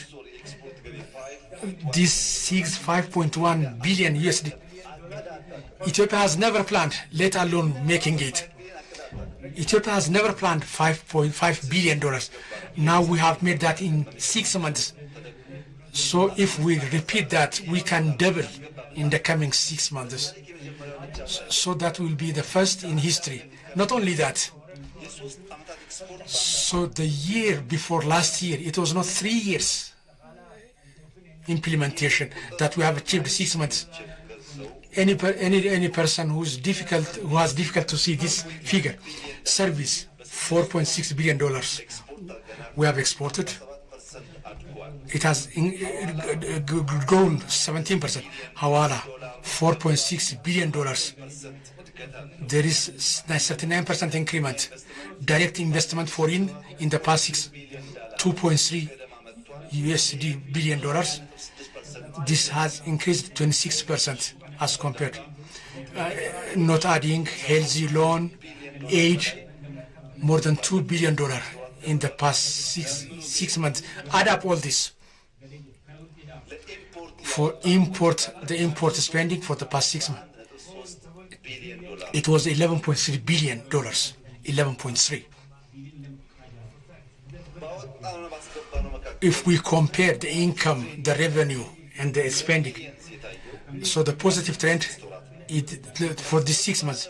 this 5.1 billion USD, Ethiopia has never planned, let alone making it. Ethiopia has never planned $5.5 billion. Now we have made that in 6 months. So if we repeat that, we can double in the coming 6 months. So that will be the first in history. Not only that, so the year before last year, it was not 3 years implementation that we have achieved 6 months. Any person who has difficult to see this figure, service, $4.6 billion. We have exported. It has grown 17%. Hawala, $4.6 billion. There is 39% increment. Direct investment foreign in the past 2.3 USD billion dollars. This has increased 26% as compared. Not adding healthy loan, aid, more than $2 billion in the past six months. Add up all this. For the import spending for the past 6 months, it was $11.3 billion, 11.3. if we compare the income, the revenue, and the spending, so the positive trend for the 6 months,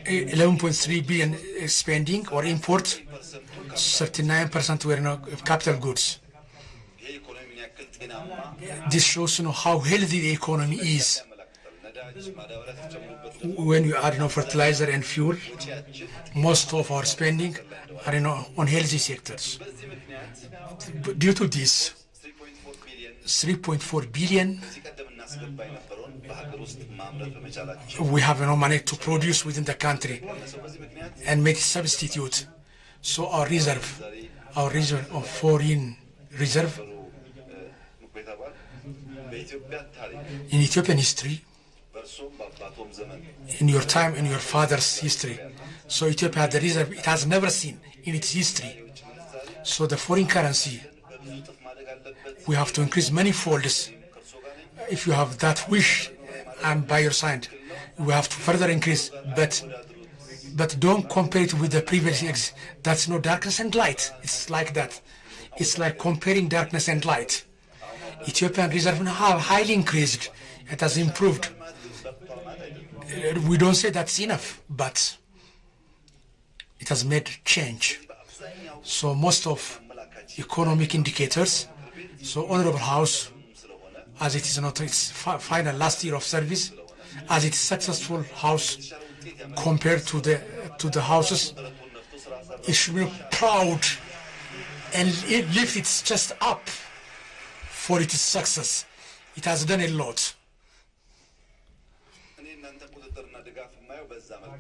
$11.3 billion spending or import, 39% were capital goods. This shows how healthy the economy is. When you add fertilizer and fuel, most of our spending are on healthy sectors. Due to this, 3.4 billion we have money to produce within the country and make substitute. So our reserve of foreign reserve in Ethiopian history, in your time, in your father's history. So Ethiopia had the reserve it has never seen in its history. So the foreign currency, we have to increase many folds. If you have that wish, I'm by your side. We have to further increase, but don't compare it with the previous years. That's no darkness and light. It's like that. It's like comparing darkness and light. Ethiopian reserve have highly increased. It has improved. We don't say that's enough, but it has made change. So most of economic indicators, so Honorable House, as it is not its final last year of service, as it's successful House compared to the houses, it should be proud and it lift its chest up for its success. It has done a lot.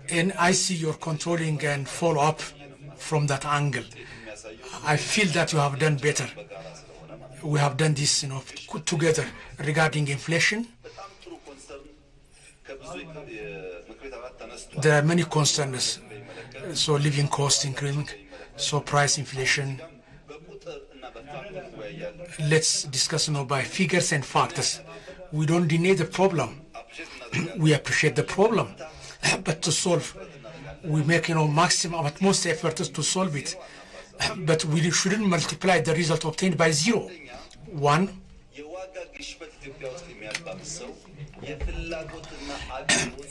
And I see your controlling and follow up from that angle. I feel that you have done better. We have done this, together regarding inflation. There are many concerns. So living cost increasing, so price inflation. Let's discuss by figures and facts. We don't deny the problem. We appreciate the problem, but to solve, we make maximum, utmost efforts to solve it. But we shouldn't multiply the result obtained by 0. 1.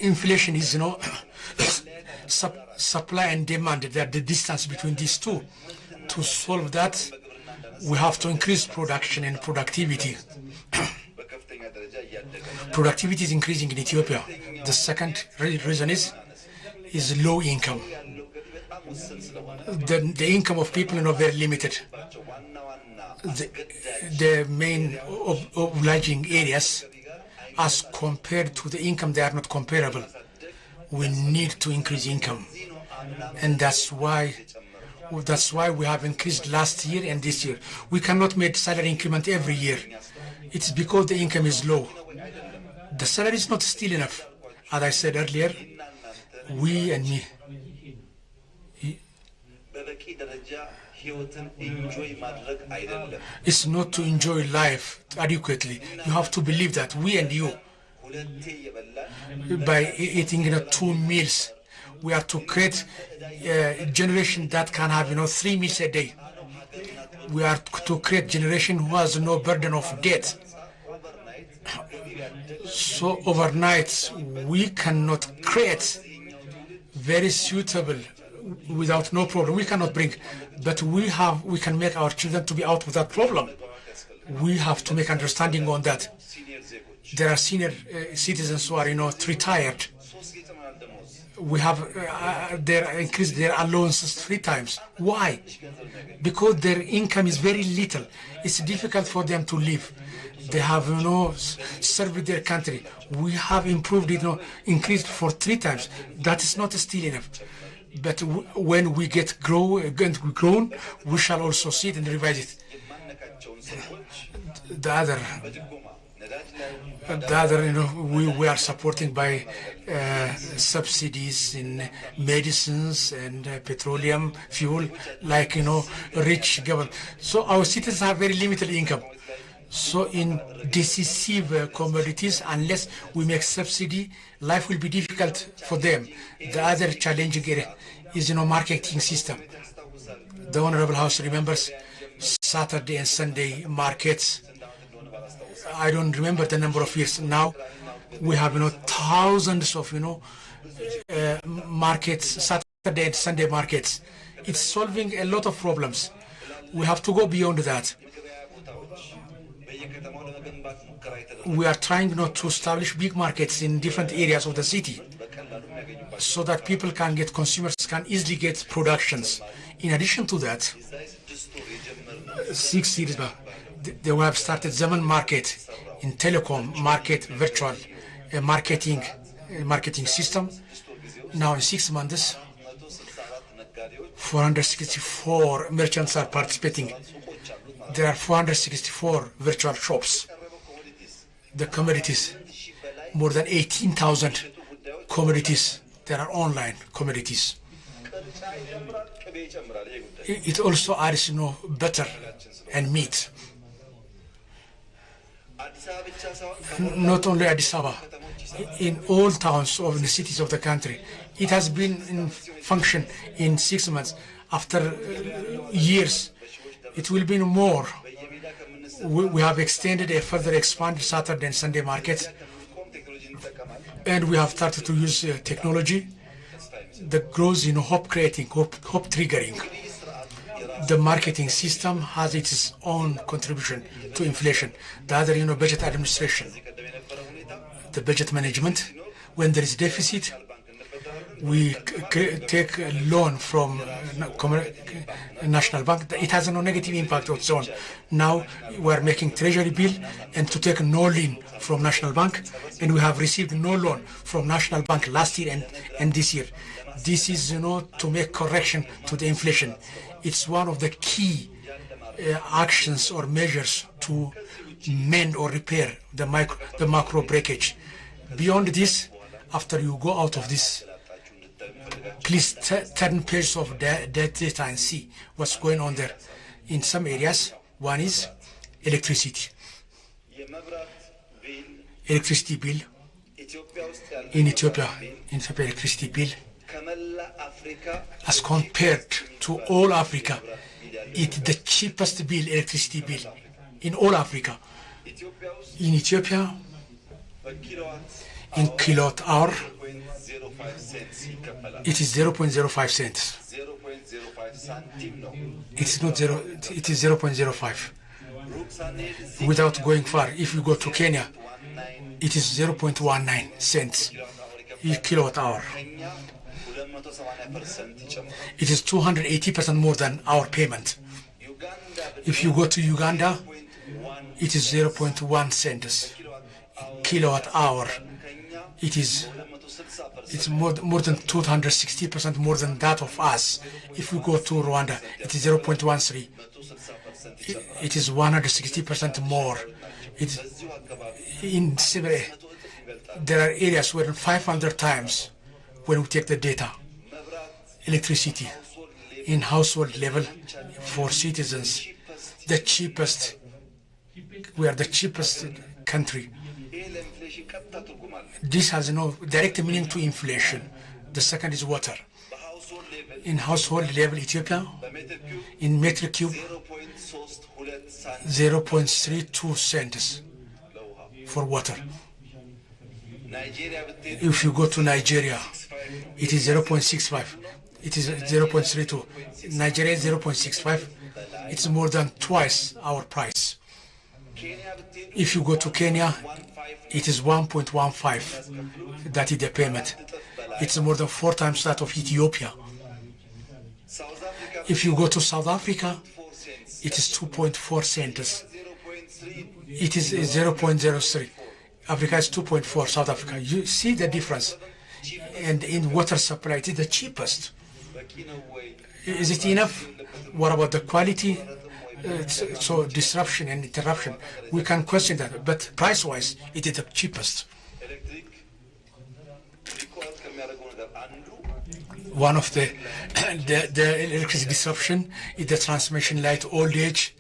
Inflation is, supply and demand, that the distance between these two. To solve that, we have to increase production and productivity. Productivity is increasing in Ethiopia. The second reason is low income. The income of people are very limited. The main obliging areas, as compared to the income, they are not comparable. We need to increase income, and that's why we have increased last year and this year. We cannot make salary increment every year. It's because the income is low. The salary is not still enough. As I said earlier, we and me. It's not to enjoy life adequately. You have to believe that we and you, by eating 2 meals, we are to create a generation that can have 3 meals a day. We are to create a generation who has no burden of debt. So overnight, we cannot create very suitable without no problem. We cannot bring, but we can make our children to be out without problem. We have to make understanding on that. There are senior citizens who are retired. We have they increased their allowances 3 times. Why? Because their income is very little. It's difficult for them to live. They have served their country. We have improved it, increased for 3 times. That is not still enough. But when we get grown, we shall also see it and revise it. The other, we are supporting by subsidies in medicines and petroleum fuel, like rich government. So our citizens have very limited income. So in decisive commodities, unless we make subsidy, life will be difficult for them. The other challenging area is marketing system. The Honorable House remembers Saturday and Sunday markets. I don't remember the number of years now. We have, thousands of, markets, Saturday and Sunday markets. It's solving a lot of problems. We have to go beyond that. We are trying to establish big markets in different areas of the city so that people can get, consumers can easily get productions. In addition to that, 6 years back, they have started Zaman Market in telecom, market, virtual marketing system. Now in 6 months, 464 merchants are participating. There are 464 virtual shops. The commodities, more than 18,000 commodities. There are online commodities. It also adds, butter and meat. Not only Addis Ababa, in all towns of the cities of the country. It has been in function in 6 months. After years, it will be more. We have extended a further expanded Saturday and Sunday markets, and we have started to use technology that grows in hope creating, hope triggering. The marketing system has its own contribution to inflation. The other, budget administration, the budget management. When there is deficit, we take a loan from National Bank. It has no negative impact on its own. Now we are making treasury bill and to take no loan from National Bank, and we have received no loan from National Bank last year and this year. This is, to make correction to the inflation. It's one of the key actions or measures to mend or repair the macro breakage. Beyond this, after you go out of this, please turn page of the data and see what's going on there. In some areas, one is electricity. Electricity bill in Ethiopia, electricity bill, as compared to all Africa, it's the cheapest bill, electricity bill in all Africa. In Ethiopia, in kilowatt hour, it is 0.05 cents. It's not zero, it is 0.05. Without going far, if you go to Kenya, it is 0.19 cents per kilowatt hour. It is 280% more than our payment. If you go to Uganda, it is 0.1 cents kilowatt hour. It's more than 260% more than that of us. If we go to Rwanda, it is 0.13. It is 160% more. In similar, there are areas where 500 times when we take the data. Electricity in household level for citizens, the cheapest. We are the cheapest country. This has no direct meaning to inflation. The second is water. In household level, Ethiopia, in meter cube, 0.32 cents for water. If you go to Nigeria, it is 0.65. It is 0.32. Nigeria is 0.65. It's more than twice our price. If you go to Kenya, it is 1.15. That is the payment. It's more than 4 times that of Ethiopia. If you go to South Africa, it is 2.4 cents. It is 0.03. Africa is 2.4, South Africa. You see the difference. And in water supply, it is the cheapest. Is it enough? What about the quality? So disruption and interruption, we can question that, but price-wise, it is the cheapest. One of the electricity disruption is the transmission light old age.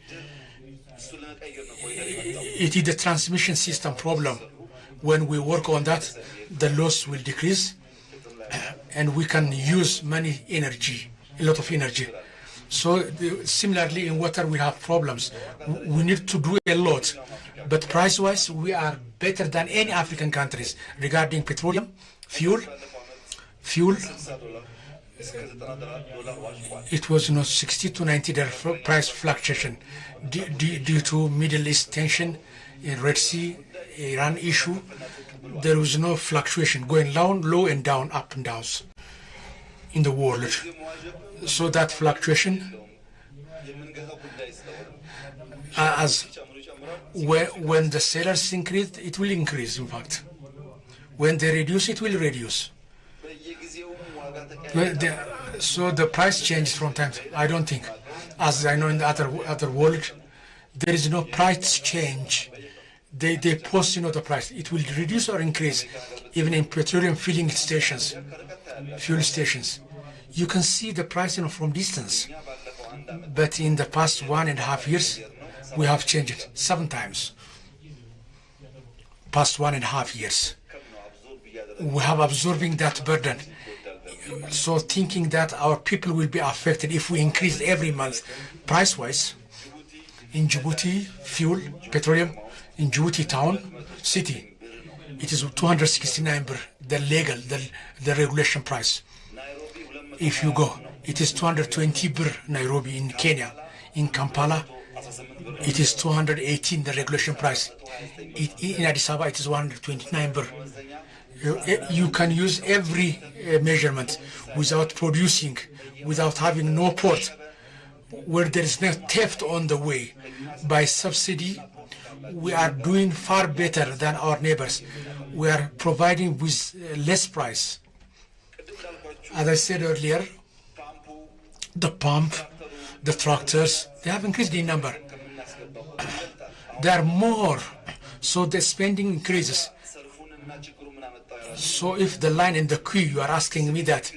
It is the transmission system problem. When we work on that, the loss will decrease, and we can use a lot of energy. So similarly in water we have problems. We need to do a lot, but price-wise we are better than any African countries regarding petroleum, fuel. It was $60 to $90 price fluctuation due to Middle East tension, Red Sea, Iran issue. There was no fluctuation going down, low and down, up and downs in the world. So that fluctuation, when the sellers increase, it will increase, in fact. When they reduce, it will reduce. So the price changes from time to time. I don't think, as I know in the other world, there is no price change. They post, the price. It will reduce or increase, even in petroleum filling stations, fuel stations. You can see the price, from distance. But in the past 1.5 years, we have changed it 7 times. Past 1.5 years, we have absorbing that burden. So thinking that our people will be affected if we increase every month price-wise. In Djibouti, fuel, petroleum, in Djibouti town, city, it is 269 birr, the legal, the regulation price. If you go, it is 220 birr, Nairobi in Kenya. In Kampala, it is 218, the regulation price. In Addis Ababa, it is 129 birr. You can use every measurement without producing, without having no port, where there is no theft on the way. By subsidy, we are doing far better than our neighbors. We are providing with less price. As I said earlier, the pump, the tractors, they have increased in number. There are more, so the spending increases. So if the line in the queue, you are asking me that,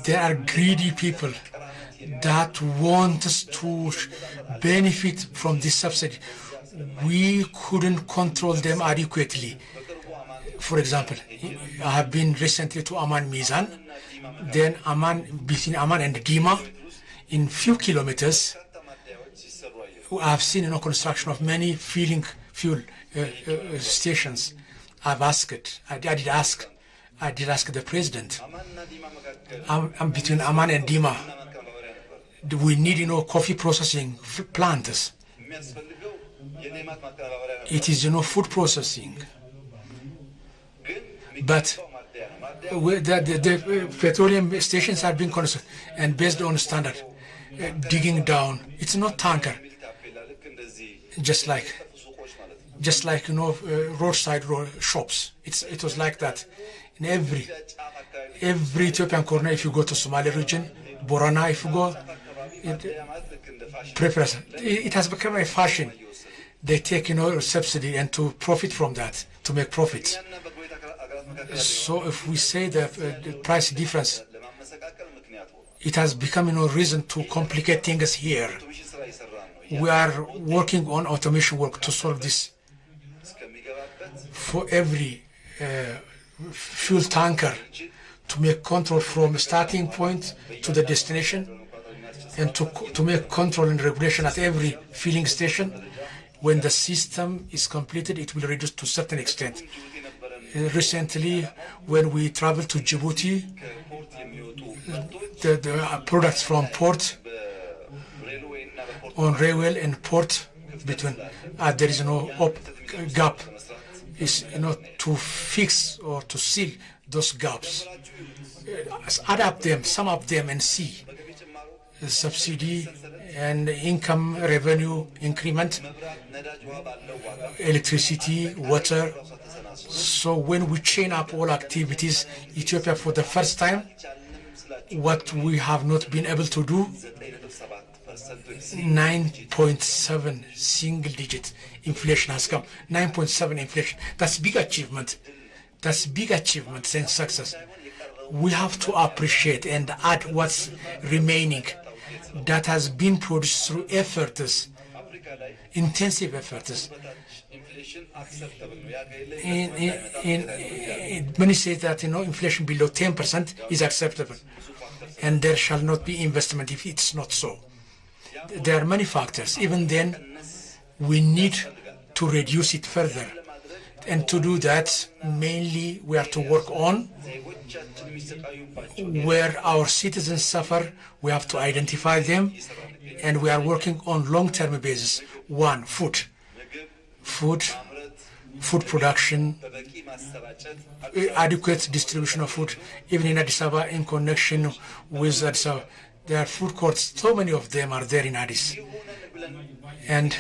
there are greedy people that want us to benefit from this subsidy. We couldn't control them adequately. For example, I have been recently to Amman Mizan, then between Amman and Dima, in few kilometers, I have seen construction of many fuel stations. I did ask the president. Between Amman and Dima, we need coffee processing plants. It is food processing. But the petroleum stations are being constructed and based on standard, digging down. It's not tanker. Just like roadside shops. It was like that in every Ethiopian corner. If you go to Somali region, Borana, if you go, it has become a fashion. They take subsidy and to profit from that, to make profits. So if we say the price difference, it has become reason to complicate things here. We are working on automation work to solve this. For every fuel tanker, to make control from starting point to the destination, and to make control and regulation at every filling station. When the system is completed, it will reduce to a certain extent. Recently, when we traveled to Djibouti, the products from port, on railway and port, between there is no gap. Is to fix or to seal those gaps, adapt them, some of them, and see the subsidy and income revenue increment, electricity, water. So when we chain up all activities, Ethiopia for the first time, what we have not been able to do, 9.7 single digit inflation has come. 9.7 inflation. That's big achievement. That's big achievement and success. We have to appreciate and add what's remaining that has been produced through efforts, intensive efforts. Many say that inflation below 10% is acceptable, and there shall not be investment if it's not so. There are many factors. Even then, we need to reduce it further. And to do that, mainly we have to work on where our citizens suffer. We have to identify them, and we are working on long-term basis. One, food production, adequate distribution of food. Even in Addis Ababa, in connection with Addis Ababa, there are food courts. So many of them are there in Addis. And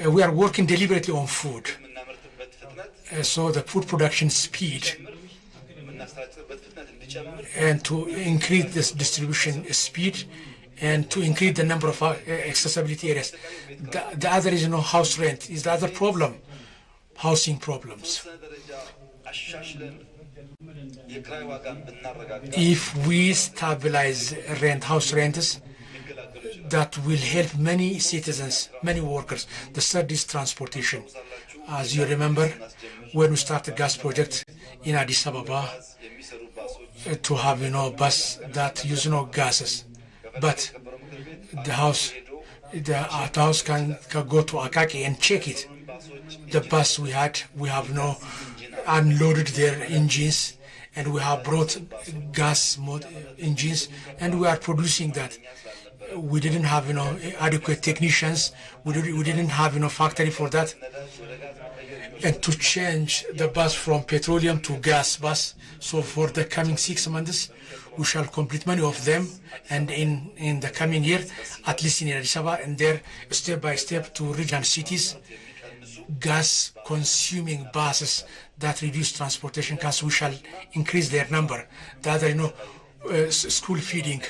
we are working deliberately on food. So the food production speed and to increase this distribution speed and to increase the number of accessibility areas. The other is house rent is the other problem, housing problems. If we stabilize house rents, that will help many citizens, many workers. The third is transportation. As you remember, when we started gas project in Addis Ababa, to have bus that use gases, but the house can go to Akaki and check it. The bus we have unloaded their engines, and we have brought gas engines, and we are producing that. We didn't have adequate technicians. We didn't have factory for that. And to change the bus from petroleum to gas bus. So for the coming 6 months, we shall complete many of them. And in the coming year, at least in Addis Ababa, and there step by step to regional cities, gas consuming buses that reduce transportation costs, we shall increase their number. The other, school feeding.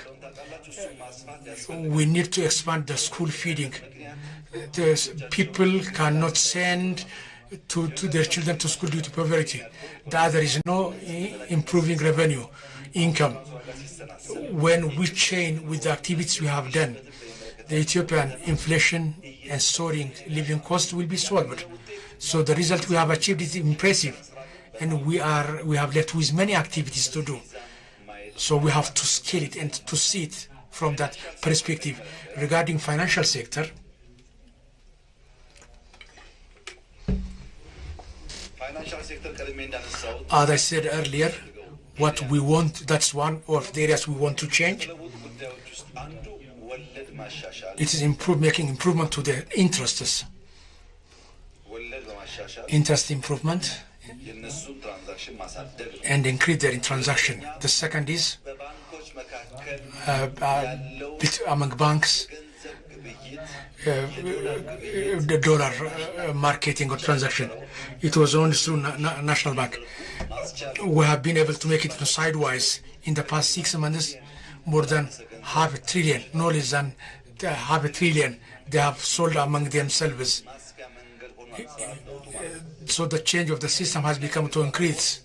We need to expand the school feeding. The people cannot send to their children to school due to poverty. The other is improving revenue, income. When we change with the activities we have done, the Ethiopian inflation and soaring living cost will be solved. So the result we have achieved is impressive, and we have left with many activities to do. So we have to scale it and to see it from that perspective. Regarding financial sector, as I said earlier, what we want, that's one of the areas we want to change. It is making improvement to the interests. Interest improvement and increase their transaction. The second is among banks, the dollar marketing or transaction. It was only through National Bank. We have been able to make it sidewise in the past 6 months, more than $500 billion, no less than $500 billion they have sold among themselves. So the change of the system has become to increase.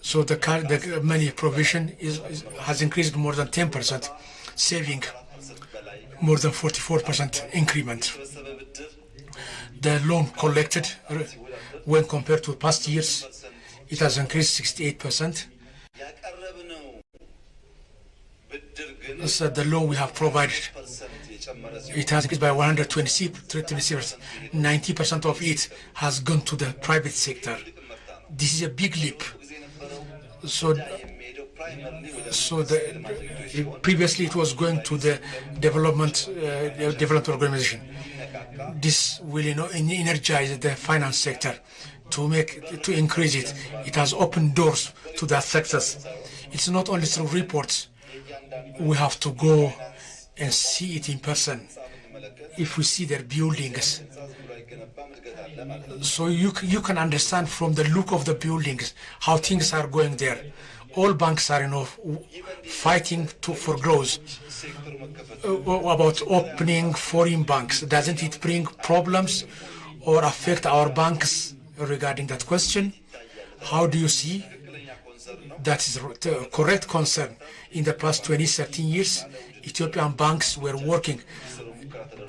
So the money provision has increased more than 10%, saving more than 44% increment. The loan collected, when compared to past years, it has increased 68%. So the loan we have provided, it has increased by 127%. 90% of it has gone to the private sector. This is a big leap. So previously it was going to the development organization. This will energize the finance sector to increase it. It has opened doors to that sectors. It's not only through reports. We have to go and see it in person. If we see their buildings, so you can understand from the look of the buildings how things are going there. All banks are fighting for growth. About opening foreign banks, doesn't it bring problems or affect our banks regarding that question? How do you see? That is the correct concern. In the past 20-13 years, Ethiopian banks were working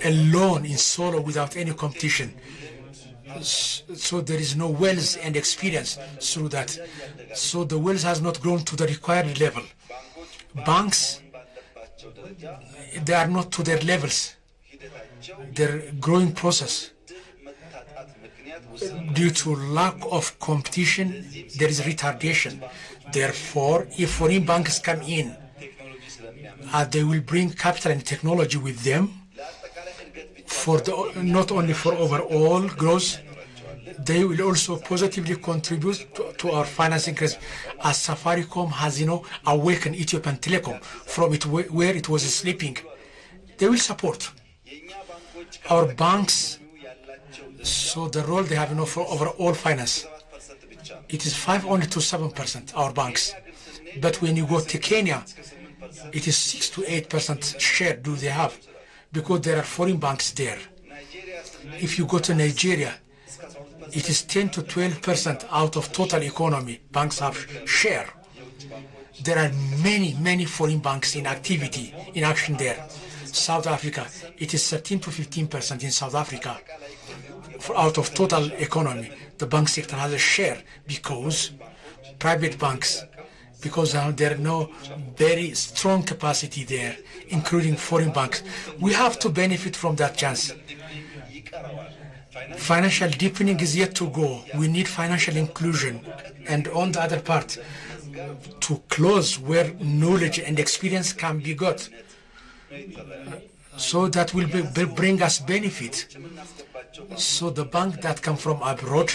alone in solo without any competition. So there is no wealth and experience through that. So the wealth has not grown to the required level. Banks, they are not to their levels. Their growing process. Due to lack of competition, there is retardation. Therefore, if foreign banks come in, they will bring capital and technology with them for not only for overall growth, they will also positively contribute to our financing crisis. As Safaricom has, awakened Ethiopian Telecom from where it was sleeping, they will support our banks. So the role they have, for overall finance, it is 5 only to 7%, our banks. But when you go to Kenya, it is 6 to 8% share do they have, because there are foreign banks there. If you go to Nigeria, it is 10 to 12% out of total economy, banks have share. There are many foreign banks in activity, in action there. South Africa, it is 13 to 15% in South Africa. Out of total economy, the bank sector has a share because private banks, because there are no very strong capacity there, including foreign banks. We have to benefit from that chance. Financial deepening is yet to go. We need financial inclusion. And on the other part, to close where knowledge and experience can be got. So that will bring us benefit. So the bank that come from abroad,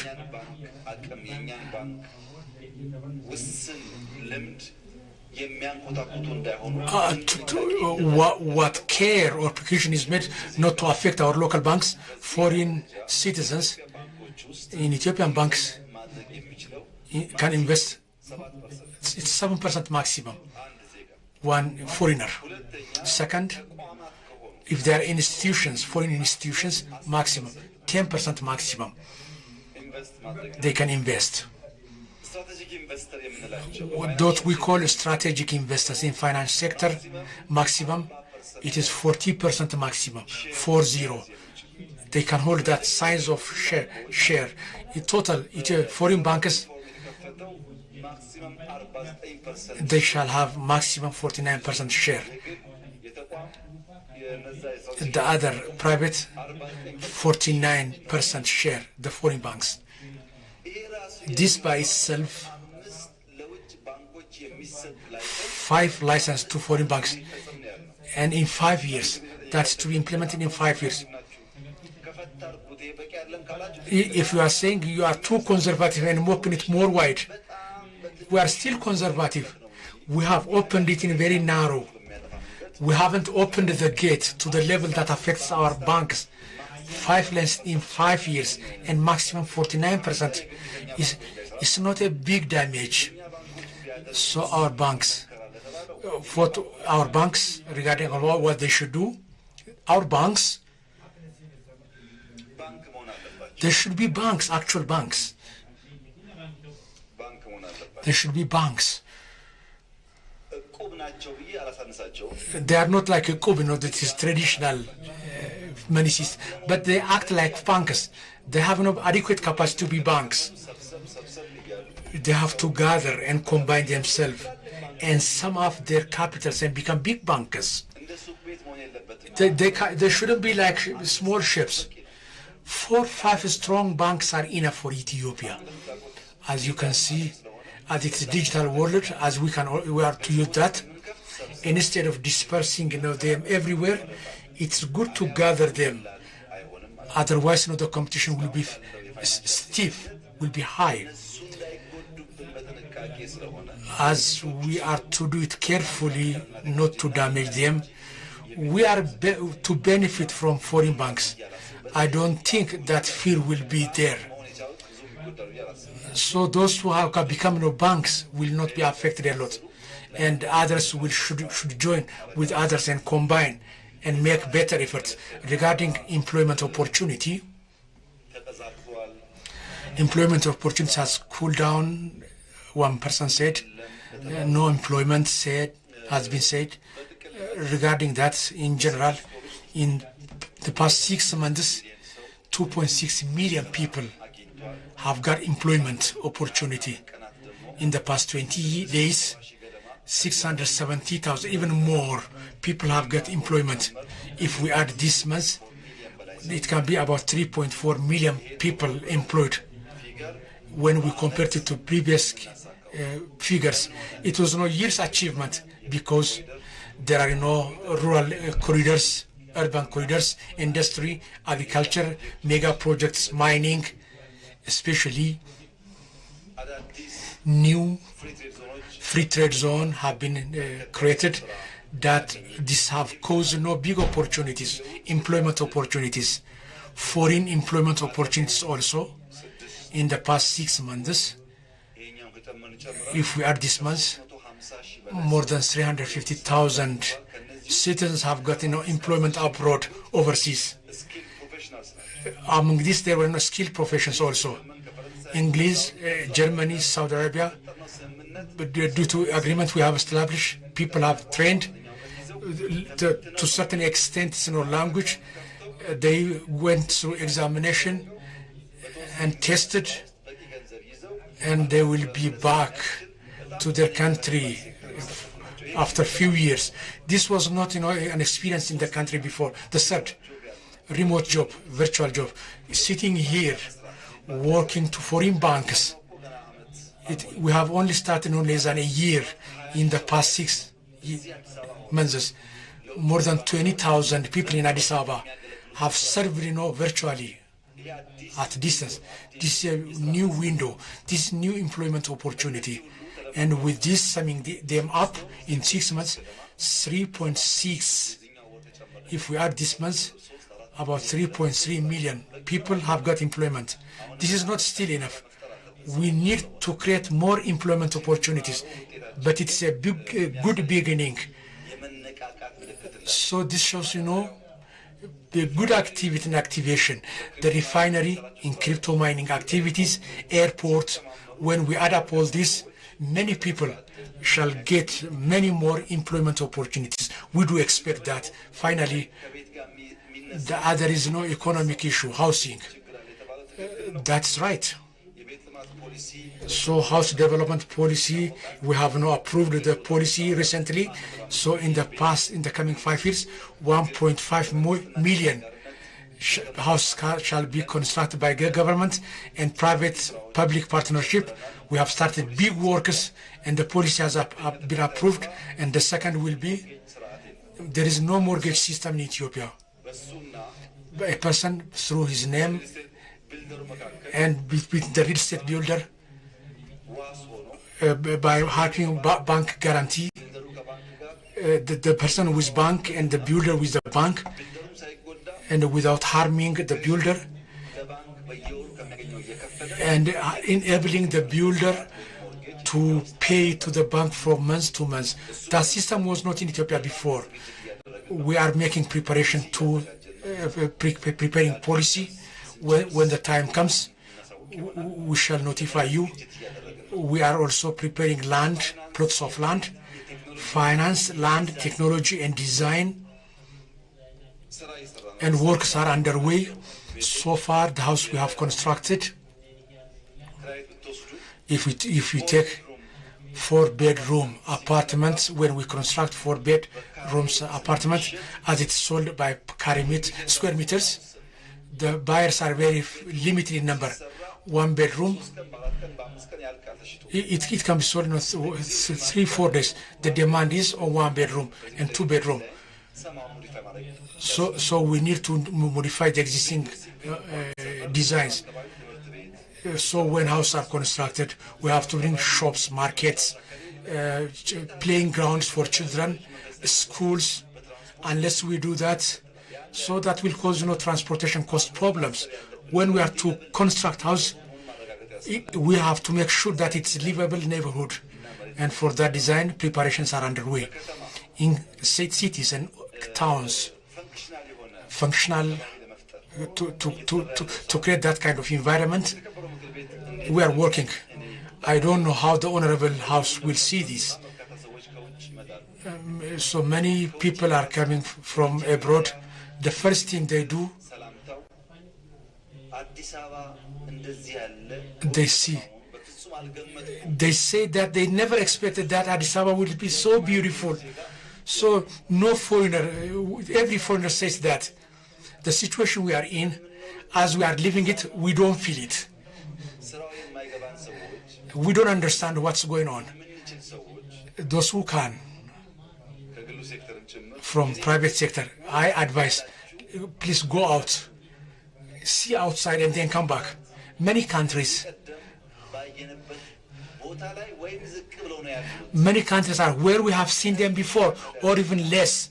what care or precaution is made not to affect our local banks, foreign citizens in Ethiopian banks can invest. It's 7% maximum, one foreigner. Second, if there are institutions, foreign institutions, maximum, 10% maximum, they can invest. What we call strategic investors in finance sector, maximum, it is 40% maximum, 40. They can hold that size of share. In total, foreign bankers, they shall have maximum 49% share. The other private, 49% share, the foreign banks. This by itself, 5 license to foreign banks, and in 5 years, that's to be implemented in 5 years. If you are saying you are too conservative and open it more wide, we are still conservative. We have opened it in very narrow. We haven't opened the gate to the level that affects our banks. 5 less in 5 years and maximum 49% is not a big damage. So our banks, regarding what they should do, our banks, there should be banks, actual banks. There should be banks. They are not like a Kub, that is traditional money system, but they act like banks. They have no adequate capacity to be banks. They have to gather and combine themselves and sum up their capitals and become big bankers. They shouldn't be like small ships. 4, 5 strong banks are enough for Ethiopia. As you can see, as it's digital world, as we are to use that, and instead of dispersing them everywhere, it's good to gather them. Otherwise, the competition will be stiff, will be high. As we are to do it carefully, not to damage them, we are to benefit from foreign banks. I don't think that fear will be there. So those who have become banks will not be affected a lot, and others should join with others and combine and make better efforts. Regarding employment opportunity, employment opportunities has cooled down. One person said, no employment has been said. Regarding that, in general, in the past 6 months, 2.6 million people have got employment opportunity. In the past 20 days, 670,000, even more people have got employment. If we add this month, it can be about 3.4 million people employed. When we compared it to previous figures, it was no year's achievement because there are no rural corridors, urban corridors, industry, agriculture, mega projects, mining, especially new free trade zone have been created that this have caused no big opportunities, employment opportunities, foreign employment opportunities also in the past 6 months. If we add this month, more than 350,000 citizens have gotten employment abroad, overseas. Among this, there were no skilled professions also. English, Germany, Saudi Arabia, but due to agreement we have established, people have trained to a certain extent, language. They went through examination and tested, and they will be back to their country after a few years. This was not, an experience in the country before. The third, remote job, virtual job, sitting here, working to foreign banks. We have only started no less than a year. In the past 6 months, more than 20,000 people in Addis Ababa have served, virtually at distance. This is a new window, this new employment opportunity. And with this summing them up in 6 months, 3.6. If we add this month, about 3.3 million people have got employment. This is not still enough. We need to create more employment opportunities, but it's a good beginning. So this shows, the good activity and activation, the refinery in crypto mining activities, airport. When we add up all this, many people shall get many more employment opportunities. We do expect that. Finally, the other is no economic issue, housing. That's right. So house development policy, we have now approved the policy recently. So in the coming 5 years, 1.5 million house shall be constructed by government and public partnership. We have started big works and the policy has been approved. And the second will be, there is no mortgage system in Ethiopia. A person through his name and with the real estate builder by having bank guarantee, the person with bank and the builder with the bank, and without harming the builder, and enabling the builder to pay to the bank from month to month. That system was not in Ethiopia before. We are making preparation to preparing policy. When the time comes, we shall notify you. We are also preparing land, plots of land, finance, land, technology, and design. And works are underway. So far, the house we have constructed, if we take 4-bedroom apartments, when we construct 4-bedrooms apartment, as it's sold by square meters, the buyers are very limited in number. 1 bedroom, it can be sold in 3-4 days. The demand is on 1 bedroom and 2 bedroom. So we need to modify the existing designs. So when houses are constructed, we have to bring shops, markets, playing grounds for children, schools. Unless we do that, so that will cause transportation cost problems. When we are to construct house, we have to make sure that it's a livable neighborhood, and for that design preparations are underway in cities and towns, functional to create that kind of environment. We are working. I don't know how the Honorable House will see this. So many people are coming from abroad. The first thing they do, They say that they never expected that Addis Ababa would be so beautiful. So no foreigner, every foreigner says that the situation we are in, as we are living it, we don't feel it. We don't understand what's going on. Those who can, from private sector, I advise, please go out, see outside and then come back. Many countries are where we have seen them before or even less.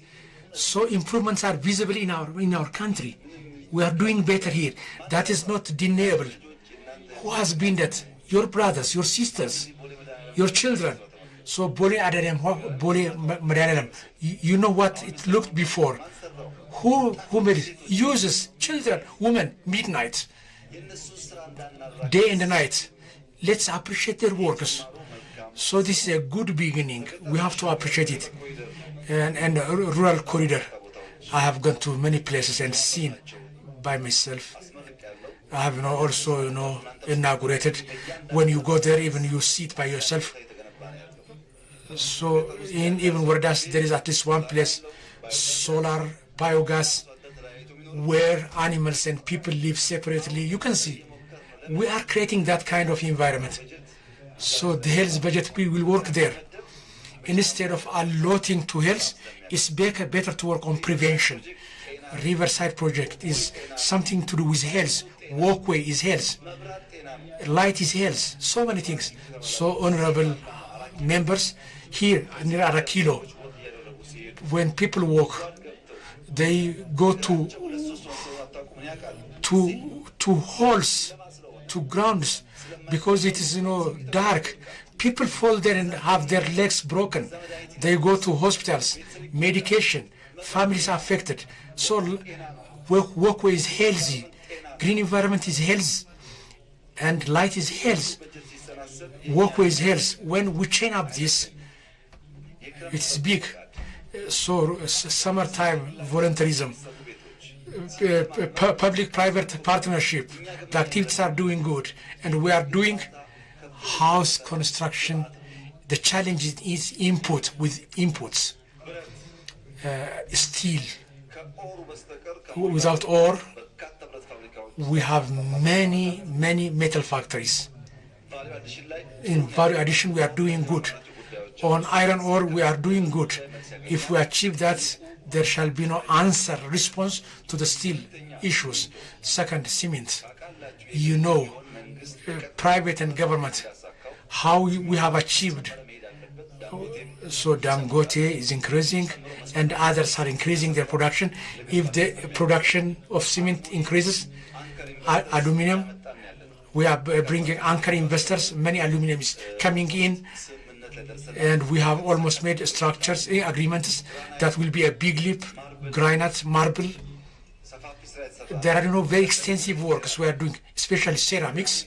So improvements are visible in our country. We are doing better here. That is not deniable. Who has been that? Your brothers, your sisters, your children. So you know what it looked before. Who made it? Uses children, women, midnight, day and night. Let's appreciate their workers. So this is a good beginning. We have to appreciate it. And rural corridor, I have gone to many places and seen by myself. I have also inaugurated. When you go there, even you see it by yourself. So in even Wardas, there is at least one place, solar biogas, where animals and people live separately. You can see we are creating that kind of environment. So the health budget will work there. Instead of allotting to health, it's better to work on prevention. Riverside project is something to do with health. Walkway is health. Light is health. So many things. So honorable members, here near Arakilo, when people walk, they go to holes, to grounds, because it is dark. People fall there and have their legs broken. They go to hospitals, medication, families are affected. So walkway is healthy, green environment is health, and light is health. Walkway is health. When we chain up this, it's big. So summertime volunteerism, public-private partnership, the activities are doing good, and we are doing house construction. The challenge is input with inputs. Steel. Without ore, we have many metal factories. In value addition, we are doing good. On iron ore, we are doing good. If we achieve that, there shall be no response to the steel issues. Second, cement. Private and government, how we have achieved. So Dangote is increasing and others are increasing their production. If the production of cement increases, aluminum, we are bringing anchor investors, many aluminum is coming in, and we have almost made structures, agreements that will be a big leap, granite, marble. There are very extensive works we are doing, especially ceramics.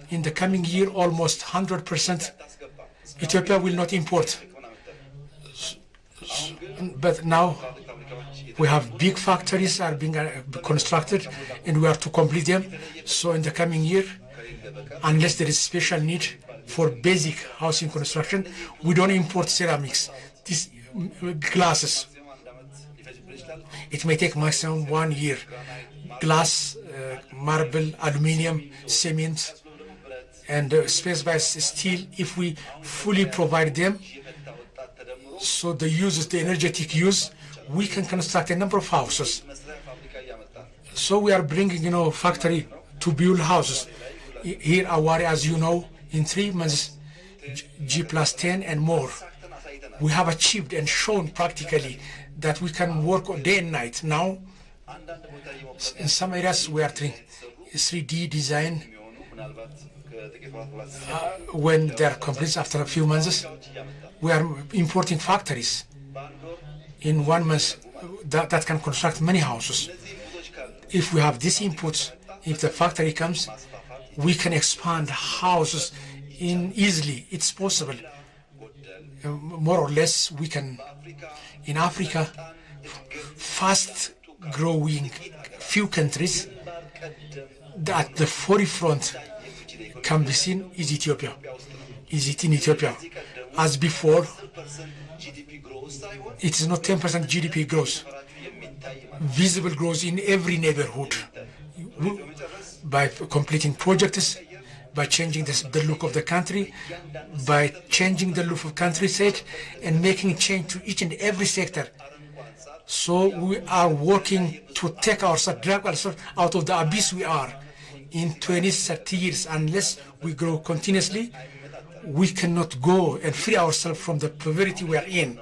In the coming year, almost 100% Ethiopia will not import. But now we have big factories are being constructed and we are to complete them. So in the coming year, unless there is special need for basic housing construction, we don't import ceramics. These glasses, it may take maximum 1 year. Glass, marble, aluminium, cement, and space-based steel, if we fully provide them, so the energetic use, we can construct a number of houses. So we are bringing, factory to build houses. Here, Awari, as you know, in 3 months, G+10 and more. We have achieved and shown practically that we can work day and night. Now, in some areas, we are doing 3D design. When they are complete after a few months, we are importing factories. In 1 month, that can construct many houses. If we have these inputs, if the factory comes, we can expand houses easily. It's possible. More or less, we can. In Africa, fast-growing few countries, at the forefront can be seen is Ethiopia. Is it in Ethiopia? As before, it is not 10% GDP growth. Visible growth in every neighborhood by completing projects, by changing the look of the country, by changing the look of countryside and making change to each and every sector. So we are working to take ourselves, drag ourselves out of the abyss we are. In 20, 30 years, unless we grow continuously, we cannot go and free ourselves from the poverty we are in.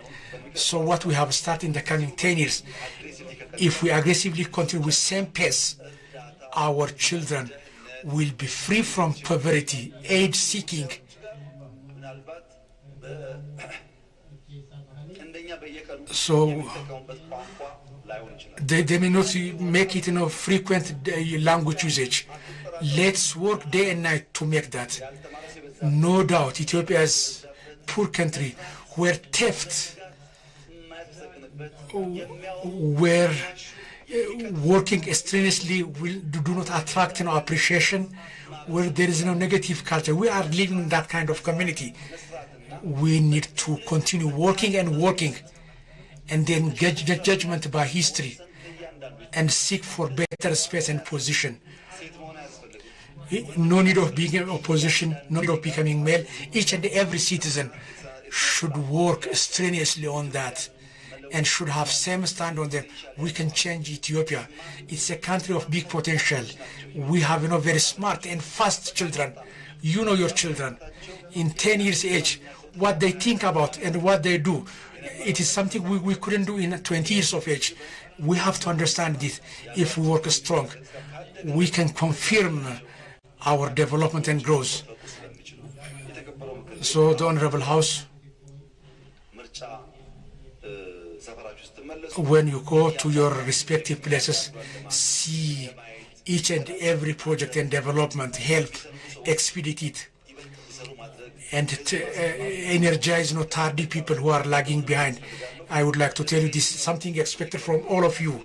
So what we have started in the coming 10 years, if we aggressively continue with same pace, our children will be free from poverty, aid seeking. So they may not make it frequent language usage. Let's work day and night to make that. No doubt Ethiopia is a poor country where theft, where working strenuously do not attract appreciation, where there is no negative culture. We are living in that kind of community. We need to continue working and working, and then get judgment by history and seek for better space and position. No need of being in opposition, no need of becoming male. Each and every citizen should work strenuously on that and should have same stand on them. We can change Ethiopia. It's a country of big potential. We have very smart and fast children. You know your children. In 10 years age, what they think about and what they do, it is something we couldn't do in 20 years of age. We have to understand this. If we work strong, we can confirm our development and growth. So the Honorable House, when you go to your respective places, see each and every project and development, help expedite it, and energize tardy people who are lagging behind. I would like to tell you this is something expected from all of you.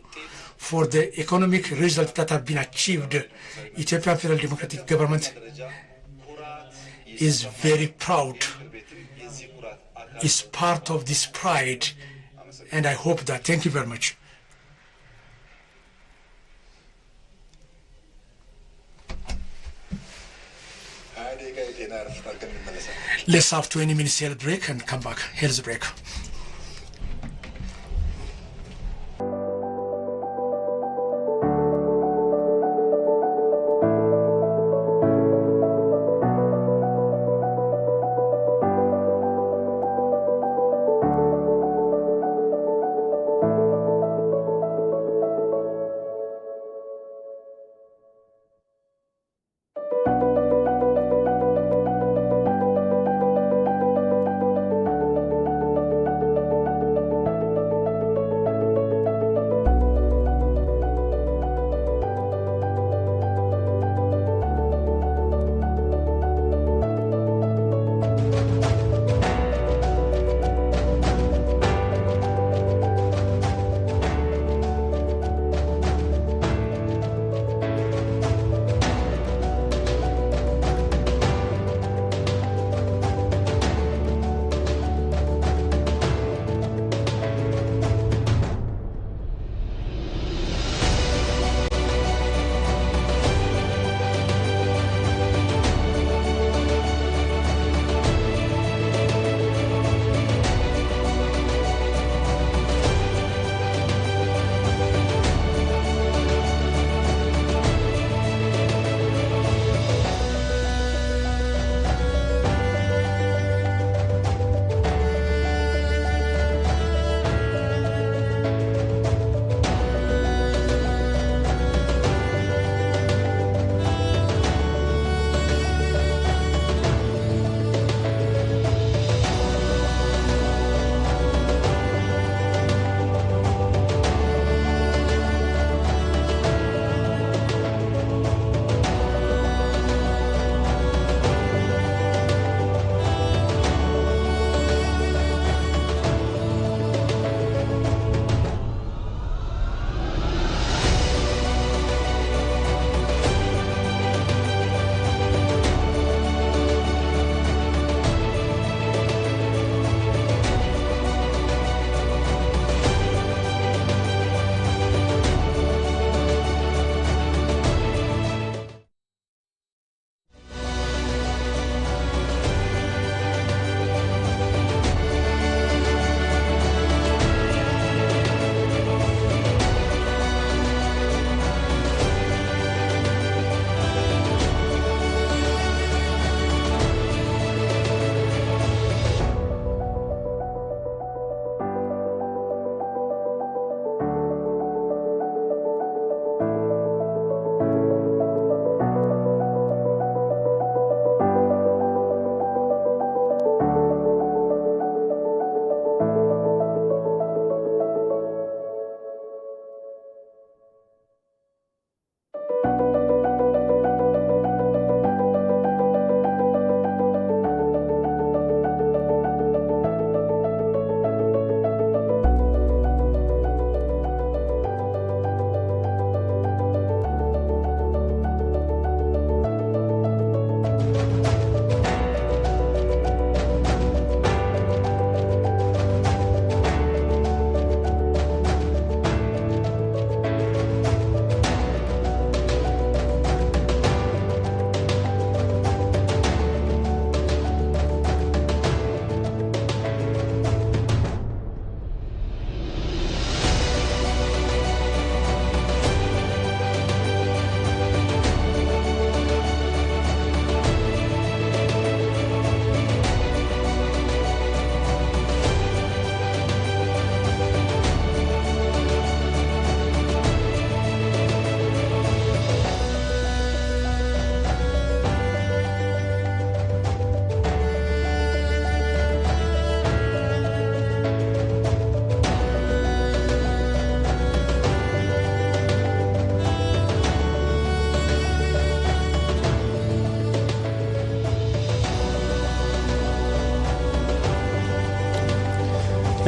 For the economic results that have been achieved, Ethiopian Federal Democratic Government is very proud, is part of this pride, and I hope that. Thank you very much. Let's have 20 minutes health break and come back. Health break.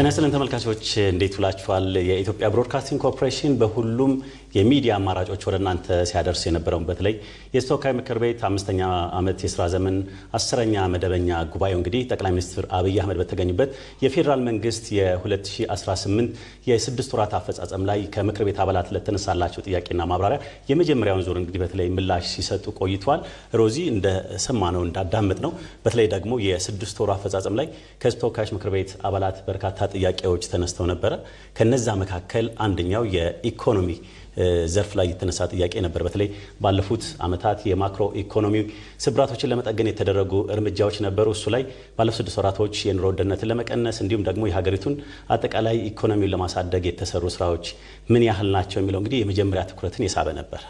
ተነስተን ተመልካቾች እንዴት ውላችኋል? የኢትዮጵያ ብሮድካስቲንግ ኮርፖሬሽን በሁሉም የሚዲያ አማራጮች ወደ እናንተ ሲያደርስ የነበረው በተለይ የተወካዮች ምክር ቤት 5ኛ ዓመት የሥራ ዘመን 10ኛ መደበኛ ጉባኤው እንግዲህ ጠቅላይ ሚኒስትር አብይ አህመድ በተገኙበት የፌደራል መንግስት የ2018 የ6 ወራት አፈጻጸም ላይ ከምክር ቤት አባላት ለተነሳላቸው ጥያቄና ማብራሪያ የመጀመሪያውን ዙር እንግዲህ በተለይ ምላሽ ሲሰጡ ቆይቷል። ሮዚ እንደሰማነው እንዳዳመጥነው በተለይ ደግሞ የ6 ወር አፈጻጸም ላይ ከተወካዮች ምክር ቤት አባላት በርካታ ጥያቄዎች ተነስተው ነበር። ከነዛ መካከል አንደኛው የኢኮኖሚ ዘርፍ ላይ የተነሳ ጥያቄ ነበር። በተለይ ባለፉት አመታት የማክሮ ኢኮኖሚ ስብራቶችን ለመጠገን የተደረጉ እርምጃዎች ነበሩ። እሱ ላይ ባለፉት 6 ወራቶች የኑሮ ውድነትን ለመቀነስ እንዲሁም ደግሞ የሀገሪቱን አጠቃላይ ኢኮኖሚውን ለማሳደግ የተሰሩ ስራዎች ምን ያህል ናቸው የሚለው እንግዲህ የመጀመሪያ ትኩረትን የሳበ ነበር።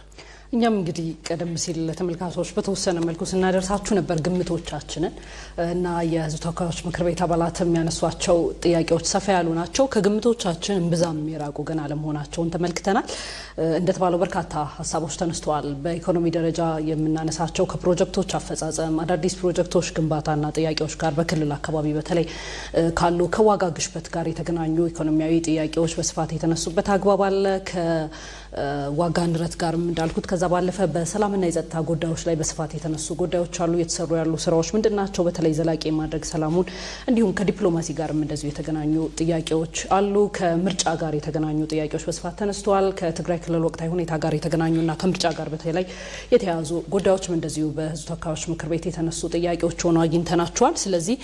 እኛም እንግዲህ ቀደም ሲል ለተመልካቾች በተወሰነ መልኩ ስናደርሳችሁ ነበር ግምቶቻችንን እና የህዝብ ተወካዮች ምክር ቤት አባላት የሚያነሷቸው ጥያቄዎች ሰፋ ያሉ ናቸው። ከግምቶቻችን እምብዛም የራቁ ግን አለመሆናቸውን ተመልክተናል። እንደተባለው በርካታ ሀሳቦች ተነስተዋል። በኢኮኖሚ ደረጃ የምናነሳቸው ከፕሮጀክቶች አፈጻጸም፣ አዳዲስ ፕሮጀክቶች ግንባታና ጥያቄዎች ጋር በክልል አካባቢ በተለይ ካሉ ከዋጋ ግሽበት ጋር የተገናኙ ኢኮኖሚያዊ ጥያቄዎች በስፋት የተነሱበት አግባብ አለ። ከዋጋ ንረት ጋርም እንዳልኩት ከዛ ባለፈ በሰላምና የጸጥታ ጉዳዮች ላይ በስፋት የተነሱ ጉዳዮች አሉ። የተሰሩ ያሉ ስራዎች ምንድናቸው? በተለይ ዘላቂ ማድረግ ሰላሙን እንዲሁም ከዲፕሎማሲ ጋርም እንደዚሁ የተገናኙ ጥያቄዎች አሉ። ከምርጫ ጋር የተገናኙ ጥያቄዎች በስፋት ተነስተዋል። ከትግራይ ክልል ወቅታዊ ሁኔታ ጋር የተገናኙና ከምርጫ ጋር በተለይ የተያዙ ጉዳዮችም እንደዚሁ በህዝብ ተወካዮች ምክር ቤት የተነሱ ጥያቄዎች ሆነው አግኝተናቸዋል። ስለዚህ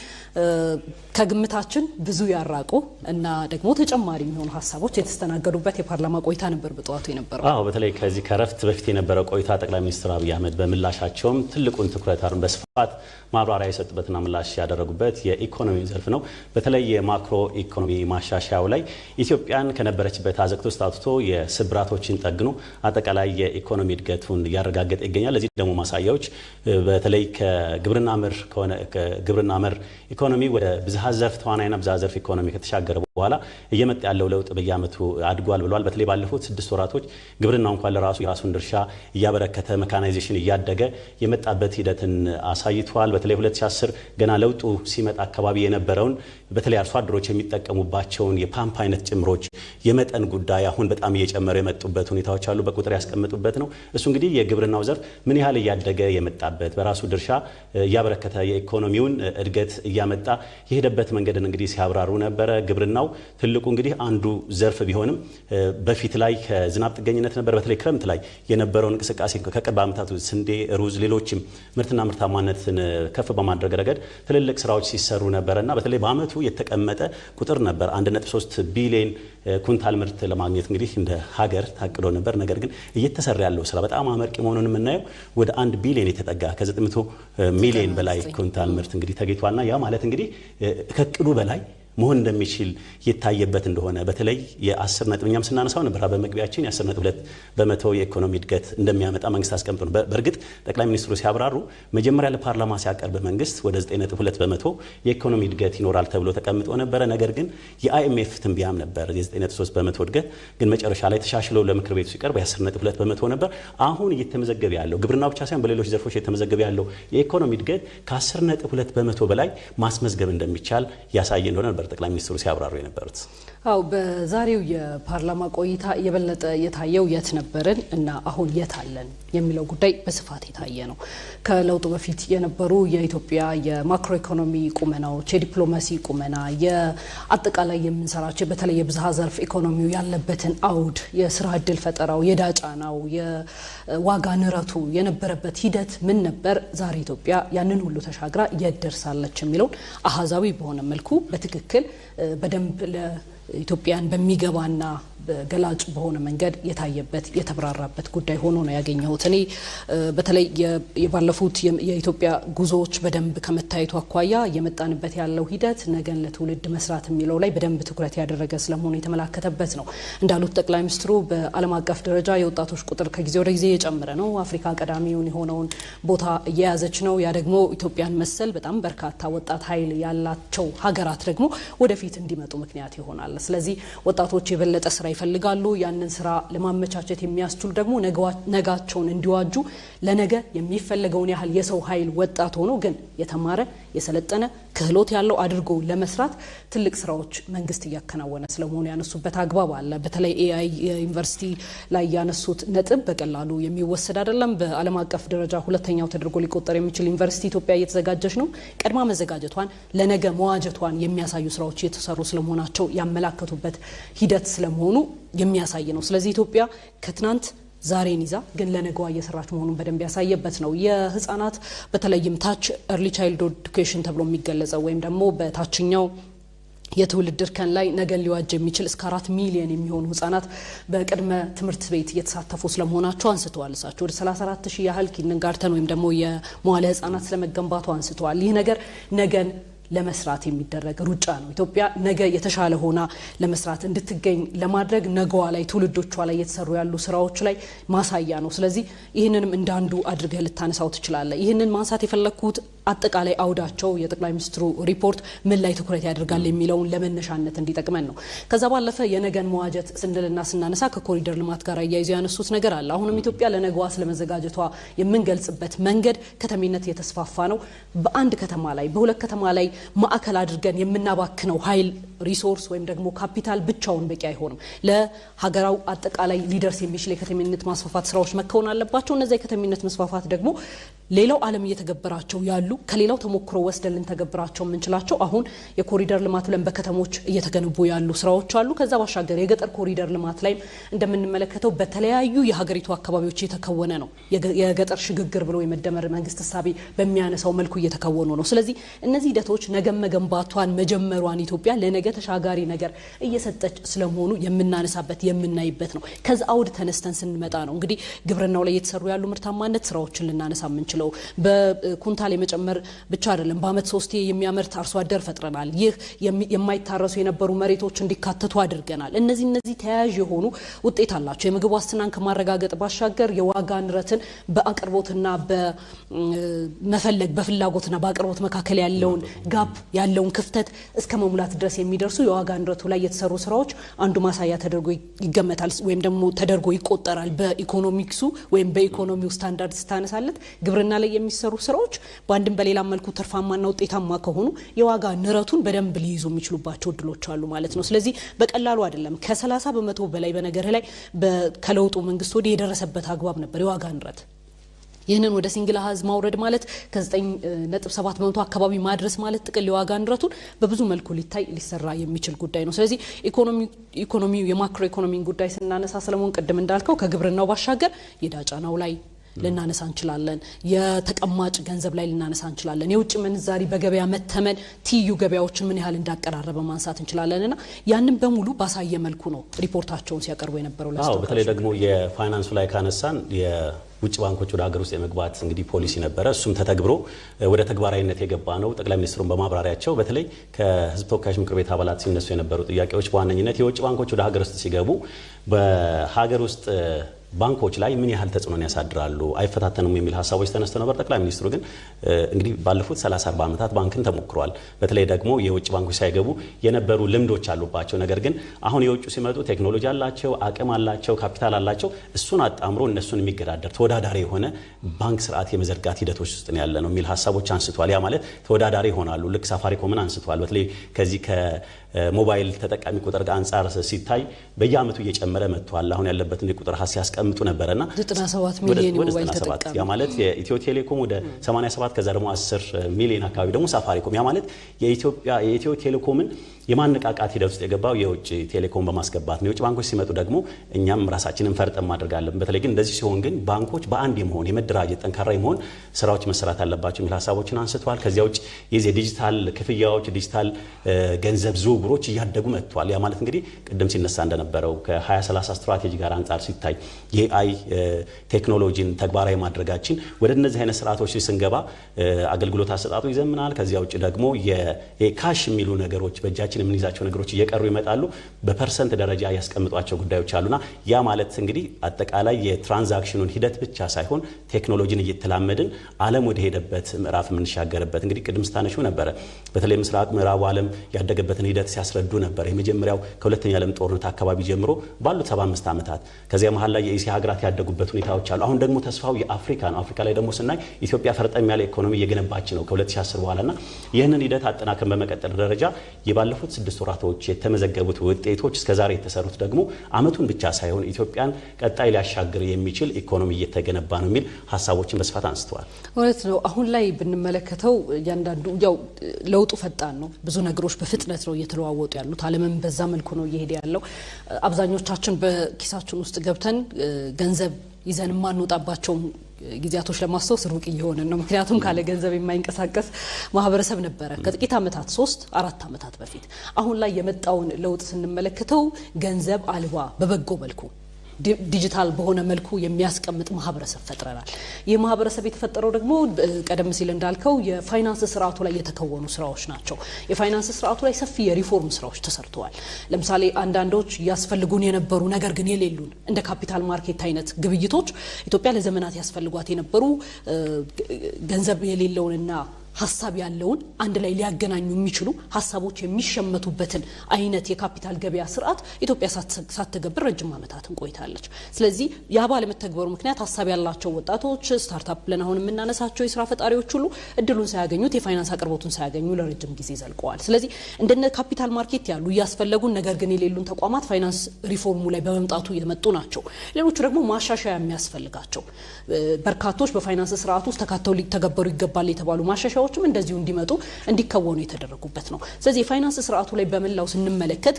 ከግምታችን ብዙ ያራቁ እና ደግሞ ተጨማሪ የሚሆኑ ሀሳቦች የተስተናገዱበት የፓርላማ ቆይታ ነበር በጠዋቱ የነበረው። አዎ በተለይ ከዚህ ከረፍት በፊት የነበረው ቆይታ ጠቅላይ ሚኒስትር አብይ አህመድ በምላሻቸውም ትልቁን ትኩረት አድርገው በስፋት ማብራሪያ የሰጡበትና ምላሽ ያደረጉበት የኢኮኖሚ ዘርፍ ነው። በተለይ የማክሮ ኢኮኖሚ ማሻሻያው ላይ ኢትዮጵያን ከነበረችበት አዘቅት ውስጥ አውጥቶ የስብራቶችን ጠግኖ አጠቃላይ የኢኮኖሚ እድገቱን እያረጋገጠ ይገኛል። ለዚህ ደግሞ ማሳያዎች በተለይ ከግብርና መር ኢኮኖሚ ወደ ብዝሃ ዘርፍ ተዋናይና ብዝሃ ዘርፍ ኢኮኖሚ ከተሻገረ በኋላ እየመጣ ያለው ለውጥ በየአመቱ አድጓል ብሏል። በተለይ ባለፉት 6 ወራቶች ግብርናው እንኳን ለራሱ የራሱን ድርሻ እያበረከተ መካናይዜሽን እያደገ የመጣበት ሂደትን አሳይቷል። በተለይ 2010 ገና ለውጡ ሲመጣ አካባቢ የነበረውን በተለይ አርሶ አደሮች የሚጠቀሙባቸውን የፓምፕ አይነት ጭምሮች የመጠን ጉዳይ አሁን በጣም እየጨመረ የመጡበት ሁኔታዎች አሉ። በቁጥር ያስቀምጡበት ነው። እሱ እንግዲህ የግብርናው ዘርፍ ምን ያህል እያደገ የመጣበት በራሱ ድርሻ እያበረከተ የኢኮኖሚውን እድገት እያመጣ የሄደበት መንገድን እንግዲህ ሲያብራሩ ነበረ። ግብርናው ትልቁ እንግዲህ አንዱ ዘርፍ ቢሆንም በፊት ላይ ከዝናብ ጥገኝነት ነበር። በተለይ ክረምት ላይ የነበረውን እንቅስቃሴ ከቅርብ ዓመታት ስንዴ፣ ሩዝ፣ ሌሎችም ምርትና ምርታማነትን ከፍ በማድረግ ረገድ ትልልቅ ስራዎች ሲሰሩ ነበርና በተለይ በአመቱ የተቀመጠ ቁጥር ነበር 1.3 ቢሊዮን ኩንታል ምርት ለማግኘት እንግዲህ እንደ ሀገር ታቅዶ ነበር። ነገር ግን እየተሰራ ያለው ስራ በጣም አመርቂ መሆኑን የምናየው ወደ 1 ቢሊዮን የተጠጋ ከ900 ሚሊዮን በላይ ኩንታል ምርት እንግዲህ ተገኝቷልና ያ ማለት እንግዲህ ከቅዱ በላይ መሆን እንደሚችል የታየበት እንደሆነ በተለይ የ10 ነጥብኛም ስናነሳው ነበር በመግቢያችን የ10.2% የኢኮኖሚ እድገት እንደሚያመጣ መንግስት አስቀምጦ ነው። በእርግጥ ጠቅላይ ሚኒስትሩ ሲያብራሩ መጀመሪያ ለፓርላማ ሲያቀርብ መንግስት ወደ 9.2% የኢኮኖሚ እድገት ይኖራል ተብሎ ተቀምጦ ነበር። ነገር ግን የአይኤምኤፍ ትንበያም ነበር የ9.3% እድገት ግን መጨረሻ ላይ ተሻሽሎ ለምክር ቤቱ ሲቀርብ የ10.2% ነበር። አሁን እየተመዘገበ ያለው ግብርናው ብቻ ሳይሆን በሌሎች ዘርፎች እየተመዘገበ ያለው የኢኮኖሚ እድገት ከ10.2% በላይ ማስመዝገብ እንደሚቻል ያሳየ እንደሆነ ነበር ጠቅላይ ሚኒስትሩ ሲያብራሩ የነበሩት። አው በዛሬው የፓርላማ ቆይታ የበለጠ የታየው የት ነበርን እና አሁን የት አለን የሚለው ጉዳይ በስፋት የታየ ነው። ከለውጡ በፊት የነበሩ የኢትዮጵያ የማክሮ ኢኮኖሚ ቁመናዎች፣ የዲፕሎማሲ ቁመና፣ የአጠቃላይ የምንሰራቸው በተለይ የብዝሃ ዘርፍ ኢኮኖሚው ያለበትን አውድ፣ የስራ እድል ፈጠራው፣ የዳጫናው፣ የዋጋ ንረቱ የነበረበት ሂደት ምን ነበር? ዛሬ ኢትዮጵያ ያንን ሁሉ ተሻግራ የደርሳለች የሚለው አሃዛዊ በሆነ መልኩ በትክክል በደንብ ለኢትዮጵያን በሚገባና ገላጭ በሆነ መንገድ የታየበት የተብራራበት ጉዳይ ሆኖ ነው ያገኘሁት። እኔ በተለይ የባለፉት የኢትዮጵያ ጉዞዎች በደንብ ከመታየቱ አኳያ የመጣንበት ያለው ሂደት ነገን ለትውልድ መስራት የሚለው ላይ በደንብ ትኩረት ያደረገ ስለመሆኑ የተመላከተበት ነው። እንዳሉት ጠቅላይ ሚኒስትሩ በዓለም አቀፍ ደረጃ የወጣቶች ቁጥር ከጊዜ ወደ ጊዜ እየጨመረ ነው። አፍሪካ ቀዳሚውን የሆነውን ቦታ እየያዘች ነው። ያ ደግሞ ኢትዮጵያን መሰል በጣም በርካታ ወጣት ኃይል ያላቸው ሀገራት ደግሞ ወደፊት እንዲመጡ ምክንያት ይሆናል። ስለዚህ ወጣቶች የበለጠ ስራ ይፈልጋሉ። ያንን ስራ ለማመቻቸት የሚያስችሉ ደግሞ ነጋቸውን እንዲዋጁ ለነገ የሚፈልገውን ያህል የሰው ኃይል ወጣት ሆኖ ግን የተማረ የሰለጠነ ክህሎት ያለው አድርጎ ለመስራት ትልቅ ስራዎች መንግስት እያከናወነ ስለመሆኑ ያነሱበት አግባብ አለ። በተለይ ኤአይ ዩኒቨርሲቲ ላይ ያነሱት ነጥብ በቀላሉ የሚወሰድ አይደለም። በዓለም አቀፍ ደረጃ ሁለተኛው ተደርጎ ሊቆጠር የሚችል ዩኒቨርሲቲ ኢትዮጵያ እየተዘጋጀች ነው። ቀድማ መዘጋጀቷን ለነገ መዋጀቷን የሚያሳዩ ስራዎች እየተሰሩ ስለመሆናቸው ያመላከቱበት ሂደት ስለመሆኑ የሚያሳይ ነው። ስለዚህ ኢትዮጵያ ከትናንት ዛሬን ይዛ ግን ለነገዋ እየሰራች መሆኑን በደንብ ያሳየበት ነው። የህፃናት በተለይም ታች early childhood education ተብሎ የሚገለጸው ወይም ደግሞ በታችኛው የትውልድ እርከን ላይ ነገን ሊዋጅ የሚችል እስከ 4 ሚሊዮን የሚሆኑ ህፃናት በቅድመ ትምህርት ቤት እየተሳተፉ ስለመሆናቸው አንስተዋል። እሳቸው ወደ 34000 ያህል ኪንደርጋርተን ወይም ደግሞ የመዋለ ህፃናት ስለመገንባቱ አንስተዋል። ይህ ነገር ነገን ለመስራት የሚደረግ ሩጫ ነው። ኢትዮጵያ ነገ የተሻለ ሆና ለመስራት እንድትገኝ ለማድረግ ነገዋ ላይ ትውልዶቿ ላይ የተሰሩ ያሉ ስራዎች ላይ ማሳያ ነው። ስለዚህ ይህንንም እንዳንዱ አድርገህ ልታነሳው ትችላለህ። ይህንን ማንሳት የፈለኩት አጠቃላይ አውዳቸው የጠቅላይ ሚኒስትሩ ሪፖርት ምን ላይ ትኩረት ያደርጋል የሚለውን ለመነሻነት እንዲጠቅመን ነው። ከዛ ባለፈ የነገን መዋጀት ስንልና ስናነሳ ከኮሪደር ልማት ጋር ያይዘው ያነሱት ነገር አለ። አሁንም ኢትዮጵያ ለነገዋ ስለመዘጋጀቷ የምንገልጽበት መንገድ ከተሜነት የተስፋፋ ነው። በአንድ ከተማ ላይ በሁለት ከተማ ላይ ማዕከል አድርገን የምናባክነው ኃይል ሪሶርስ ወይም ደግሞ ካፒታል ብቻውን በቂ አይሆንም። ለሀገራው አጠቃላይ ሊደርስ የሚችል የከተሜነት ማስፋፋት ስራዎች መከወን አለባቸው። እነዚህ የከተሜነት መስፋፋት ደግሞ ሌላው ዓለም እየተገበራቸው ያሉ ከሌላው ተሞክሮ ወስደን ልንተገብራቸው የምንችላቸው አሁን የኮሪደር ልማት ብለን በከተሞች እየተገነቡ ያሉ ስራዎች አሉ። ከዛ ባሻገር የገጠር ኮሪደር ልማት ላይ እንደምንመለከተው በተለያዩ የሀገሪቱ አካባቢዎች እየተከወነ ነው። የገጠር ሽግግር ብሎ የመደመር መንግስት ሐሳቢ በሚያነሳው መልኩ እየተከወኑ ነው። ስለዚህ እነዚህ ሂደቶች ነገ መገንባቷን መጀመሯን ኢትዮጵያ ለነገ ተሻጋሪ ነገር እየሰጠች ስለመሆኑ የምናነሳበት የምናይበት ነው። ከዛ አውድ ተነስተን ስንመጣ ነው እንግዲህ ግብርናው ላይ የተሰሩ ያሉ ምርታማነት ስራዎችን ልናነሳ የምንችለው። በኩንታል የመጨመር ብቻ አይደለም፣ በአመት 3 የሚያመርት አርሶ አደር ፈጥረናል። ይህ የማይታረሱ የነበሩ መሬቶች እንዲካተቱ አድርገናል። እነዚህ ተያያዥ የሆኑ ውጤት አላቸው። የምግብ ዋስትናን ከማረጋገጥ ባሻገር የዋጋ ንረትን በአቅርቦትና በመፈለግ በፍላጎትና በአቅርቦት መካከል ያለውን ጋፕ ያለውን ክፍተት እስከ መሙላት ድረስ የሚደርሱ የዋጋ ንረቱ ላይ የተሰሩ ስራዎች አንዱ ማሳያ ተደርጎ ይገመታል ወይም ደግሞ ተደርጎ ይቆጠራል። በኢኮኖሚክሱ ወይም በኢኮኖሚው ስታንዳርድ ስታነሳለት ግብርና ላይ የሚሰሩ ስራዎች በአንድም በሌላ መልኩ ተርፋማና ውጤታማ ከሆኑ የዋጋ ንረቱን በደንብ ሊይዙ የሚችሉባቸው እድሎች አሉ ማለት ነው። ስለዚህ በቀላሉ አይደለም። ከ30% በላይ በነገር ላይ ከለውጡ መንግስት ወዲህ የደረሰበት አግባብ ነበር የዋጋ ንረት። ይህንን ወደ ሲንግል አሃዝ ማውረድ ማለት ከ9.7% አካባቢ ማድረስ ማለት ጥቅል የዋጋ ንረቱን በብዙ መልኩ ሊሰራ የሚችል ጉዳይ ነው። ስለዚህ ኢኮኖሚው የማክሮ ኢኮኖሚን ጉዳይ ስናነሳ ሰለሞን ቅድም እንዳልከው ከግብርናው ባሻገር የዳጫናው ላይ ልናነሳ እንችላለን። የተቀማጭ ገንዘብ ላይ ልናነሳ እንችላለን። የውጭ ምንዛሪ በገበያ መተመን ትይዩ ገበያዎችን ምን ያህል እንዳቀራረበ ማንሳት እንችላለንና ያንን በሙሉ ባሳየ መልኩ ነው ሪፖርታቸውን ሲያቀርቡ የነበረው። በተለይ ደግሞ የፋይናንሱ ላይ ካነሳን ውጭ ባንኮች ወደ ሀገር ውስጥ የመግባት እንግዲህ ፖሊሲ ነበረ። እሱም ተተግብሮ ወደ ተግባራዊነት የገባ ነው። ጠቅላይ ሚኒስትሩን በማብራሪያቸው በተለይ ከህዝብ ተወካዮች ምክር ቤት አባላት ሲነሱ የነበሩ ጥያቄዎች በዋነኝነት የውጭ ባንኮች ወደ ሀገር ውስጥ ሲገቡ በሀገር ውስጥ ባንኮች ላይ ምን ያህል ተጽዕኖን ያሳድራሉ አይፈታተኑም የሚል ሀሳቦች ተነስተው ነበር። ጠቅላይ ሚኒስትሩ ግን እንግዲህ ባለፉት 30-40 ዓመታት ባንክን ተሞክሯል። በተለይ ደግሞ የውጭ ባንኮች ሳይገቡ የነበሩ ልምዶች አሉባቸው። ነገር ግን አሁን የውጭ ሲመጡ ቴክኖሎጂ አላቸው፣ አቅም አላቸው፣ ካፒታል አላቸው። እሱን አጣምሮ እነሱን የሚገዳደር ተወዳዳሪ የሆነ ባንክ ስርዓት የመዘርጋት ሂደቶች ውስጥ ነው ያለነው የሚል ሀሳቦች አንስቷል። ያ ማለት ተወዳዳሪ ይሆናሉ። ልክ ሳፋሪኮምን አንስቷል። በተለይ ከዚህ ከሞባይል ተጠቃሚ ቁጥር ጋር አንጻር ሲታይ በየአመቱ እየጨመረ መጥቷል። አሁን ያለበትን የቁጥር ሀስ ያስቀምጡ ነበርና 97 ሚሊዮን ሞባይል ተጠቃሚ ያ ማለት የኢትዮ ቴሌኮም ወደ 87 ከዛ ደግሞ 10 ሚሊዮን አካባቢ ደግሞ ሳፋሪኮም ያ ማለት የኢትዮ ቴሌኮምን የማነቃቃት ሂደት ውስጥ የገባው የውጭ ቴሌኮም በማስገባት ነው። የውጭ ባንኮች ሲመጡ ደግሞ እኛም ራሳችንን ፈርጠም ማድረጋለን። በተለይ ግን እንደዚህ ሲሆን ግን ባንኮች በአንድ የመሆን የመደራጀት ጠንካራ የመሆን ስራዎች መሰራት አለባቸው የሚል ሀሳቦችን አንስተዋል። ከዚያ ውጭ የዚህ ዲጂታል ክፍያዎች ዲጂታል ገንዘብ ዝውውሮች እያደጉ መጥቷል። ያ ማለት እንግዲህ ቅድም ሲነሳ እንደነበረው ከ2030 ስትራቴጂ ጋር አንጻር ሲታይ የአይ ቴክኖሎጂን ተግባራዊ ማድረጋችን ወደ እነዚህ አይነት ስርዓቶች ስንገባ አገልግሎት አሰጣጡ ይዘምናል። ከዚያ ውጭ ደግሞ የካሽ የሚሉ ነገሮች በእጃችን የምንይዛቸው ነገሮች እየቀሩ ይመጣሉ። በፐርሰንት ደረጃ ያስቀምጧቸው ጉዳዮች አሉና ያ ማለት እንግዲህ አጠቃላይ የትራንዛክሽኑን ሂደት ብቻ ሳይሆን ቴክኖሎጂን እየተላመድን ዓለም ወደ ሄደበት ምዕራፍ የምንሻገርበት እንግዲህ ቅድም ስታነሹ ነበረ። በተለይ ምስራቅ ምዕራቡ ዓለም ያደገበትን ሂደት ሂደት ሲያስረዱ ነበር። የመጀመሪያው ከሁለተኛ ዓለም ጦርነት አካባቢ ጀምሮ ባሉት 75 ዓመታት ከዚያ መሃል ላይ የኤስያ ሀገራት ያደጉበት ሁኔታዎች አሉ። አሁን ደግሞ ተስፋው የአፍሪካ ነው። አፍሪካ ላይ ደግሞ ስናይ ኢትዮጵያ ፈርጠም ያለ ኢኮኖሚ እየገነባች ነው ከ2010 በኋላና ይህንን ሂደት አጠናክረን በመቀጠል ደረጃ የባለፉት 6 ወራቶች የተመዘገቡት ውጤቶች እስከዛሬ የተሰሩት ደግሞ አመቱን ብቻ ሳይሆን ኢትዮጵያን ቀጣይ ሊያሻግር የሚችል ኢኮኖሚ እየተገነባ ነው የሚል ሀሳቦችን በስፋት አንስተዋል። እውነት ነው። አሁን ላይ ብንመለከተው ያንዳንዱ ያው ለውጡ ፈጣን ነው። ብዙ ነገሮች በፍጥነት ነው እየተለዋወጡ ያሉት። ዓለምም በዛ መልኩ ነው እየሄደ ያለው። አብዛኞቻችን በኪሳችን ውስጥ ገብተን ገንዘብ ይዘን ማንወጣባቸው ጊዜያቶች ለማስተዋወስ ሩቅ እየሆነ ነው። ምክንያቱም ካለ ገንዘብ የማይንቀሳቀስ ማህበረሰብ ነበረ ከጥቂት ዓመታት 3-4 ዓመታት በፊት። አሁን ላይ የመጣውን ለውጥ ስንመለከተው ገንዘብ አልባ በበጎ መልኩ ዲጂታል በሆነ መልኩ የሚያስቀምጥ ማህበረሰብ ፈጥረናል። ይህ ማህበረሰብ የተፈጠረው ደግሞ ቀደም ሲል እንዳልከው የፋይናንስ ስርዓቱ ላይ የተከወኑ ስራዎች ናቸው። የፋይናንስ ስርዓቱ ላይ ሰፊ የሪፎርም ስራዎች ተሰርተዋል። ለምሳሌ አንዳንዶች ያስፈልጉን የነበሩ ነገር ግን የሌሉን እንደ ካፒታል ማርኬት አይነት ግብይቶች ኢትዮጵያ ለዘመናት ያስፈልጓት የነበሩ ገንዘብ የሌለውንና ሀሳብ ያለውን አንድ ላይ ሊያገናኙ የሚችሉ ሀሳቦች የሚሸመቱበትን አይነት የካፒታል ገበያ ስርዓት ኢትዮጵያ ሳትተገብር ረጅም ዓመታትን ቆይታለች። ስለዚህ ያ ባለመተግበሩ ምክንያት ሀሳብ ያላቸው ወጣቶች ስታርታፕ ብለን አሁን የምናነሳቸው የስራ ፈጣሪዎች ሁሉ እድሉን ሳያገኙት የፋይናንስ አቅርቦቱን ሳያገኙ ለረጅም ጊዜ ዘልቀዋል። ስለዚህ እንደነ ካፒታል ማርኬት ያሉ ያስፈልጉን ነገር ግን የሌሉን ተቋማት ፋይናንስ ሪፎርሙ ላይ በመምጣቱ የመጡ ናቸው። ሌሎቹ ደግሞ ማሻሻያ የሚያስፈልጋቸው በርካቶች በፋይናንስ ስርዓቱ ውስጥ ተካተው ሊተገበሩ ይገባል የተባሉ ማሻሻያዎችም እንደዚሁ እንዲመጡ እንዲከወኑ የተደረጉበት ነው። ስለዚህ የፋይናንስ ስርዓቱ ላይ በመላው ስንመለከት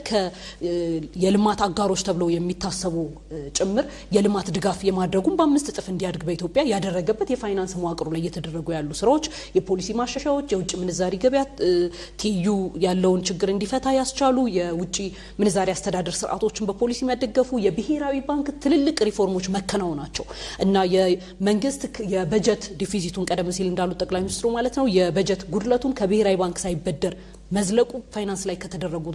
የልማት አጋሮች ተብለው የሚታሰቡ ጭምር የልማት ድጋፍ የማድረጉን በ5 እጥፍ እንዲያድግ በኢትዮጵያ ያደረገበት የፋይናንስ መዋቅሩ ላይ የተደረጉ ያሉ ስራዎች፣ የፖሊሲ ማሻሻያዎች፣ የውጭ ምንዛሪ ገበያ ትይዩ ያለውን ችግር እንዲፈታ ያስቻሉ የውጭ ምንዛሪ አስተዳደር ስርዓቶችን በፖሊሲ መደገፉ፣ የብሔራዊ ባንክ ትልልቅ ሪፎርሞች መከናወናቸው እና የመንግስት የበጀት ዲፊዚቱን ቀደም ሲል እንዳሉት ጠቅላይ ሚኒስትሩ ማለት ነው የበጀት ጉድለቱን ከብሔራዊ ባንክ ሳይበደር መዝለቁ ፋይናንስ ላይ ከተደረጉ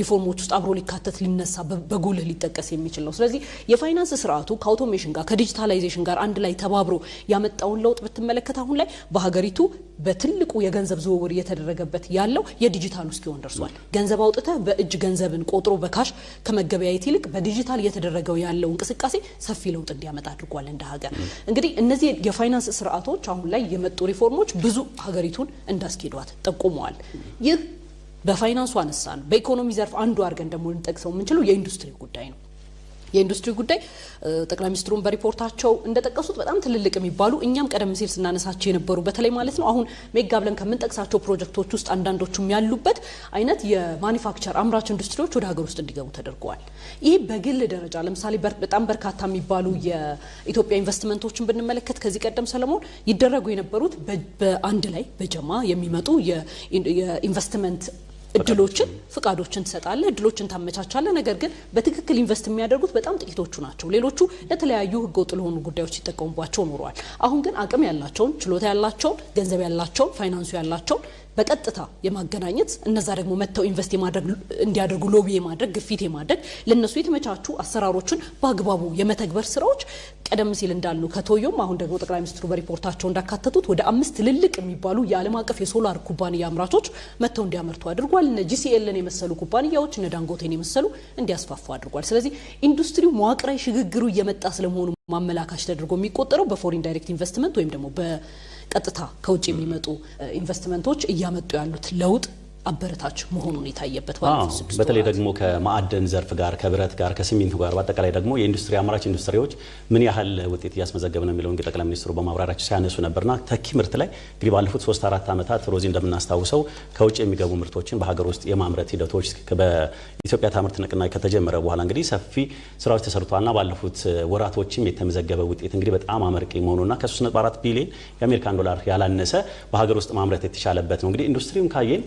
ሪፎርሞች ውስጥ አብሮ ሊካተት ሊነሳ በጉልህ ሊጠቀስ የሚችል ነው። ስለዚህ የፋይናንስ ስርዓቱ ከአውቶሜሽን ጋር ከዲጂታላይዜሽን ጋር አንድ ላይ ተባብሮ ያመጣውን ለውጥ ብትመለከት አሁን ላይ በሀገሪቱ በትልቁ የገንዘብ ዝውውር እየተደረገበት ያለው የዲጂታል እስኪሆን ደርሷል። ገንዘብ አውጥተህ በእጅ ገንዘብን ቆጥሮ በካሽ ከመገበያየት ይልቅ በዲጂታል እየተደረገው ያለው እንቅስቃሴ ሰፊ ለውጥ እንዲያመጣ አድርጓል እንደ ሀገር። እንግዲህ እነዚህ የፋይናንስ ስርዓቶች አሁን ላይ የመጡ ሪፎርሞች ብዙ ሀገሪቱን እንዳስኬዷት ጠቁመዋል። በፋይናንሱ አነሳን። በኢኮኖሚ ዘርፍ አንዱ አድርገን ደግሞ ልንጠቅሰው የምንችለው የኢንዱስትሪ ጉዳይ ነው። የኢንዱስትሪ ጉዳይ ጠቅላይ ሚኒስትሩን በሪፖርታቸው እንደጠቀሱት በጣም ትልልቅ የሚባሉ እኛም ቀደም ሲል ስናነሳቸው የነበሩ በተለይ ማለት ነው አሁን ሜጋ ብለን ከምንጠቅሳቸው ፕሮጀክቶች ውስጥ አንዳንዶቹም ያሉበት አይነት የማኒፋክቸር አምራች ኢንዱስትሪዎች ወደ ሀገር ውስጥ እንዲገቡ ተደርገዋል። ይህ በግል ደረጃ ለምሳሌ በጣም በርካታ የሚባሉ የኢትዮጵያ ኢንቨስትመንቶችን ብንመለከት ከዚህ ቀደም ሰለሞን ይደረጉ የነበሩት በአንድ ላይ በጀማ የሚመጡ የኢንቨስትመንት እድሎችን ፍቃዶችን ትሰጣለህ፣ እድሎችን ታመቻቻለህ። ነገር ግን በትክክል ኢንቨስት የሚያደርጉት በጣም ጥቂቶቹ ናቸው። ሌሎቹ ለተለያዩ ህገወጥ ለሆኑ ጉዳዮች ሲጠቀሙባቸው ኖረዋል። አሁን ግን አቅም ያላቸውን፣ ችሎታ ያላቸውን፣ ገንዘብ ያላቸውን፣ ፋይናንሱ ያላቸውን በቀጥታ የማገናኘት እነዛ ደግሞ መተው ኢንቨስት የማድረግ እንዲያደርጉ ሎቢ የማድረግ ግፊት የማድረግ ለነሱ የተመቻቹ አሰራሮችን በአግባቡ የመተግበር ስራዎች ቀደም ሲል እንዳሉ ከቶዮም አሁን ደግሞ ጠቅላይ ሚኒስትሩ በሪፖርታቸው እንዳካተቱት ወደ 5 ትልልቅ የሚባሉ የዓለም አቀፍ የሶላር ኩባንያ አምራቾች መተው እንዲያመርቱ አድርጓል። እነ ጂሲኤልን የመሰሉ ኩባንያዎች እነ ዳንጎቴን የመሰሉ እንዲያስፋፉ አድርጓል። ስለዚህ ኢንዱስትሪው መዋቅራዊ ሽግግሩ እየመጣ ስለመሆኑ ማመላካች ተደርጎ የሚቆጠረው በፎሪን ዳይሬክት ኢንቨስትመንት ወይም ደግሞ በቀጥታ ከውጭ የሚመጡ ኢንቨስትመንቶች እያመጡ ያሉት ለውጥ አበረታች መሆኑን የታየበት ማለት ነው። በተለይ ደግሞ ከማዕድን ዘርፍ ጋር ከብረት ጋር ከሲሚንቶ ጋር በአጠቃላይ ደግሞ የኢንዱስትሪ አምራች ኢንዱስትሪዎች ምን ያህል ውጤት እያስመዘገበ ነው የሚለውን ጠቅላይ ሚኒስትሩ በማብራሪያቸው ሲያነሱ ነበርና ተኪ ምርት ላይ እንግዲህ ባለፉት 3-4 ዓመታት ሮዚ እንደምናስታውሰው ከውጭ የሚገቡ ምርቶችን በሀገር ውስጥ የማምረት ሂደቶች በኢትዮጵያ ታምርት ንቅናቄ ከተጀመረ በኋላ እንግዲህ ሰፊ ስራዎች ተሰርተዋልና ባለፉት ወራቶችም የተመዘገበ ውጤት እንግዲህ በጣም አመርቂ መሆኑና ከ3.4 ቢሊዮን የአሜሪካን ዶላር ያላነሰ በሀገር ውስጥ ማምረት የተቻለበት ነው። እንግዲህ ኢንዱስትሪውን ካየን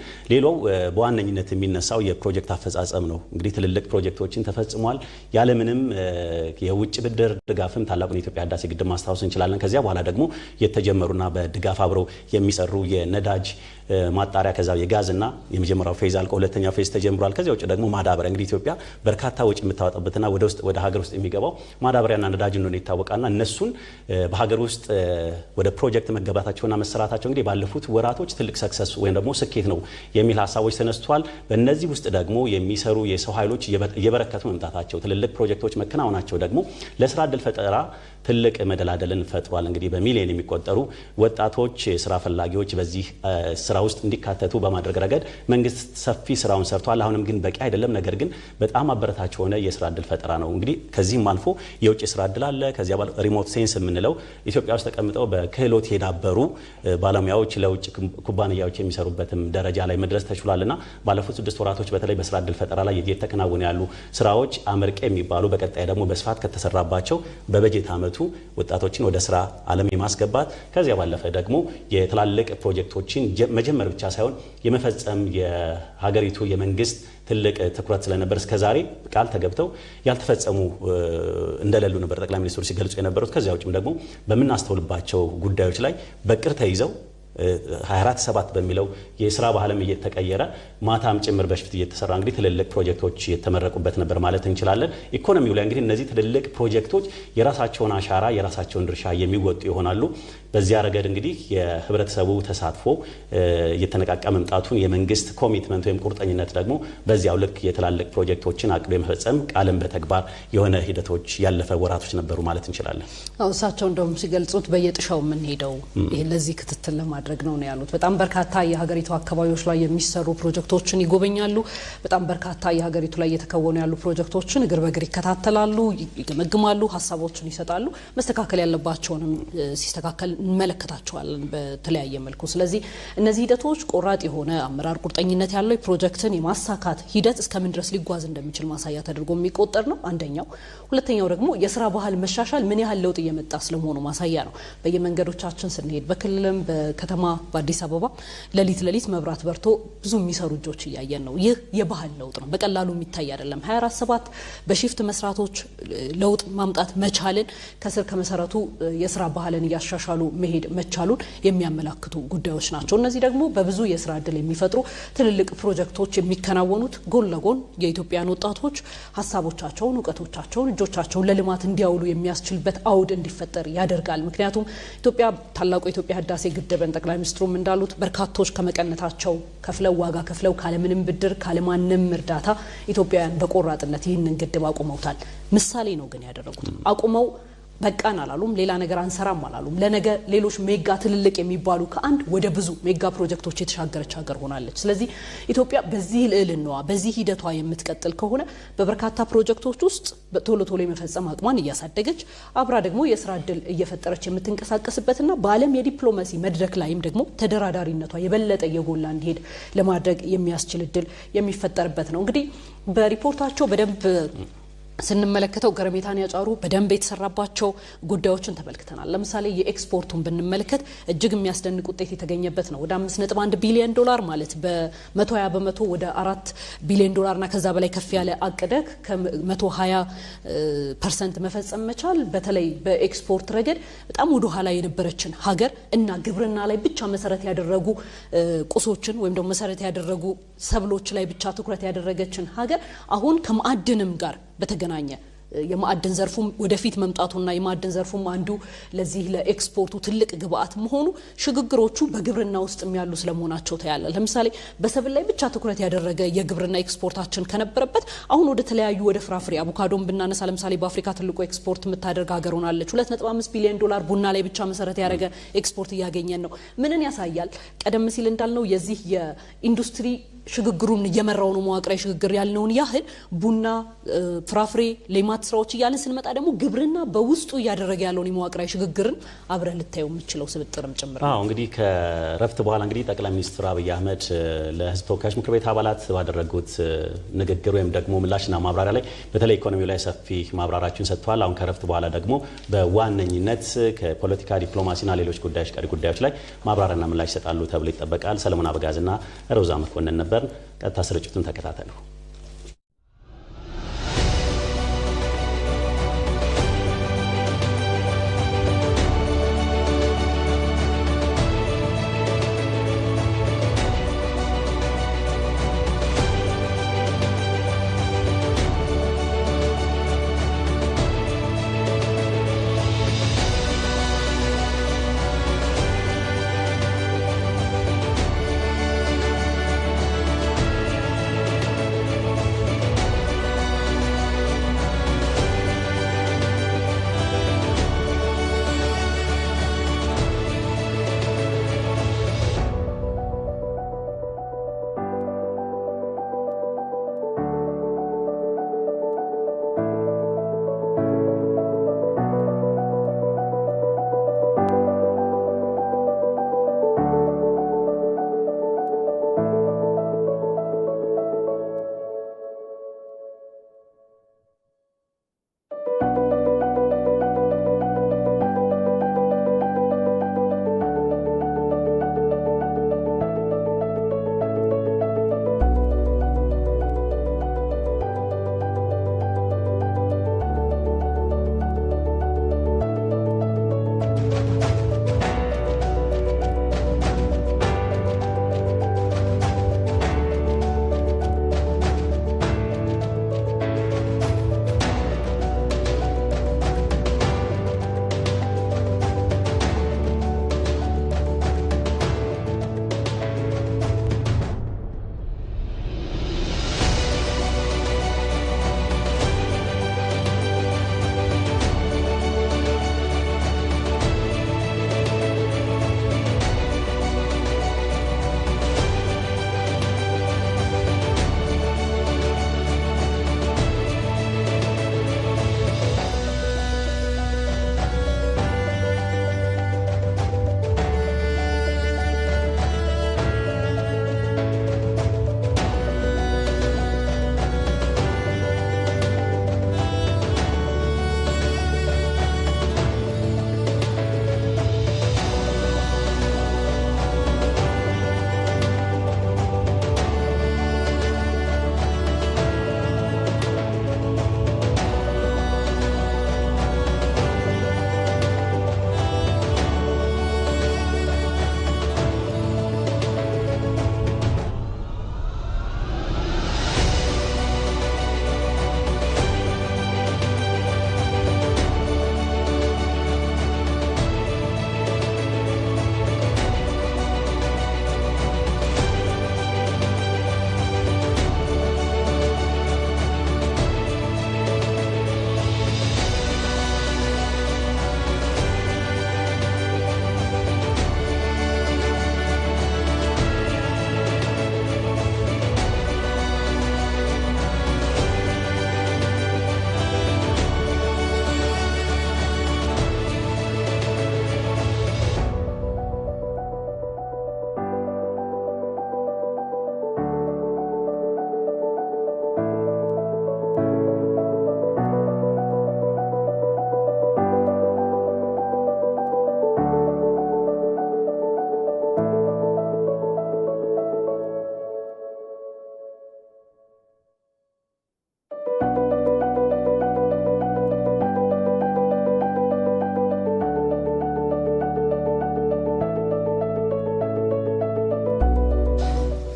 በዋነኝነት የሚነሳው የፕሮጀክት አፈጻጸም ነው። እንግዲህ ትልልቅ ፕሮጀክቶችን ተፈጽሟል ያለምንም የውጭ ብድር ድጋፍም ታላቁን የኢትዮጵያ ህዳሴ ግድብ ማስታወስ እንችላለን። ከዚያ በኋላ ደግሞ የተጀመሩና በድጋፍ አብረው የሚሰሩ የነዳጅ ማጣሪያ ከዛ የጋዝና የመጀመሪያው ፌዝ አልቆ ሁለተኛው ፌዝ ተጀምሯል። ከዚያ ውጭ ደግሞ ማዳበሪያ እንግዲህ ኢትዮጵያ በርካታ ወጪ የምታወጣበትና ወደ ሀገር ውስጥ የሚገባው ማዳበሪያና ነዳጅ እንደሆነ ይታወቃልና እነሱን በሀገር ውስጥ ወደ ፕሮጀክት መገባታቸውና መሰራታቸው እንግዲህ ባለፉት ወራቶች ትልቅ ሰክሰስ ወይም ደግሞ ስኬት ነው የሚል ሀሳቦች ተነስተዋል። በእነዚህ ውስጥ ደግሞ የሚሰሩ የሰው ኃይሎች እየበረከቱ መምጣታቸው ትልልቅ ፕሮጀክቶች መከናወናቸው ደግሞ ለስራ ዕድል ፈጠራ ትልቅ መደላደልን ፈጥሯል። እንግዲህ በሚሊዮን የሚቆጠሩ ወጣቶች ስራ ፈላጊዎች በዚህ ስራ ውስጥ እንዲካተቱ በማድረግ ረገድ መንግስት ሰፊ ስራውን ሰርቷል። አሁንም ግን በቂ አይደለም። ነገር ግን በጣም አበረታች ሆነ የስራ ዕድል ፈጠራ ነው። እንግዲህ ከዚህም አልፎ የውጭ ስራ ዕድል አለ። ከዚያ ባለ ሪሞት ሴንስ የምንለው ኢትዮጵያ ውስጥ ተቀምጠው በክህሎት የዳበሩ ባለሙያዎች ለውጭ ኩባንያዎች የሚሰሩበትም ደረጃ ላይ መድረስ ተችሏልና ባለፉት 6 ወራቶች በተለይ በስራ ዕድል ፈጠራ ላይ እየተከናወኑ ያሉ ስራዎች አመርቂ የሚባሉ በቀጣይ ደግሞ በስፋት ከተሰራባቸው በበጀት ዓመቱ ወጣቶችን ወደ ስራ ዓለም የማስገባት ከዚያ ባለፈ ደግሞ የትላልቅ ፕሮጀክቶችን መጀመር ብቻ ሳይሆን የመፈጸም የሀገሪቱ የመንግስት ትልቅ ትኩረት ስለነበር እስከዛሬ ቃል ተገብተው ያልተፈጸሙ እንደሌሉ ነበር ጠቅላይ ሚኒስትሩ ሲገልጹ የነበሩት። ከዚያ ውጭም ደግሞ በምናስተውልባቸው ጉዳዮች ላይ በቅር ተይዘው 24/7 በሚለው የስራ ባህልም እየተቀየረ ማታም ጭምር በሽፍት እየተሰራ እንግዲህ ትልልቅ ፕሮጀክቶች እየተመረቁበት ነበር ማለት እንችላለን። ኢኮኖሚው ላይ እንግዲህ እነዚህ ትልልቅ ፕሮጀክቶች የራሳቸውን አሻራ የራሳቸውን ድርሻ የሚወጡ ይሆናሉ። በዚያ ረገድ እንግዲህ የህብረተሰቡ ተሳትፎ እየተነቃቃ መምጣቱን የመንግስት ኮሚትመንት ወይም ቁርጠኝነት ደግሞ በዚያው ልክ የትላልቅ ፕሮጀክቶችን አቅዶ የመፈጸም ቃልም በተግባር የሆነ ሂደቶች ያለፈ ወራቶች ነበሩ ማለት እንችላለን። እሳቸው እንደውም ሲገልጹት በየጥሻው የምንሄደው ይሄ ለዚህ ክትትል ለማድረግ ነው ያሉት። በጣም በርካታ የሀገሪቱ አካባቢዎች ላይ የሚሰሩ ፕሮጀክቶችን ይጎበኛሉ። በጣም በርካታ የሀገሪቱ ላይ የተከወኑ ያሉ ፕሮጀክቶችን እግር በእግር ይከታተላሉ፣ ይገመግማሉ፣ ሀሳቦችን ይሰጣሉ። መስተካከል ያለባቸውንም ሲስተካከል እንመለከታቸዋለን በተለያየ መልኩ። ስለዚህ እነዚህ ሂደቶች ቆራጥ የሆነ አመራር ቁርጠኝነት ያለው የፕሮጀክትን የማሳካት ሂደት እስከምን ድረስ ሊጓዝ እንደሚችል ማሳያ ተደርጎ የሚቆጠር ነው አንደኛው። ሁለተኛው ደግሞ የስራ ባህል መሻሻል ምን ያህል ለውጥ እየመጣ ስለመሆኑ ማሳያ ነው። በየመንገዶቻችን ስንሄድ በክልልም በከተማ በአዲስ አበባ ለሊት መብራት በርቶ ብዙ የሚሰሩ እጆች እያየን ነው። ይህ የባህል ለውጥ ነው፣ በቀላሉ የሚታይ አይደለም። 24/7 በሺፍት መስራቶች ለውጥ ማምጣት መቻልን ከስር ከመሰረቱ የስራ ባህልን እያሻሻሉ መሄድ መቻሉን የሚያመላክቱ ጉዳዮች ናቸው። እነዚህ ደግሞ በብዙ የስራ ዕድል የሚፈጥሩ ትልልቅ ፕሮጀክቶች የሚከናወኑት ጎን ለጎን የኢትዮጵያን ወጣቶች ሀሳቦቻቸውን፣ እውቀቶቻቸውን፣ እጆቻቸውን ለልማት እንዲያውሉ የሚያስችልበት አውድ እንዲፈጠር ያደርጋል። ምክንያቱም ኢትዮጵያ ታላቁ የኢትዮጵያ ህዳሴ ግድብን ጠቅላይ ሚኒስትሩም እንዳሉት በርካቶች ከመቀነታቸው ከፍለው ዋጋ ከፍለው ካለምንም ብድር ካለማንም እርዳታ ኢትዮጵያውያን በቆራጥነት ይህንን ግድብ አቁመውታል። ምሳሌ ነው ግን ያደረጉት አቁመው በቃን አላሉም። ሌላ ነገር አንሰራም አላሉም። ለነገ ሌሎች ሜጋ ትልልቅ የሚባሉ ከአንድ ወደ ብዙ ሜጋ ፕሮጀክቶች የተሻገረች ሀገር ሆናለች። ስለዚህ ኢትዮጵያ በዚህ ልዕልናዋ በዚህ ሂደቷ የምትቀጥል ከሆነ በበርካታ ፕሮጀክቶች ውስጥ ቶሎ የመፈጸም አቅሟን እያሳደገች አብራ ደግሞ የስራ ዕድል እየፈጠረች የምትንቀሳቀስበትና በዓለም የዲፕሎማሲ መድረክ ላይም ደግሞ ተደራዳሪነቷ የበለጠ የጎላ እንዲሄድ ለማድረግ የሚያስችል ዕድል የሚፈጠርበት ነው። እንግዲህ በሪፖርታቸው በደንብ ስንመለከተው ገረሜታን ያጫሩ በደንብ የተሰራባቸው ጉዳዮችን ተመልክተናል። ለምሳሌ የኤክስፖርቱን ብንመለከት እጅግ የሚያስደንቅ ውጤት የተገኘበት ነው። ወደ 5.1 ቢሊዮን ዶላር ማለት በ120 በመቶ ወደ 4 ቢሊዮን ዶላርና ከዛ በላይ ከፍ ያለ አቅደክ ከ120% መፈጸም መቻል በተለይ በኤክስፖርት ረገድ በጣም ወደ ኋላ የነበረችን ሀገር እና ግብርና ላይ ብቻ መሰረት ያደረጉ ቁሶችን ወይም ደግሞ መሰረት ያደረጉ ሰብሎች ላይ ብቻ ትኩረት ያደረገችን ሀገር አሁን ከማዕድንም ጋር በተገናኘ የማዕድን ዘርፉም ወደፊት መምጣቱና የማዕድን ዘርፉም አንዱ ለዚህ ለኤክስፖርቱ ትልቅ ግብአት መሆኑ ሽግግሮቹ በግብርና ውስጥ ያሉ ስለመሆናቸው ታያለ። ለምሳሌ በሰብል ላይ ብቻ ትኩረት ያደረገ የግብርና ኤክስፖርታችን ከነበረበት አሁን ወደ ተለያዩ ወደ ፍራፍሬ አቮካዶን ብናነሳ ለምሳሌ በአፍሪካ ትልቁ ኤክስፖርት የምታደርግ ሀገር ሆናለች። 2.5 ቢሊዮን ዶላር ቡና ላይ ብቻ መሰረት ያደረገ ኤክስፖርት እያገኘን ነው። ምንን ያሳያል? ቀደም ሲል እንዳልነው የዚህ የኢንዱስትሪ ሽግግሩን እየመራው ነው መዋቅራዊ ሽግግር ያልነውን ያህል ቡና፣ ፍራፍሬ፣ ሌማት ስራዎች እያልን ስንመጣ ደግሞ ግብርና በውስጡ እያደረገ ያለውን መዋቅራዊ ሽግግርን አብረ ልታየው የምችለው ስብጥርም ጭምር ነው። እንግዲህ ከረፍት በኋላ እንግዲህ ጠቅላይ ሚኒስትር አብይ አህመድ ለህዝብ ተወካዮች ምክር ቤት አባላት ባደረጉት ንግግር ወይም ደግሞ ምላሽና ማብራሪያ ላይ በተለይ ኢኮኖሚው ላይ ሰፊ ማብራሪያዎችን ሰጥተዋል። አሁን ከረፍት በኋላ ደግሞ በዋነኝነት ከፖለቲካ ዲፕሎማሲና ሌሎች ጉዳዮች ቀሪ ጉዳዮች ላይ ማብራሪያና ምላሽ ይሰጣሉ ተብሎ ይጠበቃል። ሰለሞን አበጋዝና ሮዛ መኮንን ነበር። ቀጥታ ስርጭቱን ተከታተሉ።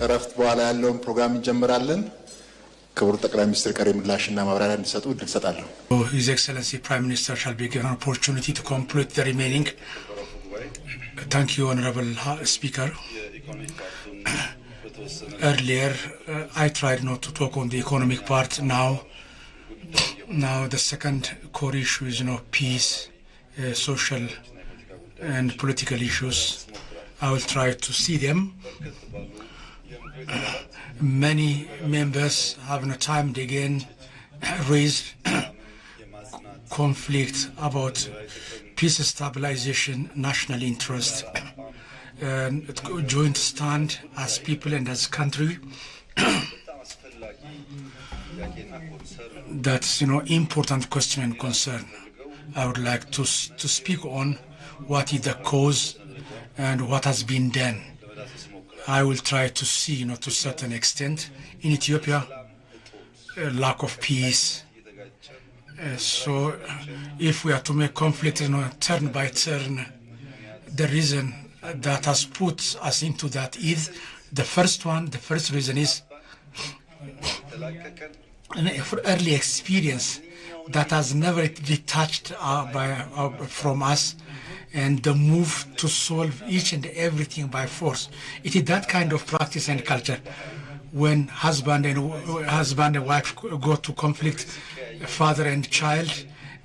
እረፍት በኋላ ያለውን ፕሮግራም እንጀምራለን። ክቡር ጠቅላይ ሚኒስትር ቀሪ ምላሽና ማብራሪያ እንዲሰጡ እንሰጣለሁ። His Excellency Prime Minister shall be given an opportunity to complete the remaining. Thank you, Honorable Speaker. Earlier, I tried not to talk on the economic part. Now the second core issue is, peace, social and political issues. I will try to see them. Many members have no time again raised conflict about peace stabilization, national interest, and joint stand as people and as country. That's important question and concern. I would like to speak on what is the cause and what has been done. I will try to see, to a certain extent, in Ethiopia, lack of peace. So if we are to make conflict, turn by turn, the reason that has put us into that is, the first reason is an early experience that has never detached from us, and the move to solve each and everything by force. It is that kind of practice and culture. When husband and wife go to conflict, father and child,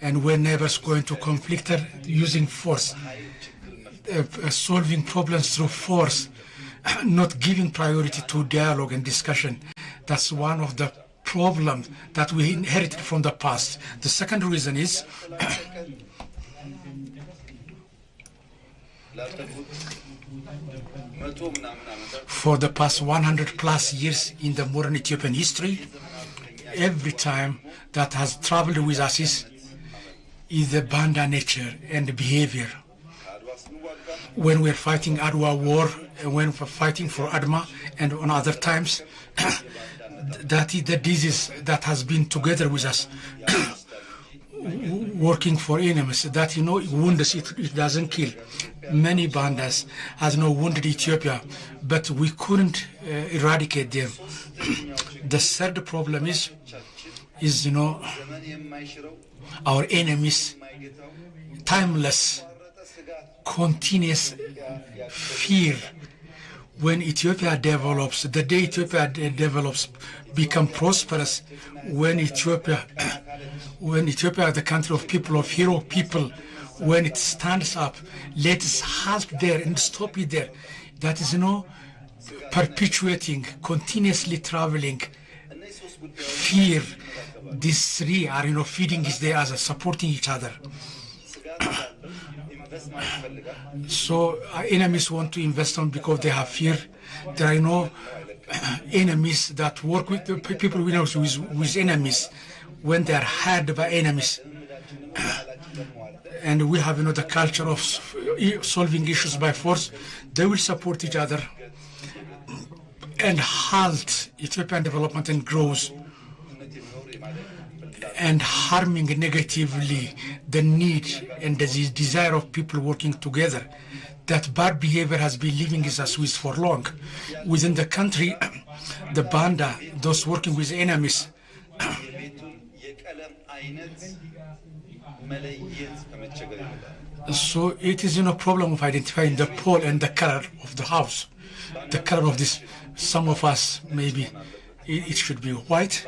and when neighbors go into conflict, using force, solving problems through force, not giving priority to dialogue and discussion. That's one of the problems that we inherited from the past. The second reason is for the past 100 plus years in the modern Ethiopian history, every time that has traveled with us is the Banda nature and behavior. When we're fighting Adwa war, when we're fighting for Adma, and on other times, that is the disease that has been together with us, working for enemies. That wounds, it doesn't kill. Many bandas has wounded Ethiopia, but we couldn't eradicate them. The third problem is our enemies, timeless, continuous fear. When Ethiopia develops, the day Ethiopia develops, become prosperous, when Ethiopia, the country of people, of hero people, when it stands up, let us halt there and stop it there. That is, perpetuating, continuously traveling, fear. These three are, feeding each other, supporting each other. So our enemies want to invest on because they have fear. There are enemies that work with the people with enemies when they are had by enemies. And we have the culture of solving issues by force. They will support each other and halt Ethiopian development and growth, and harming negatively the need and the desire of people working together. That bad behavior has been living with us for long. Within the country, the Banda, those working with enemies, so it is a problem of identifying the pole and the color of the house. The color of this, some of us, maybe it should be white,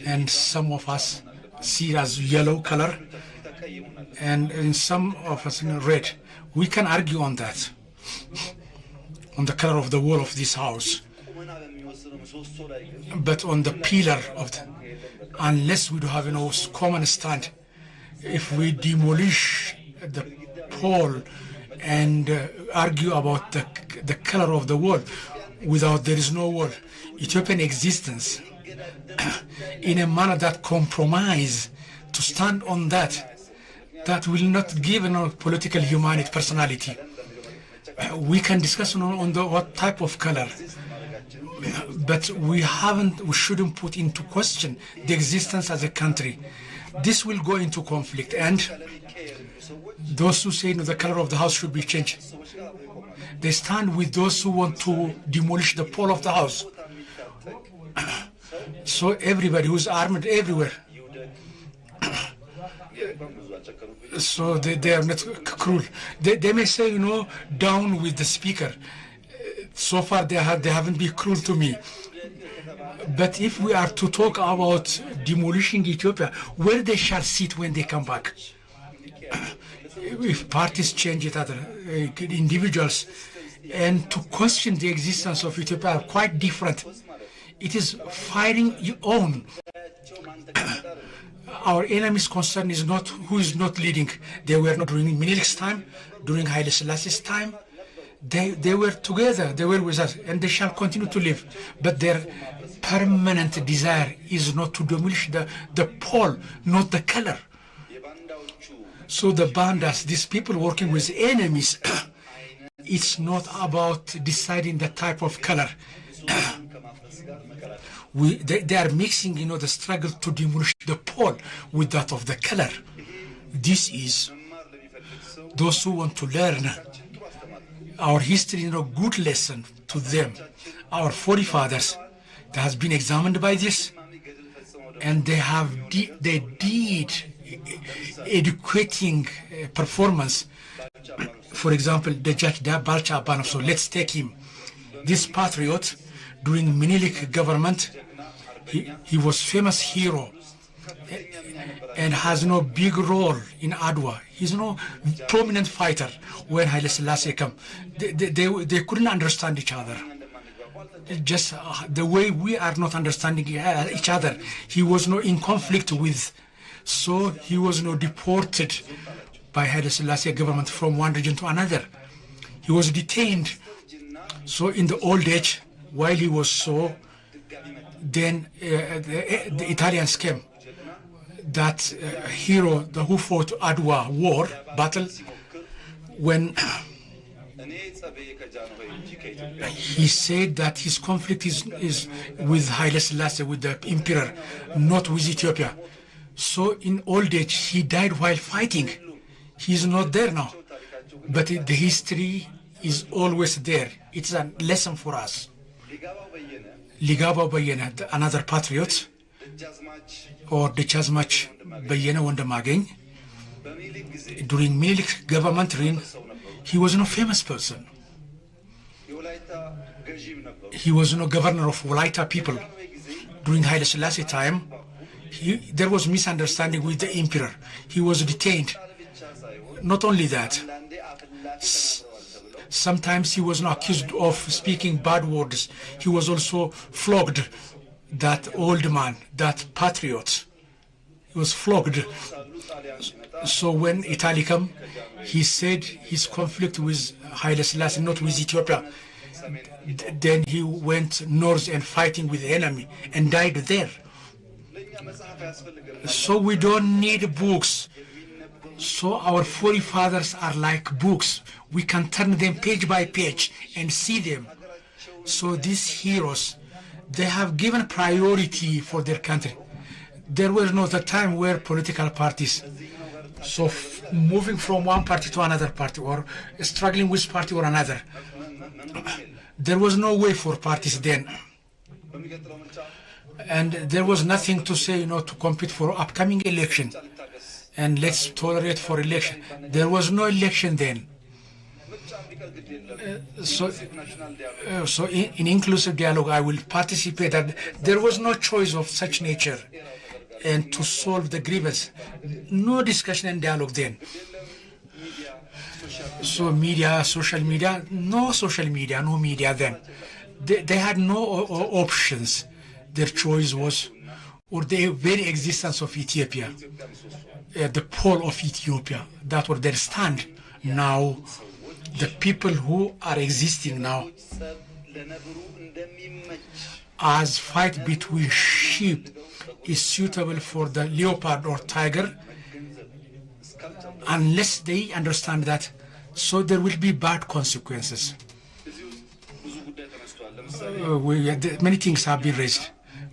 and some of us see it as yellow color, and in some of us red. We can argue on that, on the color of the wall of this house. But on the pillar of unless we do have common stand, if we demolish the pole and argue about the color of the wall, without there is no wall, Ethiopian existence, in a manner that compromise to stand on that will not give political humanity, personality. We can discuss on what type of color, but we shouldn't put into question the existence as a country. This will go into conflict, and those who say the color of the house should be changed, They stand with those who want to demolish the pole of the house. So everybody who's armed everywhere. So they are not cruel. They may say, down with the speaker. So far they haven't been cruel to me. But if we are to talk about demolishing Ethiopia, where they shall sit when they come back? If parties change it, other individuals, and to question the existence of Ethiopia are quite different. It is firing your own. Our enemy's concern is not who is not leading. They were not during Minilik's time, during Haile Selassie's time. They were together, they were with us, and they shall continue to live. But their permanent desire is not to demolish the pole, not the color. So the bandas, these people working with enemies, it's not about deciding the type of color. They are mixing, the struggle to demolish the pole with that of the color. This is those who want to learn our history, good lesson to them. Our forefathers, that has been examined by this, and they did educating performance. For example, the Judge Balcha Abanov, so let's take him. This patriot, during Minilik government, he was famous hero and has no big role in Adwa. He's no prominent fighter when Haile Selassie came. They couldn't understand each other. Just the way we are not understanding each other. He was not in conflict with, so he was not deported by Haile Selassie government from one region to another. He was detained. So in the old age, while he was so, then the Italians came. That hero, who fought Adwa war battle, when he said that his conflict is with Haile Selassie, with the emperor, not with Ethiopia. So in old age, he died while fighting. He's not there now. But the history is always there. It's a lesson for us. Ligaba Bayena, another patriot, or the Chazmach Bayena Wandamageng, during Minilik government reign, he was no famous person. He was no governor of Walaita people. During Haile Selassie time, there was misunderstanding with the emperor. He was detained. Not only that, sometimes he was not accused of speaking bad words. He was also flogged. That old man, that patriot, he was flogged. So when Italy came, he said his conflict with Haile Selassie, not with Ethiopia. Then he went north and fighting with the enemy and died there. So we don't need books. So our forefathers are like books. We can turn them page by page and see them. So these heroes, they have given priority for their country. There was not a time where political parties, so moving from one party to another party or struggling with party or another, there was no way for parties then. And there was nothing to say, to compete for upcoming election. And let's tolerate for election. There was no election then. So in inclusive dialogue, I will participate. That there was no choice of such nature, and to solve the grievance, no discussion and dialogue then. So media, social media, no social media, no media then. They had no options. Their choice was, or the very existence of Ethiopia, the pole of Ethiopia. That was their stand. Now, the people who are existing now, as fight between sheep is suitable for the leopard or tiger, unless they understand that, so there will be bad consequences. Many things have been raised,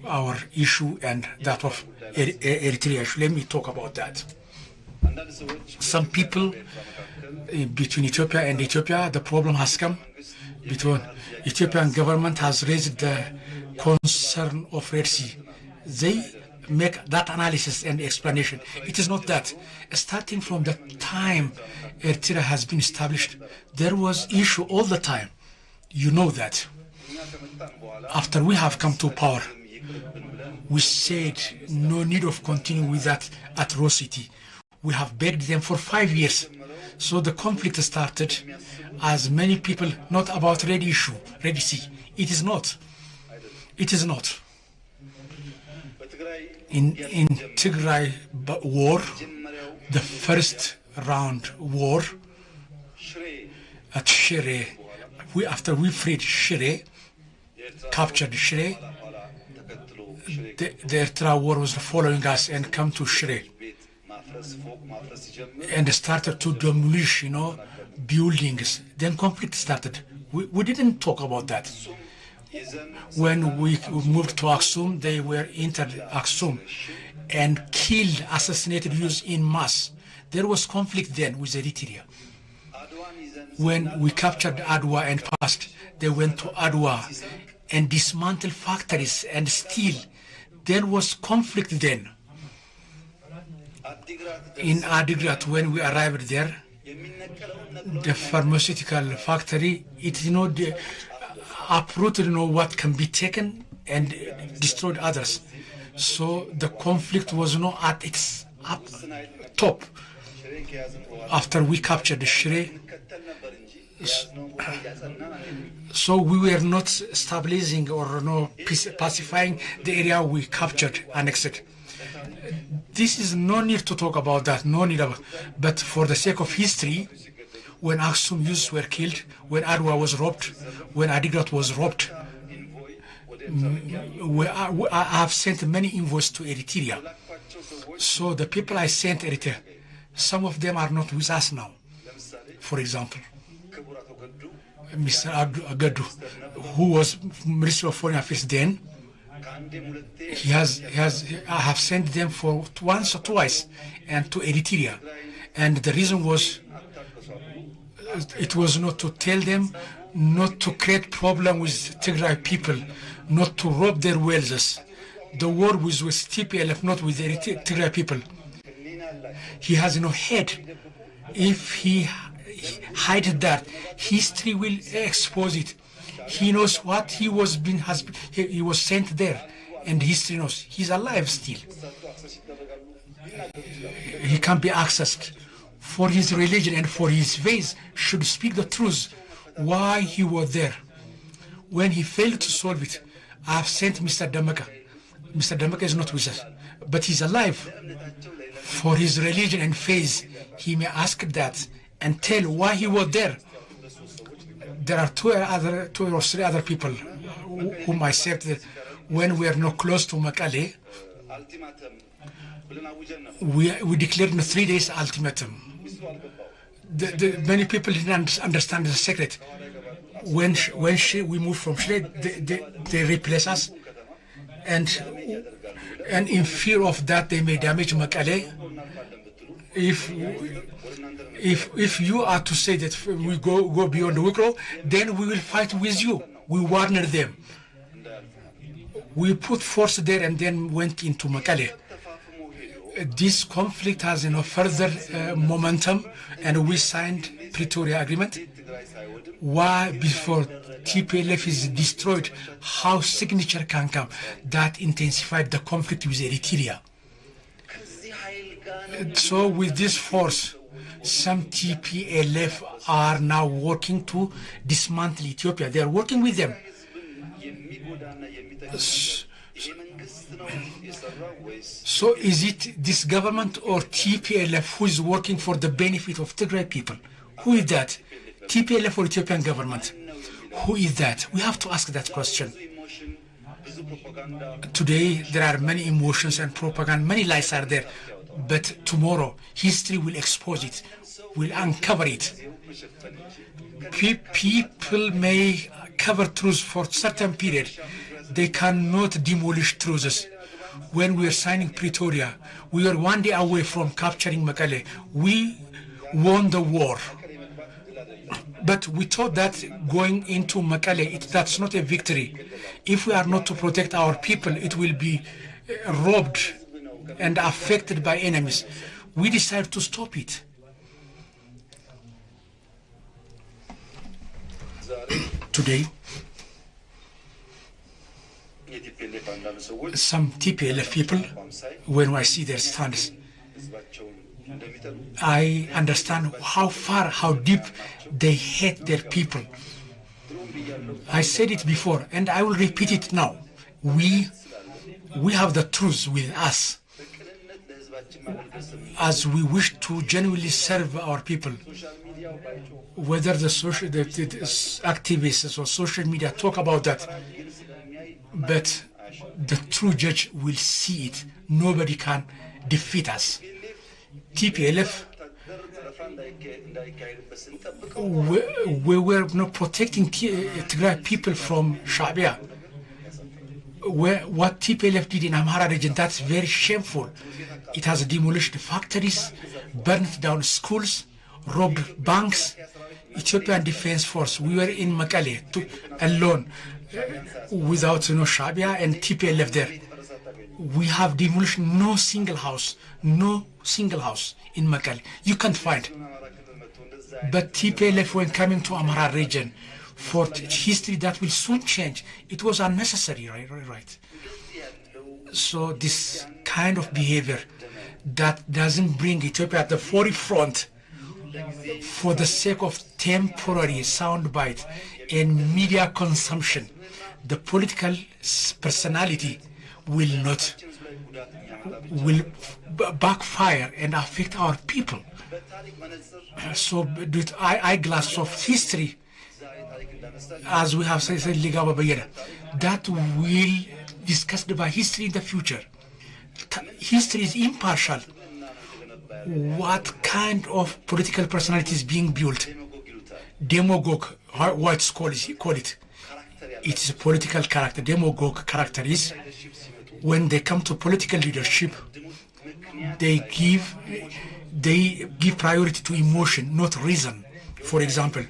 our issue and that of Eritrea. Let me talk about that. Some people between Ethiopia and Ethiopia, the problem has come. between Ethiopian government has raised the concern of Red Sea. They make that analysis and explanation. It is not that. Starting from the time Eritrea has been established, there was issue all the time. You know that. After we have come to power, we said no need of continuing with that atrocity. We have begged them for 5 years. So the conflict started as many people, not about Red Sea. It is not. It is not. In Tigray war, the first round war at Shire, after we freed Shire, captured Shire, the Eritrea war was following us and come to Shire and started to demolish, buildings. Then conflict started. We didn't talk about that. When we moved to Aksum, they were entered Aksum and killed, assassinated youths in mass. There was conflict then with Eritrea. When we captured Adwa and passed, they went to Adwa and dismantled factories and steal. There was conflict then. In Adigrat, when we arrived there, the pharmaceutical factory, they uprooted what can be taken and destroyed others. So the conflict was not at its top. After we captured Shire, so we were not stabilizing or pacifying the area we captured, annexed. This is no need to talk about that, no need of, but for the sake of history, when Aksum youths were killed, when Adwa was robbed, when Adigrat was robbed, I have sent many invoices to Eritrea. So the people I sent Eritrea, some of them are not with us now. For example, Mr. Agadu, who was Minister of Foreign Affairs then, I have sent them for once or twice and to Eritrea. And the reason was, it was not to tell them not to create problem with Tigray people, not to rob their wealth. The war was with TPLF, not with the Tigray people. He has no head. If he hides that, history will expose it. He knows what he was sent there, and history knows he's alive still. He can be accessed. For his religion and for his faith should speak the truth, why he was there. When he failed to solve it, I have sent Mr. Damaka. Mr. Damaka is not with us, but he's alive. For his religion and faith, he may ask that and tell why he was there. There are two or three other people whom I served there. When we are not close to Makale, we declared a 3 days ultimatum. Many people didn't understand the secret. When we moved from Shire, they replaced us, and in fear of that, they may damage Makale. If you are to say that we go beyond the Wikro, then we will fight with you. We warned them. We put force there and then went into Makale. This conflict has further momentum, and we signed Pretoria Agreement. Why, before TPLF is destroyed, how signature can come? That intensified the conflict with Eritrea. So with this force, some TPLF are now working to dismantle Ethiopia. They are working with them. So is it this government or TPLF who is working for the benefit of Tigray people? Who is that? TPLF or Ethiopian government? Who is that? We have to ask that question. Today there are many emotions and propaganda, many lies are there, but tomorrow history will expose it, will uncover it. People may cover truths for a certain period. They cannot demolish truths. When we were signing Pretoria, we were 1 day away from capturing Makale. We won the war. But we thought that going into Mekelle, that's not a victory. If we are not to protect our people, it will be robbed and affected by enemies. We decided to stop it. Today, some TPLF people, when I see their stands, I understand how far, how deep they hate their people. I said it before, and I will repeat it now. We have the truth with us, as we wish to genuinely serve our people. Whether the activists or social media talk about that, but the true judge will see it. Nobody can defeat us. TPLF, we were not protecting Tigray people from Shabia. What TPLF did in Amhara region, that's very shameful. It has demolished factories, burnt down schools, robbed banks. Ethiopian Defense Force, we were in Mekelle alone, without Shabia and TPLF there. We have demolished no single house in Mekelle. You can't find. But TPLF, when coming to Amhara region, for history that will soon change, it was unnecessary, right? So this kind of behavior that doesn't bring Ethiopia at the forefront for the sake of temporary soundbite and media consumption, the political personality will backfire and affect our people. So with eyeglass of history, as we have said, that will discussed by history in the future. History is impartial. What kind of political personality is being built? Demagogue, whites call it. It is a political character. Demagogue character is when they come to political leadership, they give priority to emotion, not reason. For example,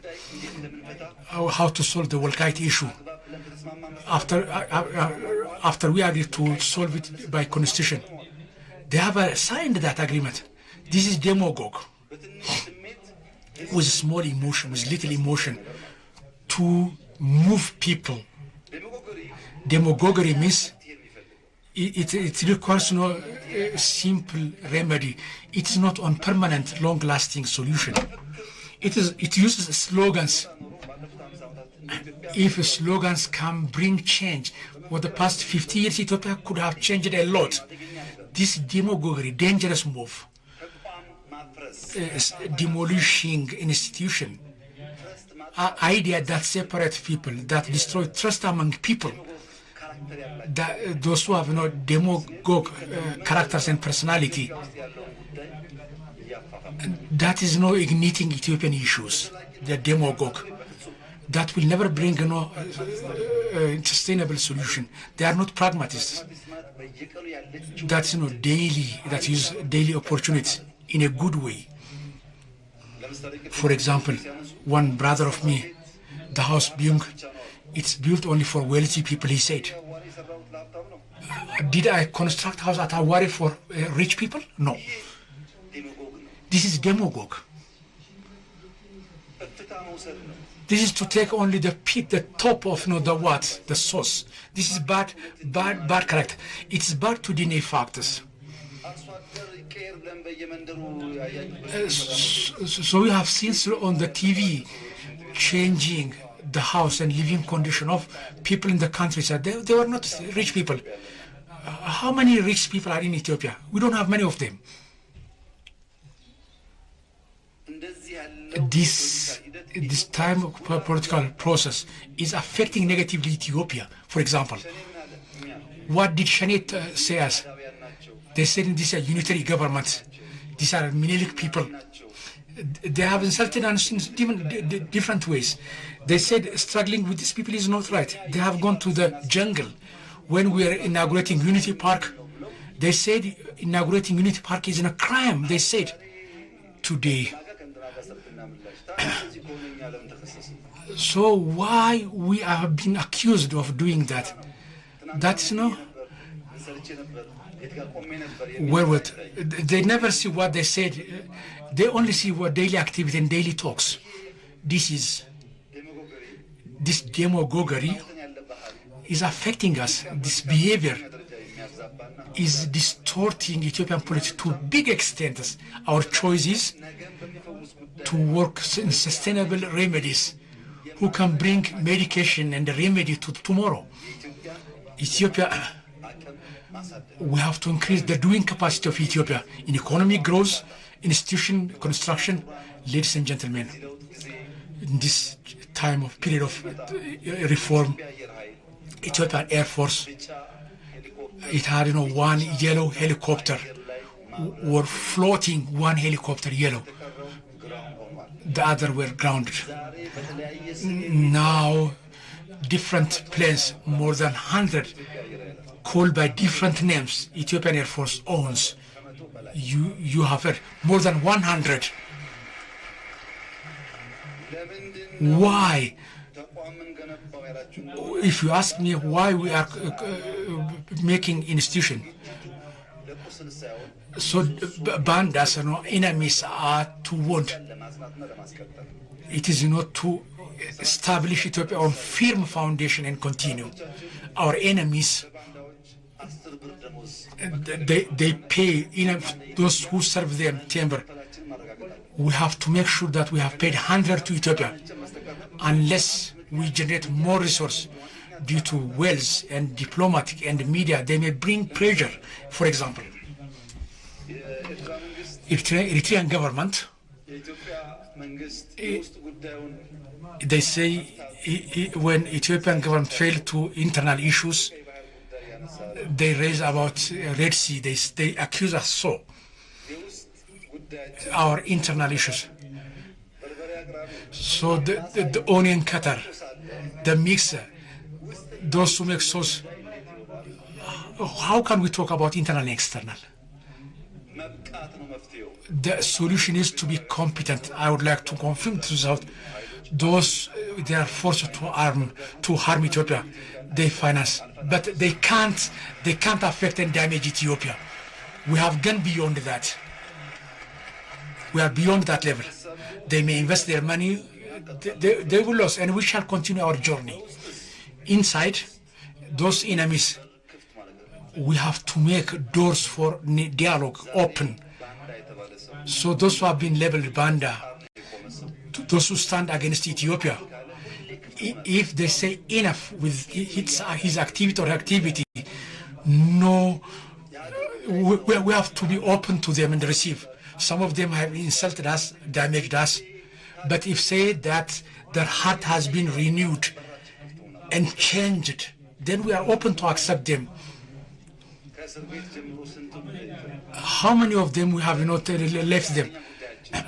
how to solve the Walkite issue. After we agreed to solve it by constitution, they have signed that agreement. This is demagogue with small emotion, with little emotion, to move people. Demagoguery means it requires no simple remedy. It is not on permanent, long-lasting solution. It uses slogans. If slogans can bring change, for the past 50 years, Ethiopia could have changed a lot. This demagoguery, dangerous move, demolishing institution, idea that separates people, that destroy trust among people, that those who have demagogue characters and personality, that is igniting Ethiopian issues. The demagogue that will never bring sustainable solution. They are not pragmatists. That's that use daily opportunities in a good way. For example, one brother of me, the house Byung, it's built only for wealthy people, he said. Did I construct house at Awari for rich people? No. This is demagogue. This is to take only the top of the source. This is bad character. It's bad to deny facts. So we have seen on the TV changing the house and living condition of people in the countryside. They were not rich people. How many rich people are in Ethiopia? We don't have many of them. This time of political process is affecting negatively Ethiopia. For example, what did Shanit say us? They said this is a unitary government. These are Minilik people. They have insulted us in different ways. They said struggling with these people is not right. They have gone to the jungle. When we are inaugurating Unity Park, they said inaugurating Unity Park is a crime. They said today So why we have been accused of doing that? That's no. Well, they never see what they said. They only see what daily activity and daily talks. This demagoguery is affecting us. This behavior is distorting Ethiopian politics to a big extent. Our choices to work in sustainable remedies who can bring medication and remedy to tomorrow. Ethiopia, we have to increase the doing capacity of Ethiopia in economic growth, institution construction. Ladies and gentlemen, in this time of period of reform, Ethiopian Air Force, it had one yellow helicopter, were floating one helicopter yellow. The other were grounded. Now, different planes, more than 100, called by different names, Ethiopian Air Force owns. You have heard, more than 100. Why? If you ask me why we are making institution, so bandas, enemies are to want. It is not to establish Ethiopia on firm foundation and continue. Our enemies, they pay those who serve them timber. We have to make sure that we have paid 100 to Ethiopia, unless we generate more resource due to wealth and diplomatic and media. They may bring pressure. For example, Eritrean government, they say when Ethiopian government failed to internal issues, they raise about Red Sea. They accuse us so. Our internal issues. So the onion cutter, the mixer, those who make sauce. How can we talk about internal and external? The solution is to be competent. I would like to confirm to that those they are forced to harm Ethiopia. They finance, but they can't affect and damage Ethiopia. We have gone beyond that. We are beyond that level. They may invest their money, they will lose, and we shall continue our journey. Inside, those enemies, we have to make doors for dialogue open. So those who have been labeled Banda, those who stand against Ethiopia, if they say enough with his activity or activity, no, we have to be open to them and receive. Some of them have insulted us, damaged us, but if say that their heart has been renewed and changed, then we are open to accept them. How many of them we have left them?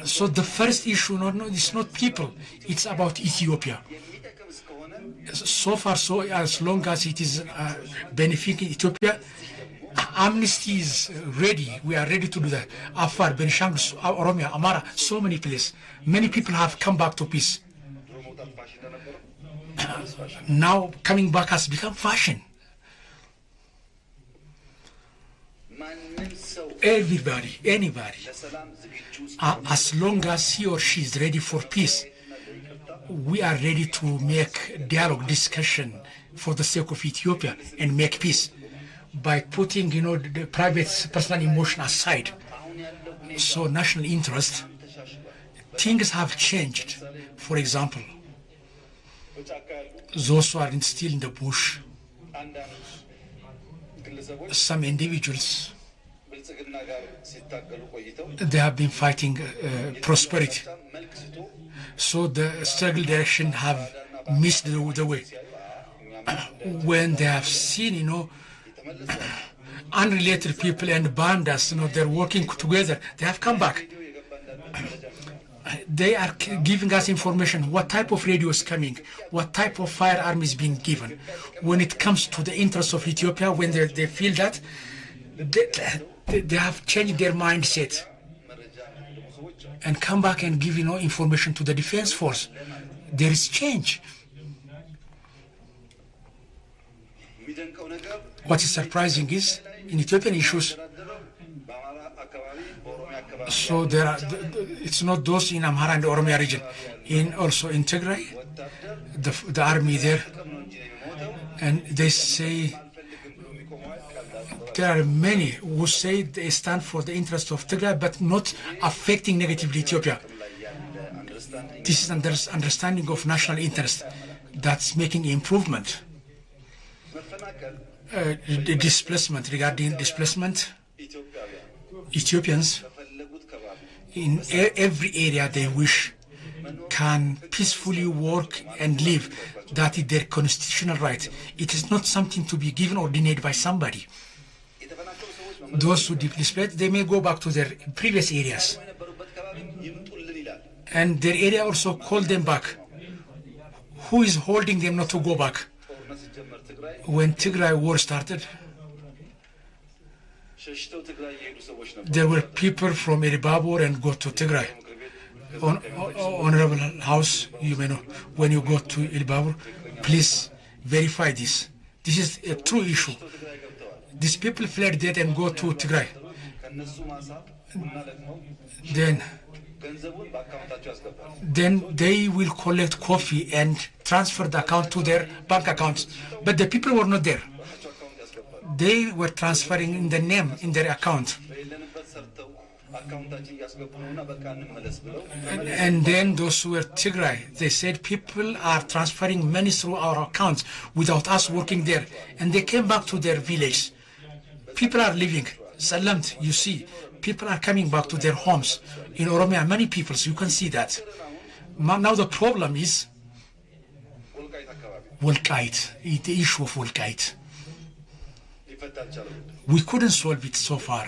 So the first issue, it's not people, it's about Ethiopia. So far, so as long as it is benefiting Ethiopia, amnesty is ready. We are ready to do that. Afar, Benishangul, Oromia, Amara, so many places. Many people have come back to peace. Now coming back has become fashion. Everybody, anybody, as long as he or she is ready for peace, we are ready to make dialogue, discussion for the sake of Ethiopia and make peace by putting, the private personal emotion aside. So national interest, things have changed. For example, those who are still in the bush, some individuals, they have been fighting prosperity. So the struggle direction have missed the way. When they have seen, unrelated people and bandas, they're working together, they have come back. They are giving us information, what type of radio is coming, what type of firearm is being given. When it comes to the interests of Ethiopia, when they feel that, they have changed their mindset. and come back and give information to the defense force. There is change. What is surprising is in Ethiopian issues, so there are, it's not those in Amhara and Oromia region, also in Tigray, the army there, and they say there are many who say they stand for the interest of Tigray but not affecting negatively Ethiopia. This is understanding of national interest that's making improvement. The displacement, regarding displacement, Ethiopians in every area they wish can peacefully work and live. That is their constitutional right. It is not something to be given or denied by somebody. Those who displaced, they may go back to their previous areas. And their area also called them back. Who is holding them not to go back? When Tigray war started, there were people from Elibabor and go to Tigray. Honorable House, you may know, when you go to Elibabor, please verify this. This is a true issue. These people fled that and go to Tigray. Then they will collect coffee and transfer the account to their bank accounts. But the people were not there. They were transferring in the name in their account. And then those who were Tigray, they said people are transferring money through our accounts without us working there. And they came back to their village. People are living. Salamt, you see, people are coming back to their homes. In Oromia, many people, so you can see that. Now the problem is Wolkite, the issue of Wolkite. We couldn't solve it so far.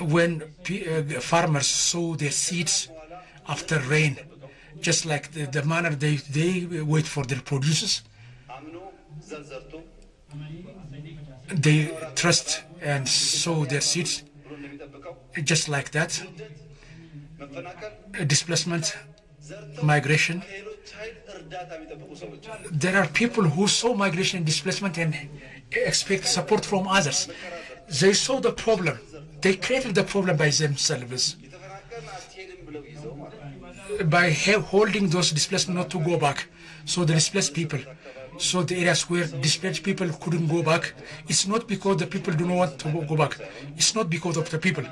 When farmers sow their seeds after rain, just like the manner they wait for their producers, they trust and sow their seeds just like that. Displacement, migration. There are people who saw migration and displacement and expect support from others. They saw the problem. They created the problem by themselves. By holding those displaced not to go back. So the displaced people. So the areas where displaced people couldn't go back, it's not because the people do not want to go back. It's not because of the people.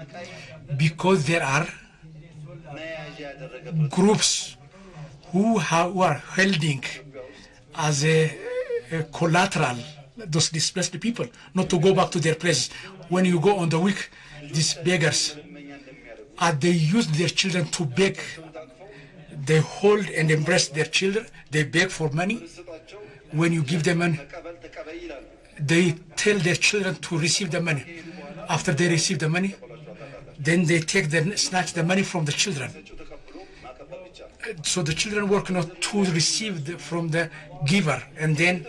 Because there are groups who are holding as a collateral those displaced people not to go back to their places. When you go on the week, these beggars, they use their children to beg. They hold and embrace their children. They beg for money. When you give them money, they tell their children to receive the money. After they receive the money, then they snatch the money from the children. So the children work not to receive from the giver, and then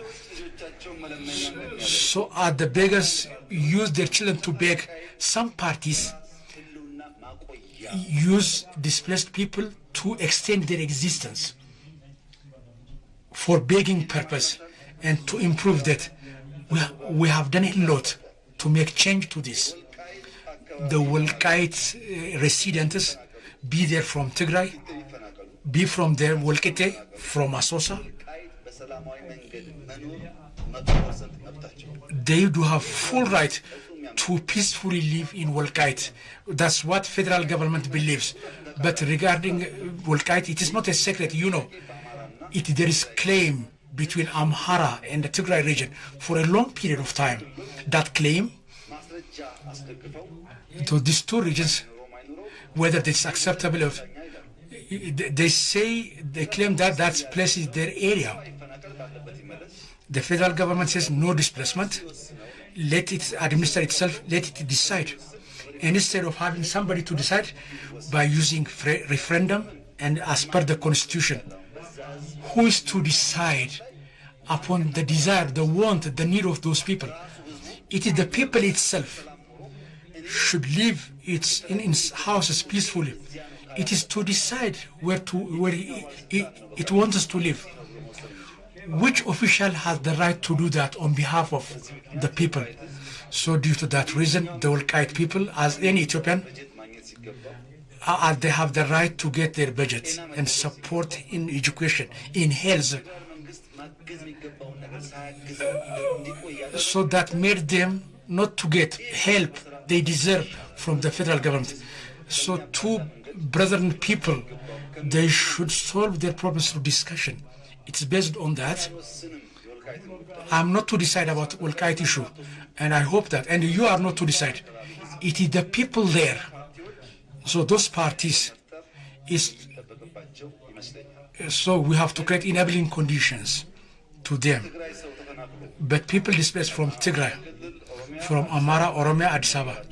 so the beggars use their children to beg. Some parties use displaced people to extend their existence for begging purpose and to improve that. We have done a lot to make change to this. The Wolkite residents, be there from Tigray, be from there Wolkite, from Asosa, they do have full right to peacefully live in Wolkite. That's what federal government believes. But regarding Wolkite, it is not a secret, you know. There is claim between Amhara and the Tigray region for a long period of time. That claim, to these two regions, whether it's acceptable, they claim that that place is their area. The federal government says no displacement, let it administer itself, let it decide. And instead of having somebody to decide by using referendum and as per the constitution, who is to decide upon the desire, the want, the need of those people? It is the people itself should live in houses peacefully. It is to decide where it wants us to live. Which official has the right to do that on behalf of the people? So due to that reason, the Wolkite people, as any Ethiopian, they have the right to get their budget and support in education, in health. So that made them not to get help they deserve from the federal government. So two brethren people, they should solve their problems through discussion. It's based on that. I'm not to decide about Wolkite issue, and I hope that, and you are not to decide. It is the people there. So those parties so we have to create enabling conditions to them. But people displaced from Tigray, from Amara, Oromia, Addis Ababa,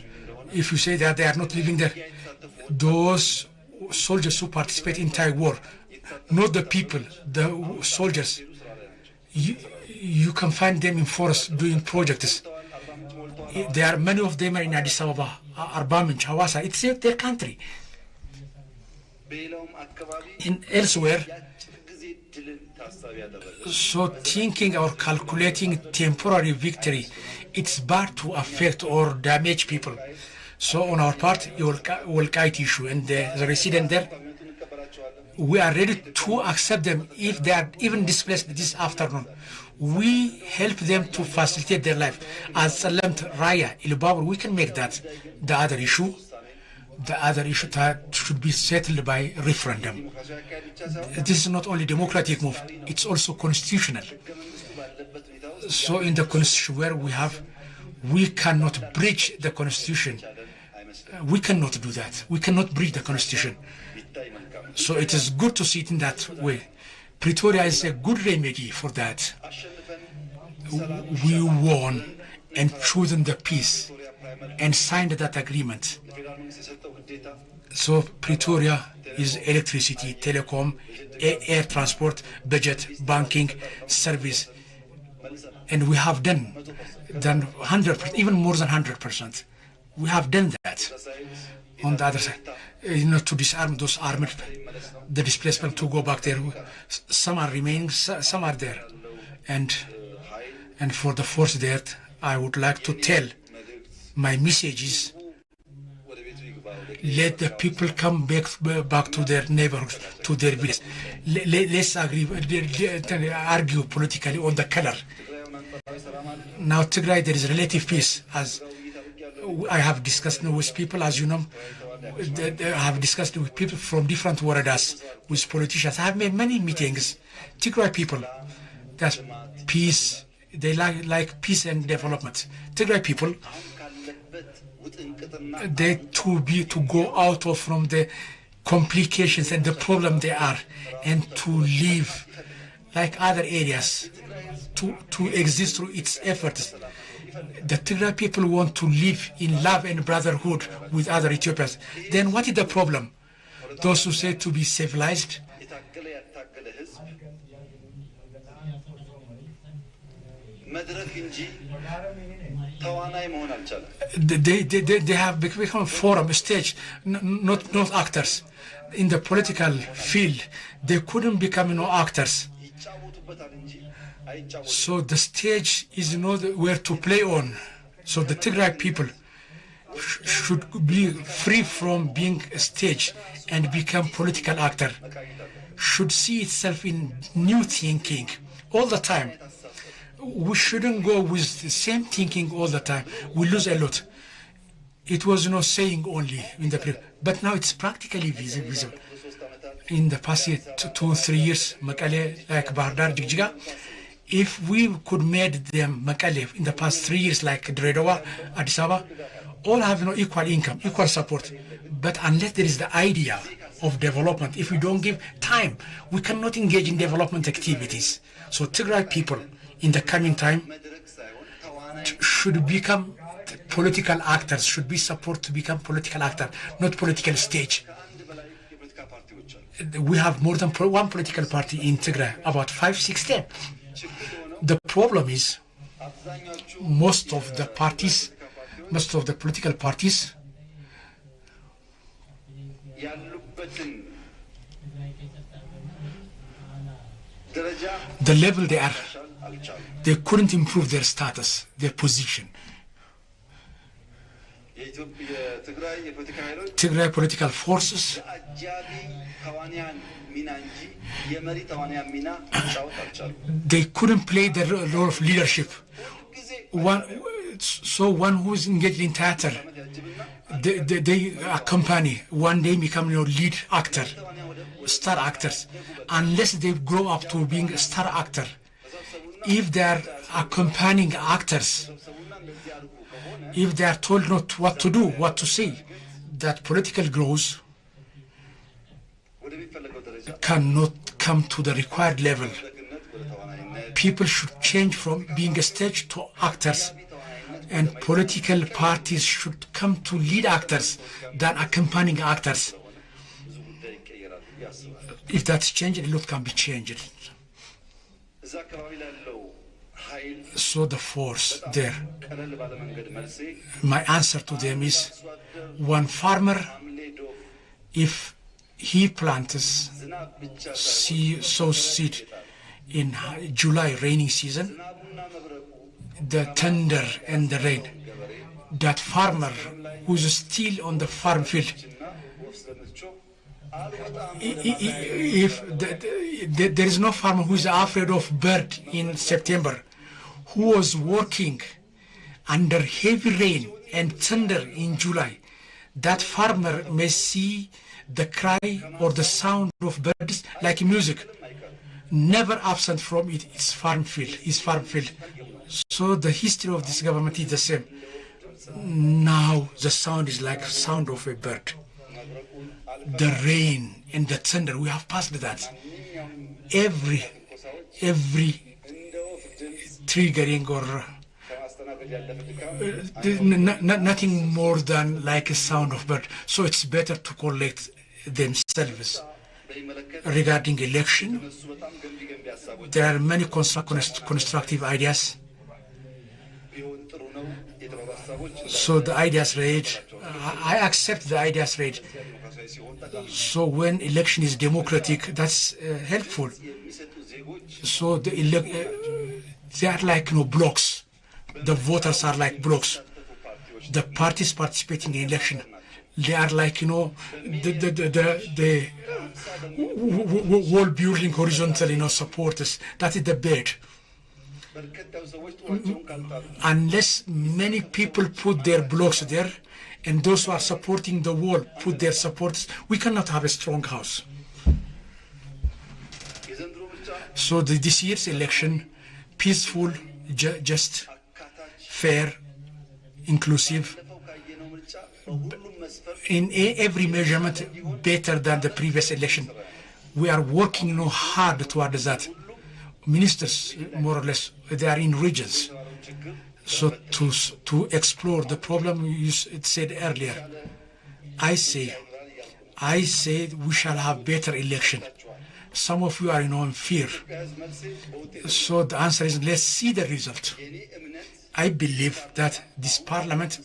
if you say that they are not living there, those soldiers who participate in Thai war, not the people, the soldiers, you can find them in forests doing projects. There are many of them are in Addis Ababa, Arbaminch, Hawassa. It's their country. In elsewhere, so thinking or calculating temporary victory, it's bad to affect or damage people. So on our part, Wolkite issue and the resident there, we are ready to accept them if they are even displaced this afternoon. We help them to facilitate their life. As Salamt, Raya, Ilbabur, we can make that. The other issue that should be settled by referendum. This is not only democratic move, it's also constitutional. So in the constitution where we cannot breach the constitution. We cannot do that. We cannot breach the constitution. So it is good to see it in that way. Pretoria is a good remedy for that. We won and chosen the peace and signed that agreement. So Pretoria is electricity, telecom, air transport, budget, banking, service. And we have done 100%, even more than 100%. We have done that. On the other side, to disarm those armed, the displacement to go back there. Some are remaining, some are there. And for the force there, I would like to tell my messages. Let the people come back to their neighborhoods, to their villages. Let's argue politically on the color. Now Tigray, there is relative peace, as I have discussed with people, as you know. I have discussed with people from different waradas, with politicians. I have made many meetings. Tigray people, that's peace. They like peace and development. Tigray people, they to go out of from the complications and the problem they are, and to live like other areas, to exist through its efforts. The Tigray people want to live in love and brotherhood with other Ethiopians. Then what is the problem? Those who say to be civilized, they have become a forum, a stage, not actors. In the political field, they couldn't become actors. So the stage is where to play on. So the Tigray people should be free from being a stage and become political actor. Should see itself in new thinking all the time. We shouldn't go with the same thinking all the time. We lose a lot. It was saying only in the previous, but now it's practically visible. In the past 2-3 years, Mekelle, like Bahar Dar, Jigjiga, if we could made them Mekelle in the past 3 years, like Dredawa, Addis Ababa, all have equal income, equal support. But unless there is the idea of development, if we don't give time, we cannot engage in development activities. So Tigray people in the coming time should become political actors, should be supported to become political actors, not political stage. We have more than one political party in Tigray, about 5-6 10. The problem is most of the parties most of the political parties, the level they are, they couldn't improve their status, their position. Tigray political forces they couldn't play the role of leadership. One who is engaged in theater, they accompany, one day become lead actor, star actors, unless they grow up to being a star actor. If they are accompanying actors, if they are told not what to do, what to say, that political growth cannot come to the required level. People should change from being a stage to actors, and political parties should come to lead actors than accompanying actors. If that's changed, a lot can be changed. So the force there, my answer to them is, one farmer, if he plants sows seed in July rainy season, the thunder and the rain, that farmer who's still on the farm field, if there is no farmer who is afraid of bird in September, who was working under heavy rain and thunder in July, that farmer may see the cry or the sound of birds like music, never absent from his farm field. So the history of this government is the same. Now the sound is like sound of a bird. The rain and the thunder, we have passed that. Every triggering or nothing more than like a sound of bird. So it's better to collect themselves. Regarding election, there are many constructive ideas. So the ideas read, I accept the ideas read. So when election is democratic, that's helpful. So they are like blocks. The voters are like blocks. The parties participating in election, they are like the wall building horizontal supporters. That is the bed. Unless many people put their blocks there, and those who are supporting the wall put their supporters, we cannot have a strong house. So this year's election, peaceful, just, fair, inclusive, in every measurement better than the previous election. We are working hard towards that. Ministers, more or less, they are in regions. So to explore the problem you said earlier, I say we shall have better election. Some of you are in fear. So the answer is, let's see the result. I believe that this parliament,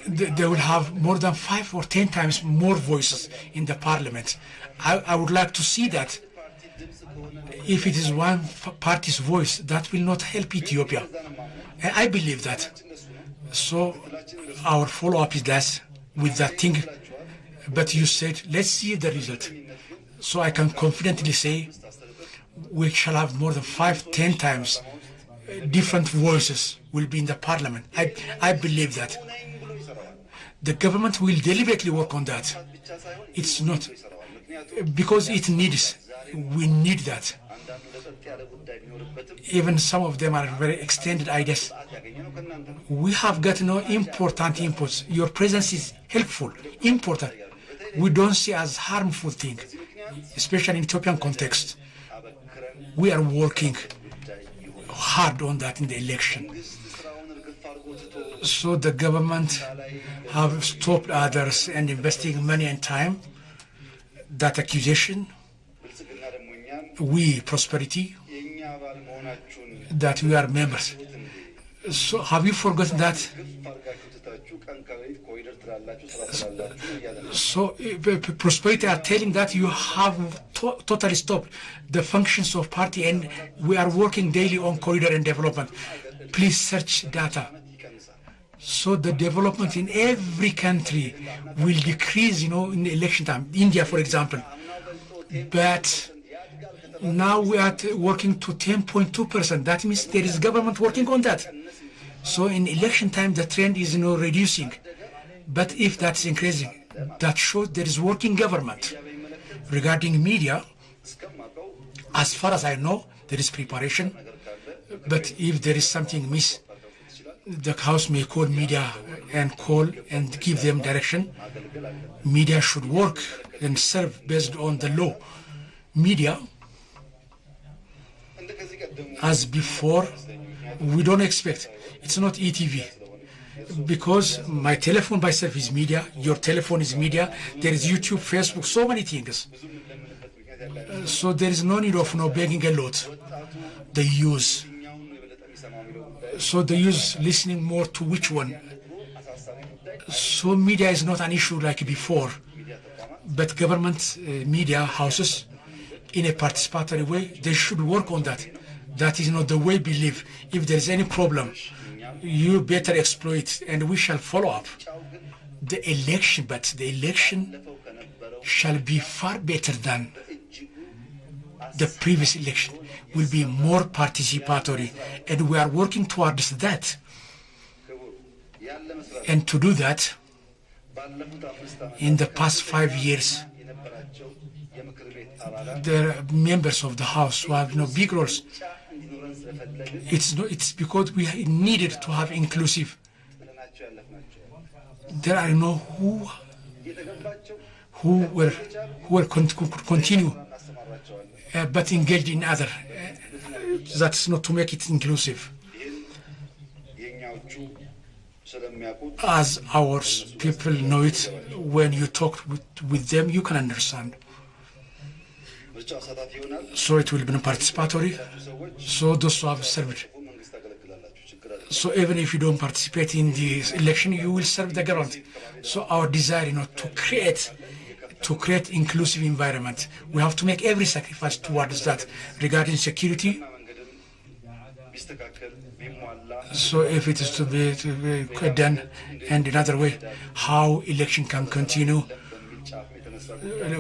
they will have more than 5 or 10 times more voices in the parliament. I would like to see that. If it is one party's voice, that will not help Ethiopia. And I believe that. So our follow-up is that with that thing. But you said, let's see the result. So I can confidently say we shall have more than 5-10 times different voices will be in the parliament. I believe that. The government will deliberately work on that. It's not because it needs. We need that. Even some of them are very extended ideas. We have got important inputs. Your presence is helpful, important. We don't see as harmful thing, especially in Ethiopian context. We are working hard on that in the election. So the government have stopped others and investing money and time. That accusation, we prosperity, that we are members. So have you forgotten that? So Prosperity are telling that you have totally stopped the functions of party, and we are working daily on corridor and development. Please search data. So the development in every country will decrease, in the election time. India, for example. But now we are working to 10.2%. That means there is government working on that. So in election time, the trend is, reducing. But if that's increasing, that shows there is working government. Regarding media, as far as I know, there is preparation. But if there is something miss, the House may call media and give them direction. Media should work and serve based on the law. Media, as before, we don't expect. It's not ETV. Because my telephone by itself is media, your telephone is media, there is YouTube, Facebook, so many things. So there is no need of begging a lot. The use. So the use listening more to which one. So media is not an issue like before. But government media houses, in a participatory way, they should work on that. That is not the way we live. If there is any problem, you better exploit, and we shall follow up the election. But the election shall be far better than the previous election. Will be more participatory, and we are working towards that. And to do that, in the past 5 years, the members of the House who have big roles. It's because we needed to have inclusive. There are who will continue, but engaged in other. That's not to make it inclusive. As our people know it, when you talk with them, you can understand. So it will be participatory. So those who have served. So even if you don't participate in the election, you will serve the government. So our desire, to create inclusive environment. We have to make every sacrifice towards that. Regarding security, so if it is to be done, and another way, how election can continue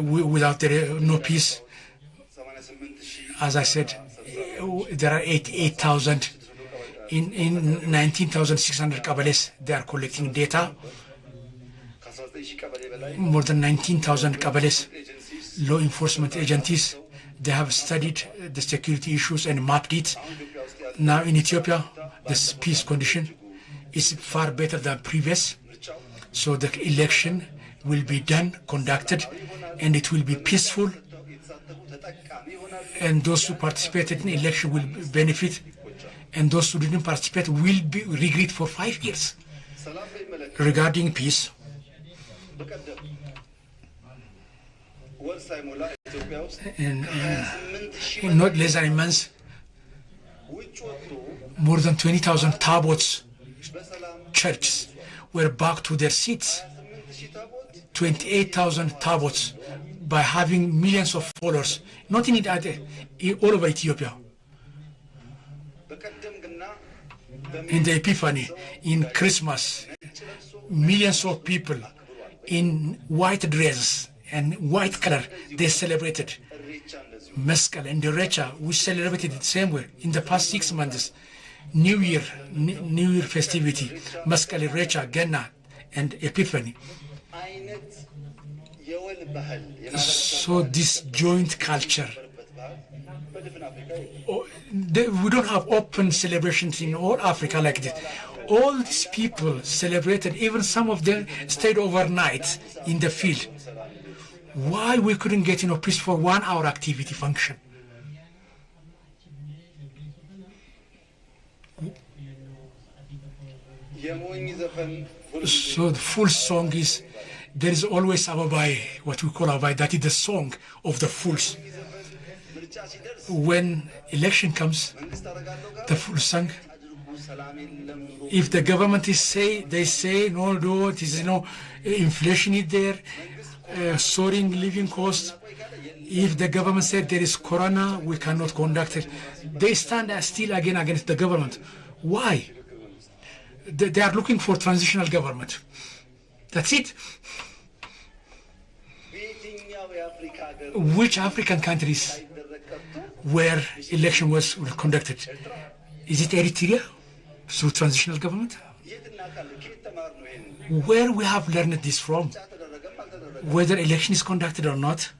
without no peace. As I said, there are 88,000 in 19,600 Kabbales. They are collecting data. More than 19,000 Kabbales, law enforcement agencies, they have studied the security issues and mapped it. Now in Ethiopia, this peace condition is far better than previous. So the election will be conducted, and it will be peaceful. And those who participated in election will benefit, and those who didn't participate will be regret for 5 years. Regarding peace, in not less than a month, more than 20,000 tabots, churches, were back to their seats. 28,000 tabots, by having millions of followers, not in all over Ethiopia. In the Epiphany, in Christmas, millions of people in white dresses and white color, they celebrated. Mescal and Derecha, we celebrated it the same way in the past 6 months. New Year festivity, Mescal, Derecha, Genna, and Epiphany. So this joint culture, we don't have open celebrations in all Africa like this. All these people celebrated, even some of them stayed overnight in the field. Why we couldn't get peace for 1 hour activity function? So the full song is, there is always Ababai, what we call Ababai, that is the song of the fools. When election comes, the fool song, If the government they say no, it is inflation is there, soaring living costs. If the government said there is corona, we cannot conduct it. They stand still again against the government. Why? They are looking for transitional government. That's it. Which African countries where election was conducted? Is it Eritrea through transitional government? Where we have learned this from? Whether election is conducted or not?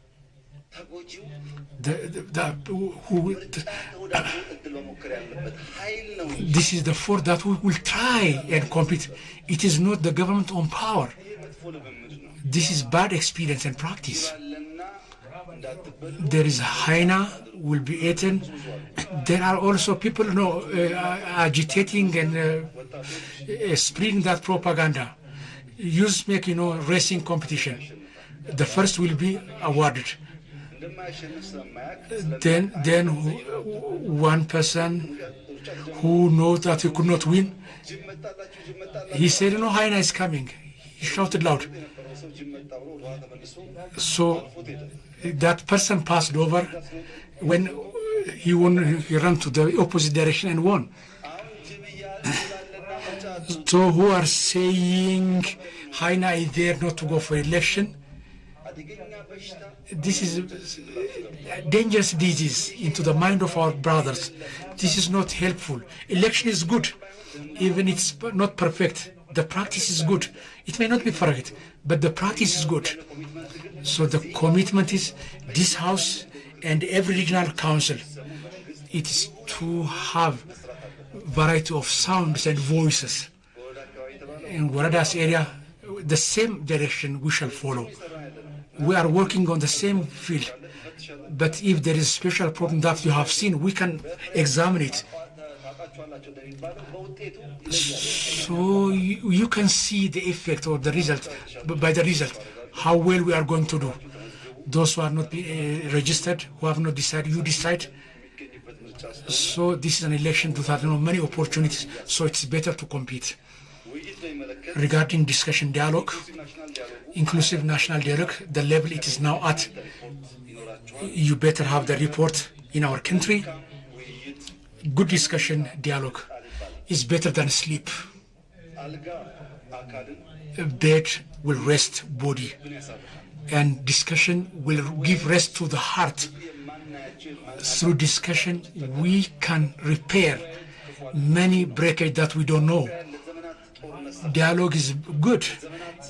This is the force that we will try and compete. It is not the government on power. This is bad experience and practice. There is hyena will be eaten. There are also people agitating and spreading that propaganda. Make racing competition. The first will be awarded. Then one person who knows that he could not win, he said, hyena is coming. He shouted loud. So that person passed over. When he won, he ran to the opposite direction and won. So who are saying hyena is there not to go for election? This is a dangerous disease into the mind of our brothers. This is not helpful. Election is good, even it's not perfect. The practice is good. It may not be perfect, but the practice is good. So the commitment is this House and every regional council. It is to have variety of sounds and voices. In Waradas area, the same direction we shall follow. We are working on the same field, but if there is a special problem that you have seen, we can examine it. So you can see the effect or the result, by the result, how well we are going to do. Those who are not registered, who have not decided, you decide. So this is an election that has many opportunities, so it's better to compete. Regarding discussion dialogue, inclusive national dialogue, the level it is now at, you better have the report in our country. Good discussion dialogue is better than sleep. Bed will rest body, and discussion will give rest to the heart. Through discussion, we can repair many breakage that we don't know. Dialogue is good.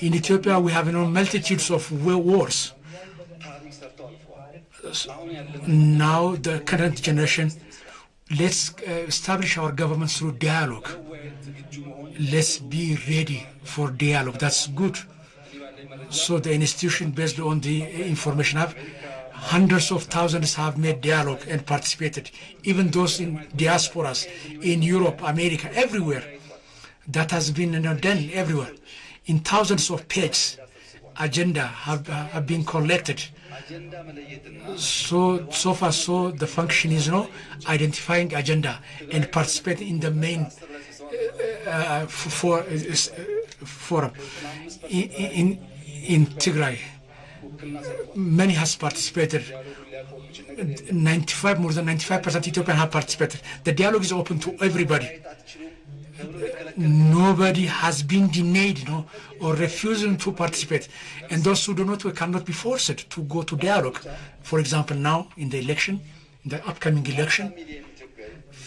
In Ethiopia, we have multitudes of wars. Now, the current generation, let's establish our government through dialogue. Let's be ready for dialogue. That's good. So the institution, based on the information I have, hundreds of thousands have made dialogue and participated. Even those in diasporas, in Europe, America, everywhere. That has been done everywhere. In thousands of pages, agenda have been collected. So far, the function is identifying agenda and participating in the main forum. In Tigray, many has participated. More than 95% Ethiopian have participated. The dialogue is open to everybody. Nobody has been denied, or refusing to participate. And those who do not, cannot be forced to go to dialogue. For example, now in the election, in the upcoming election,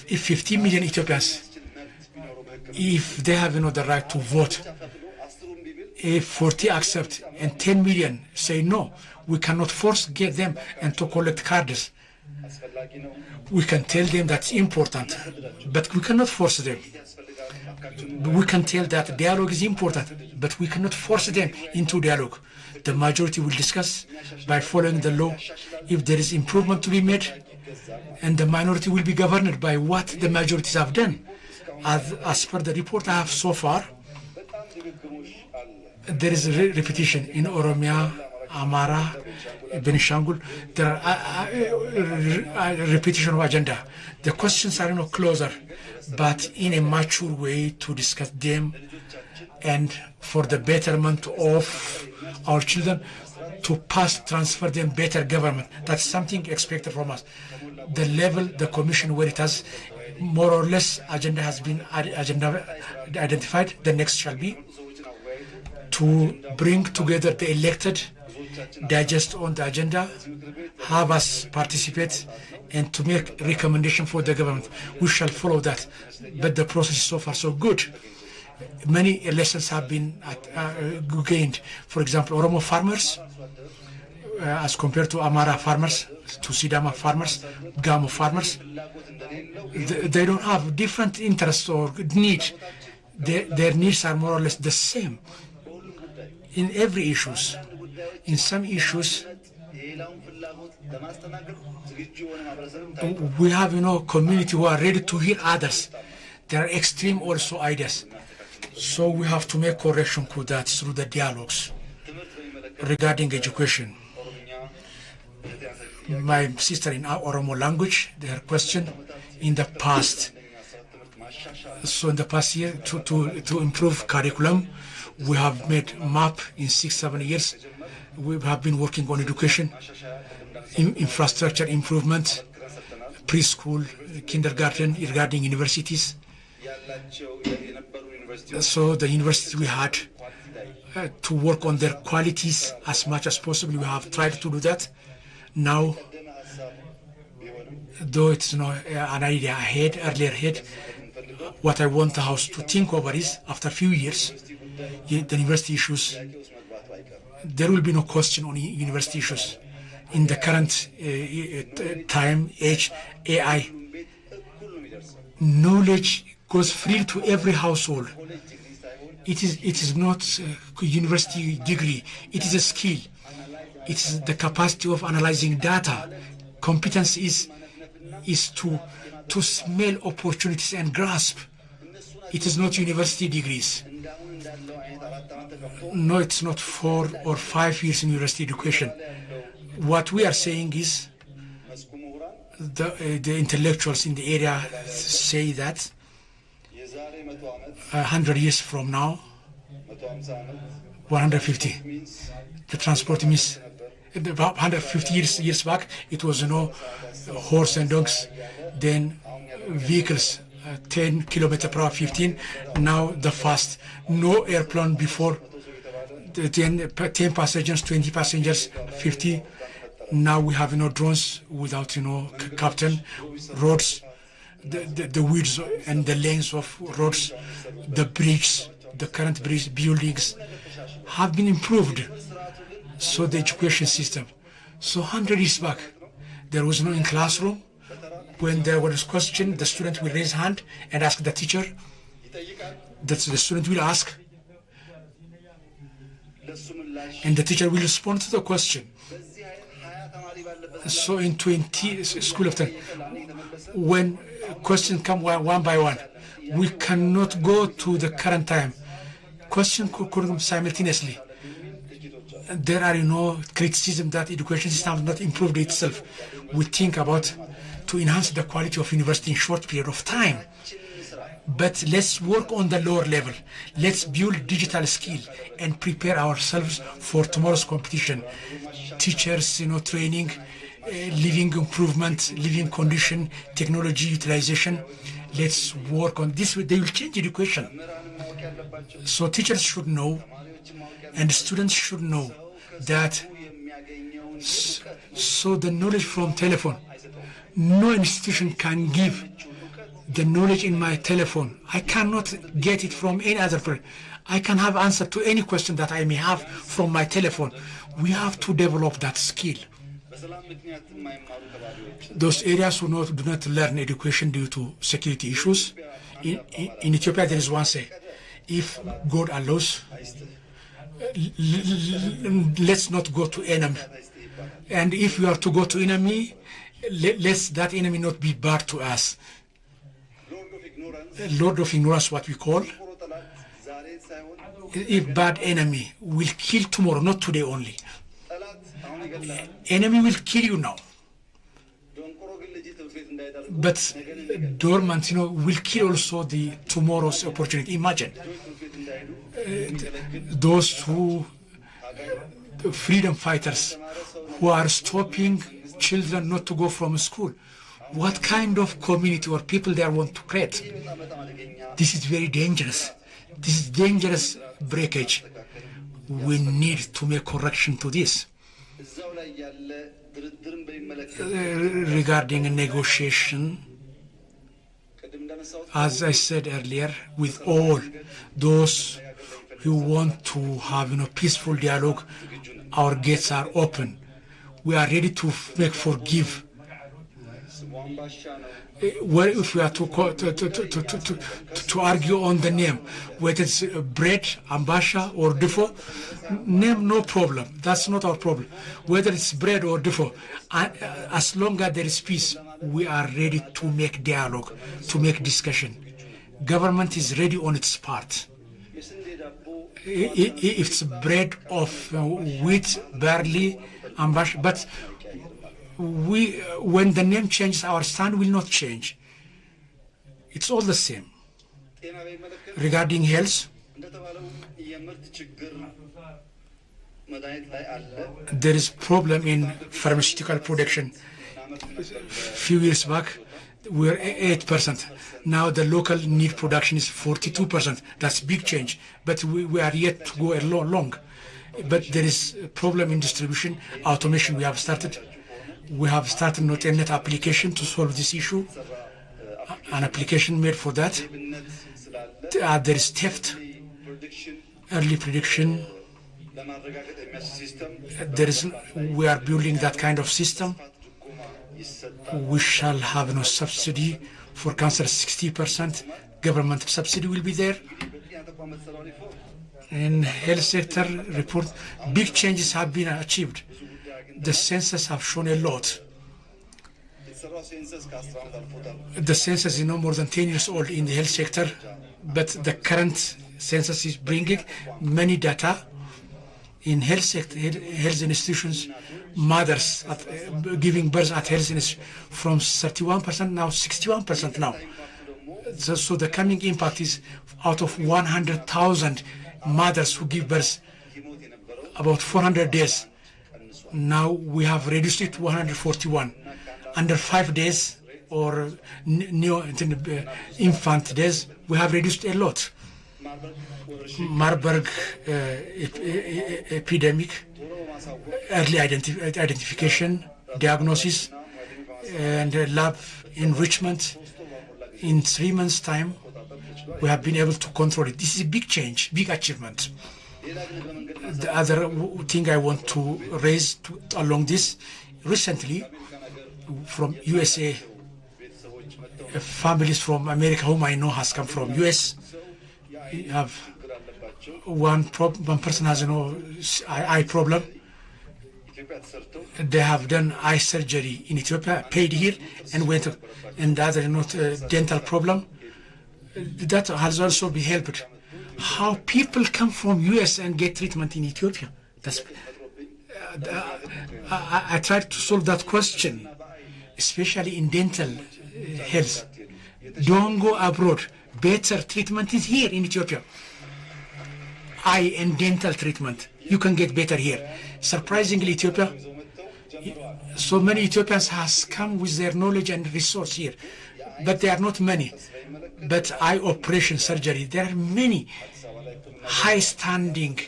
if 15 million Ethiopians, if they have the right to vote, if 40 accept and 10 million say no, we cannot force them and to collect cards. We can tell them that's important, but we cannot force them. We can tell that dialogue is important, but we cannot force them into dialogue. The majority will discuss by following the law if there is improvement to be made, and the minority will be governed by what the majorities have done. As per the report I have so far, there is a repetition in Oromia, Amara, Benishangul, there are repetition of agenda. The questions are closer, but in a mature way to discuss them and for the betterment of our children, to transfer them better government. That's something expected from us. The level, the commission where it has more or less agenda has been identified, the next shall be to bring together the elected, digest on the agenda, have us participate, and to make recommendation for the government. We shall follow that. But the process is so far so good. Many lessons have been gained. For example, Oromo farmers, as compared to Amara farmers, to Sidama farmers, Gamo farmers, they don't have different interests or need. Their needs are more or less the same in every issues. In some issues, we have community who are ready to hear others. There are extreme also ideas. So we have to make correction to that through the dialogues regarding education. My sister in Oromo language, their question in the past. So in the past year, to improve curriculum, we have made map in 6-7 years. We have been working on education, infrastructure improvement, preschool, kindergarten, regarding universities. So the university we had to work on their qualities as much as possible. We have tried to do that. Now, though it's an idea earlier ahead, what I want the House to think over is, after a few years, the university issues, there will be no question on university issues. In the current time, age, AI, knowledge goes free to every household. It is not a university degree, it is a skill. It is the capacity of analyzing data. Competence is to smell opportunities and grasp. It is not university degrees. No, it's not 4 or 5 years in university education. What we are saying is the intellectuals in the area say that 100 years from now, 150, the transport means about 150 years back, it was horse and dogs, then vehicles, 10 kilometers per hour, 15. Now the fast, no airplane before, 10 passengers, 20 passengers, 50. Now we have drones without captain, roads, the width and the length of roads, the bridges, the current bridge buildings have been improved. So the education system. So 100 years back, there was no in classroom. When there was a question, the student will raise hand and ask the teacher. That's the student will ask. And the teacher will respond to the question. So in 20 school of 10, when questions come one by one, we cannot go to the current time. Question could come simultaneously. There are criticism that education system has not improved itself. We think about to enhance the quality of university in short period of time. But let's work on the lower level. Let's build digital skill and prepare ourselves for tomorrow's competition. Teachers, training, living improvement, living condition, technology utilization. Let's work on this. They will change education. So teachers should know, and students should know that. So the knowledge from telephone, no institution can give the knowledge in my telephone. I cannot get it from any other person. I can have answer to any question that I may have from my telephone. We have to develop that skill. Those areas who do not learn education due to security issues. In Ethiopia, there is one say, if God allows, let's not go to enemy. And if we are to go to enemy, let that enemy not be bad to us. Lord of ignorance, what we call. If bad enemy will kill tomorrow, not today only. enemy will kill you now. But dormant, will kill also the tomorrow's opportunity. Imagine those freedom fighters who are stopping children not to go from school. What kind of community or people they want to create? This is very dangerous. This is dangerous breakage. We need to make correction to this. Regarding a negotiation, as I said earlier, with all those who want to have peaceful dialogue, our gates are open. We are ready to make forgive. Well, if we are to argue on the name, whether it's bread, ambasha, or defo, name no problem. That's not our problem. Whether it's bread or defo, as long as there is peace, we are ready to make dialogue, to make discussion. Government is ready on its part. If it's bread of wheat, barley, ambasha, but when the name changes, our stand will not change. It's all the same. Regarding health, there is problem in pharmaceutical production. Few years back, we were 8%. Now the local need production is 42%. That's big change. But we are yet to go along. But there is a problem in distribution. Automation we have started. We have started not a net application to solve this issue. An application made for that. There is theft, early prediction. We are building that kind of system. We shall have no subsidy for cancer, 60%. Government subsidy will be there. In health sector report, big changes have been achieved. The census have shown a lot. The census is no more than 10 years old in the health sector, but the current census is bringing many data in health sector, health institutions, mothers giving birth at health institutions from 31% now 61% now. So the coming impact is out of 100,000 mothers who give birth, about 400 days. Now we have reduced it to 141. Under 5 days or new infant days, we have reduced a lot. Marburg epidemic, early identification, diagnosis, and lab enrichment. In 3 months' time, we have been able to control it. This is a big change, big achievement. The other thing I want to raise along this, recently from USA, families from America whom I know has come from US, have one person has eye problem. They have done eye surgery in Ethiopia, paid here, and went, and the other dental problem. That has also been helped. How people come from US and get treatment in Ethiopia? That's I tried to solve that question, especially in dental health. Don't go abroad. Better treatment is here in Ethiopia. Eye and dental treatment, you can get better here. Surprisingly, Ethiopia, so many Ethiopians has come with their knowledge and resource here, but they are not many. But eye operation surgery, there are many high-standing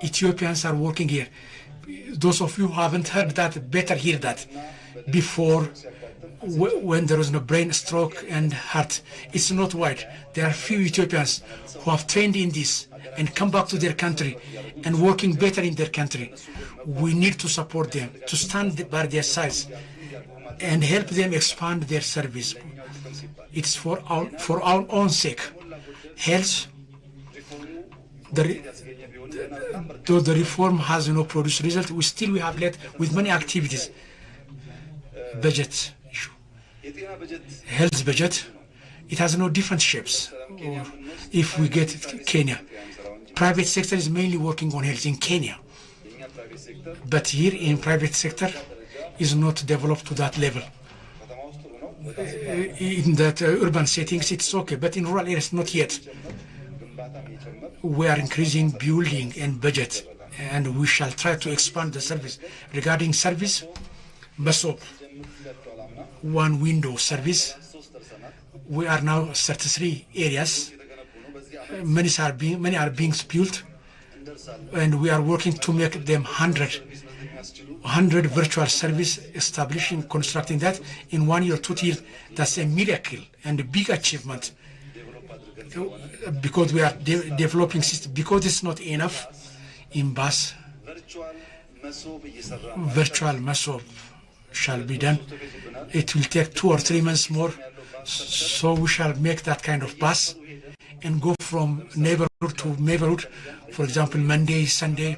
Ethiopians are working here. Those of you who haven't heard that, better hear that. Before, when there was no brain stroke and heart, it's not wide. There are few Ethiopians who have trained in this and come back to their country and working better in their country. We need to support them, to stand by their sides and help them expand their service. It's for our own sake. Health, though the reform has no produced result, we have led with many activities. Budget issue, health budget, it has no different shapes. Or if we get Kenya, private sector is mainly working on health in Kenya. But here in private sector is not developed to that level. In that urban settings it's okay, but in rural areas not yet. We are increasing building and budget, and we shall try to expand the service. Regarding service, Masob, one window service, we are now 33 areas. Many are being built, and we are working to make them 100 virtual service, establishing, constructing that in 1 year, 2 years. That's a miracle and a big achievement, because we are developing system. Because it's not enough in bus, virtual Masob shall be done. It will take 2 or 3 months more, so we shall make that kind of bus and go from neighborhood to neighborhood, for example, Monday, Sunday,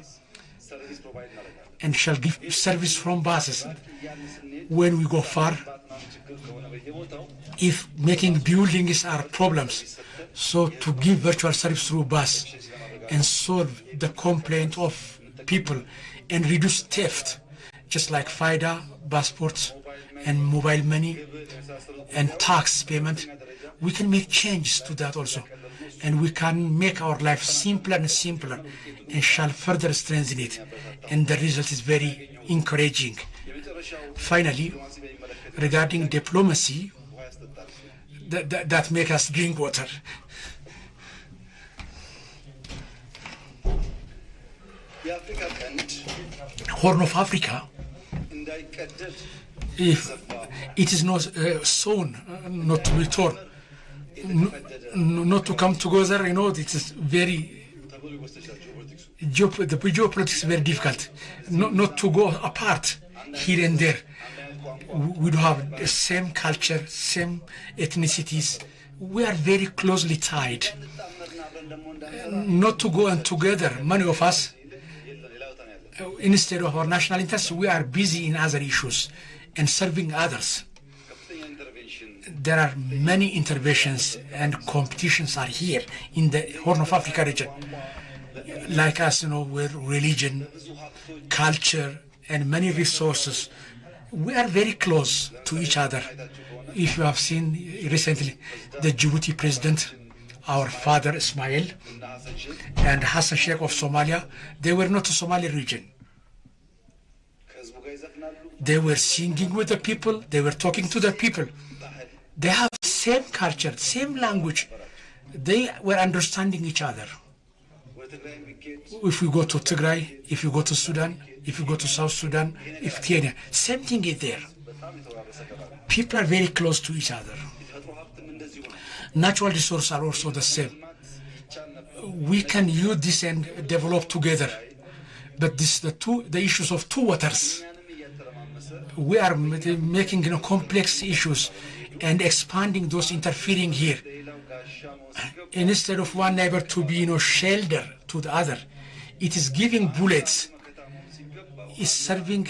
and shall give service from buses. When we go far, if making buildings are problems, so to give virtual service through bus and solve the complaint of people and reduce theft, just like FIDA, passports, and mobile money, and tax payment. We can make changes to that also, and we can make our life simpler and simpler, and shall further strengthen it, and the result is very encouraging. Finally, regarding diplomacy, that make us drink water. Horn of Africa, if it is not sown, not to be torn, not to come together, it is very, the geopolitics is very difficult, not to go apart here and there. We do have the same culture, same ethnicities. We are very closely tied. Not to go and together, many of us, instead of our national interests, we are busy in other issues and serving others. There are many interventions and competitions are here in the Horn of Africa region. Like us, with religion, culture, and many resources. We are very close to each other. If you have seen recently, the Djibouti president, our father Ismail, and Hassan Sheikh of Somalia, they were not a Somali region. They were singing with the people, they were talking to the people. They have same culture, same language. They were understanding each other. If we go to Tigray, if you go to Sudan, if you go to South Sudan, if Kenya, same thing is there. People are very close to each other. Natural resources are also the same. We can use this and develop together. But this the issues of two waters. We are making complex issues and expanding those interfering here. Instead of one neighbor to be shelter to the other, it is giving bullets, is serving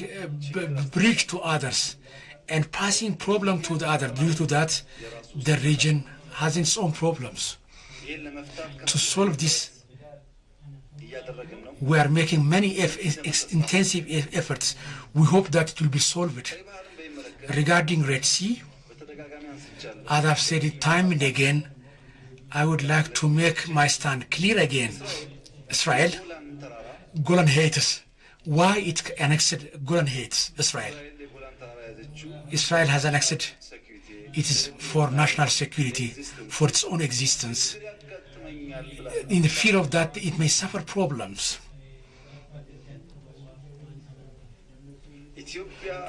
a bridge to others, and passing problem to the other. Due to that, the region has its own problems. To solve this, we are making many intensive efforts. We hope that it will be solved. Regarding Red Sea, as I've said it time and again, I would like to make my stand clear again. Israel, Golan Heights. Why it annexed Golan Heights, Israel? Israel has annexed. It is for national security, for its own existence. In the fear of that, it may suffer problems.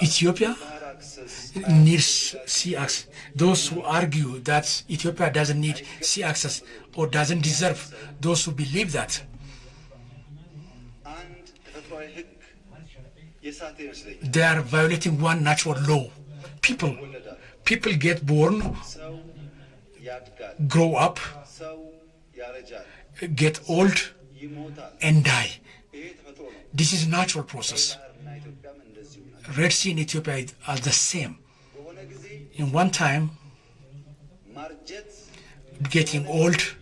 Ethiopia needs sea access. Those who argue that Ethiopia doesn't need sea access or doesn't deserve, those who believe that, they are violating one natural law. People get born, grow up, get old, and die. This is a natural process. Red Sea and Ethiopia are the same. In one time, getting old,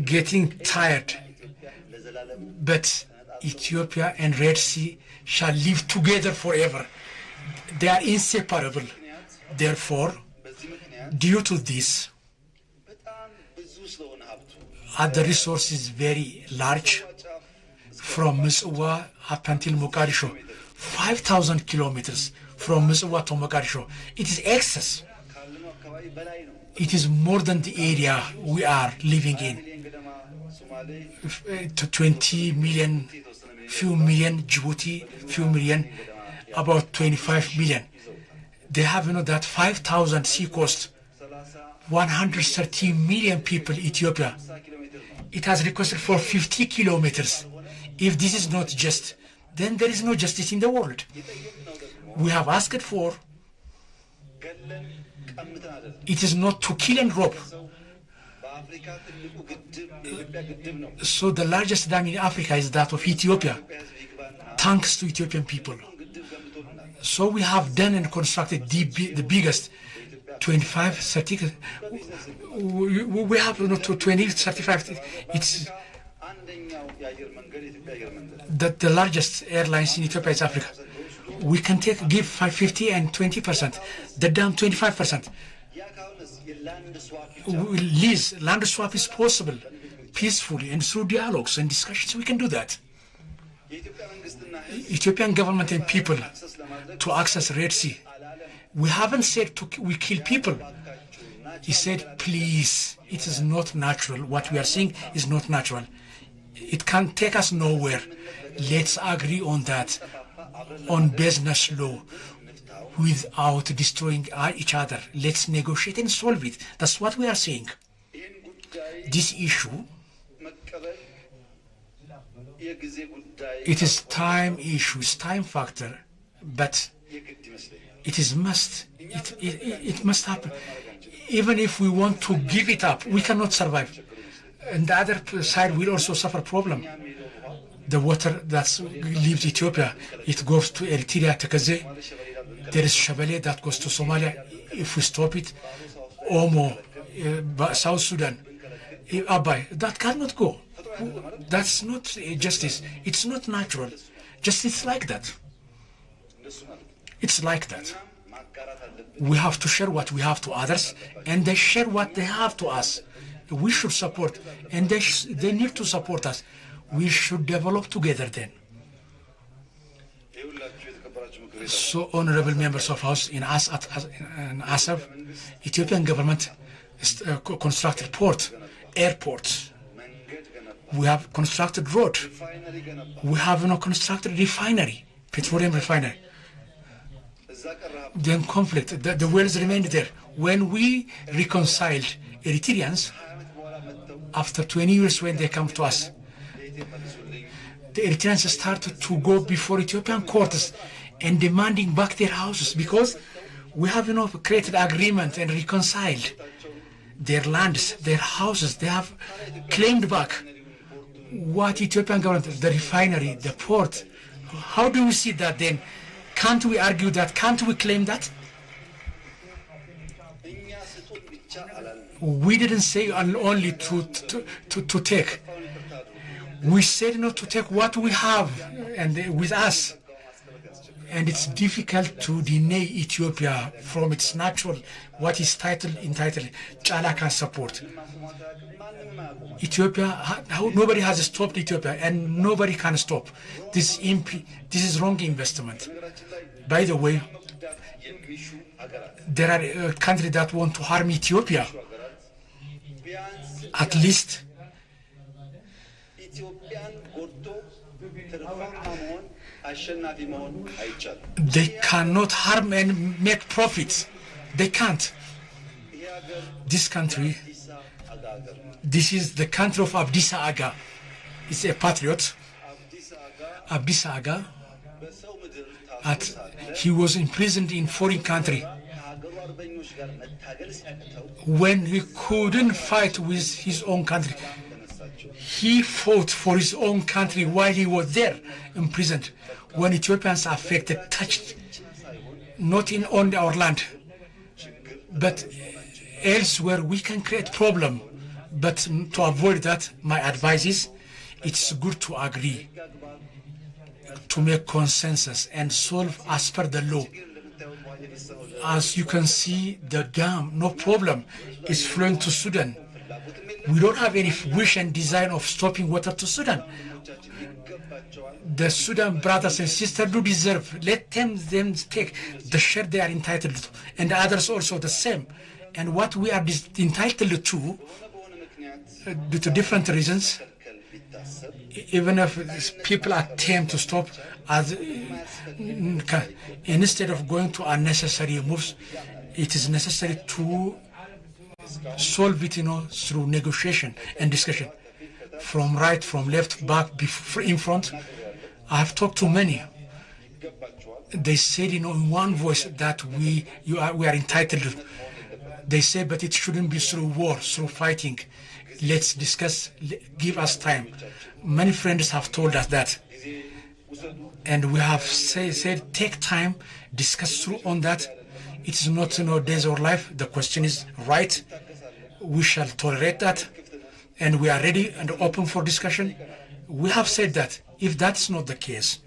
getting tired, but Ethiopia and Red Sea shall live together forever. They are inseparable. Therefore, due to this, other resources very large from Miswa up until Mogadishu, 5,000 kilometers from Miswa to Mogadishu. It is excess. It is more than the area we are living in. To 20 million, few million, Djibouti, few million, about 25 million. They have, that 5,000 sea coast, 130 million people, Ethiopia. It has requested for 50 kilometers. If this is not just, then there is no justice in the world. We have asked for, it is not to kill and rob. So the largest dam in Africa is that of Ethiopia, thanks to Ethiopian people. So we have done and constructed the biggest 25, 30, we have 20, 35, it's the largest airlines in Ethiopia is Africa. We can give 50 and 20%, the dam 25%. Lease, land swap is possible, peacefully and through dialogues and discussions we can do that. Ethiopian government and people to access Red Sea. We haven't said we kill people. He said, please, it is not natural. What we are seeing is not natural. It can take us nowhere. Let's agree on that, on business law, without destroying each other. Let's negotiate and solve it. That's what we are saying. This issue, it is time issue, it's time factor, but it is must. It must happen. Even if we want to give it up, we cannot survive. And the other side will also suffer problem. The water that leaves Ethiopia, it goes to Eritrea, Tekeze. There is Shabelle that goes to Somalia. If we stop it, Omo, South Sudan, Abiy, that cannot go. That's not justice. It's not natural. Justice like that. It's like that. We have to share what we have to others, and they share what they have to us. We should support, and they need to support us. We should develop together then. So, honorable members of House, in Asab, Ethiopian government constructed port, airports. We have constructed road. We have constructed refinery, petroleum refinery. Then conflict, the wells remained there. When we reconciled Eritreans, after 20 years when they come to us, the Eritreans started to go before Ethiopian courts and demanding back their houses, because we have created agreement and reconciled their lands, their houses. They have claimed back what Ethiopian government, the refinery, the port. How do we see that then? Can't we argue that? Can't we claim that? We didn't say only to take. We said not to take what we have and with us. And it's difficult to deny Ethiopia from its natural, what is entitled, Chala can support. Ethiopia, nobody has stopped Ethiopia, and nobody can stop. This is wrong investment. By the way, there are countries that want to harm Ethiopia. At least they cannot harm and make profits. They can't. This country, this is the country of Abdisa Aga. He's a patriot. Abdisa Aga, he was imprisoned in foreign country. When he couldn't fight with his own country, he fought for his own country while he was there imprisoned. When Ethiopians are affected, touched, not in only our land, but elsewhere, we can create problem. But to avoid that, my advice is, it's good to agree, to make consensus and solve as per the law. As you can see, the dam, no problem, is flowing to Sudan. We don't have any wish and desire of stopping water to Sudan. The Sudan brothers and sisters do deserve. Let them take the share they are entitled to, and the others also the same. And what we are entitled to, due to different reasons, even if people attempt to stop, instead of going to unnecessary moves, it is necessary to solve it, through negotiation and discussion, from right, from left, back, in front. I have talked to many. They said, in one voice that we are entitled. They say, but it shouldn't be through war, through fighting. Let's discuss. Give us time. Many friends have told us that, and we have said, take time, discuss through on that. It is not, days or life. The question is right. We shall tolerate that, and we are ready and open for discussion. We have said that. If that's not the case,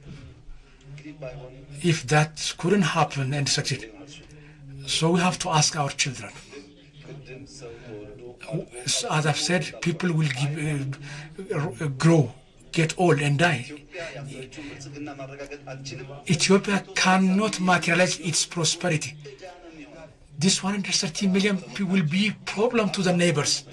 if that couldn't happen and succeed, so we have to ask our children. As I've said, people will grow, get old and die. Ethiopia cannot materialize its prosperity. This 130 million people will be a problem to the neighbors.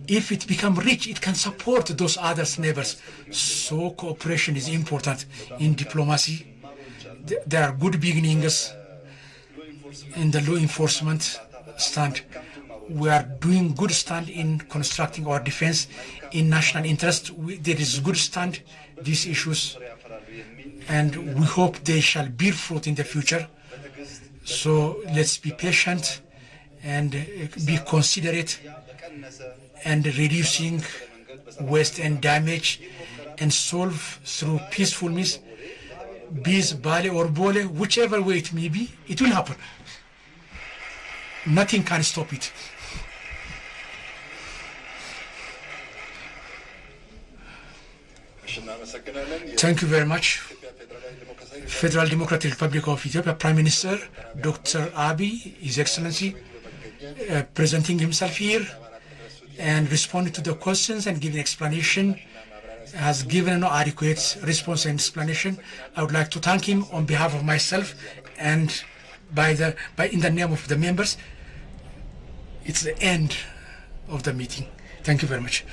If it becomes rich, it can support those other neighbors. So cooperation is important in diplomacy. There are good beginnings in the law enforcement stand. We are doing good stand in constructing our defense in national interest. There is good stand these issues, and we hope they shall bear fruit in the future. So let's be patient and be considerate, and reducing waste and damage, and solve through peaceful means, be Bale or Bole, whichever way it may be, it will happen. Nothing can stop it. Thank you very much. Federal Democratic Republic of Ethiopia Prime Minister Dr. Abiy, His Excellency, presenting himself here and responding to the questions and giving explanation, has given an adequate response and explanation. I would like to thank him on behalf of myself and in the name of the members. It's the end of the meeting. Thank you very much.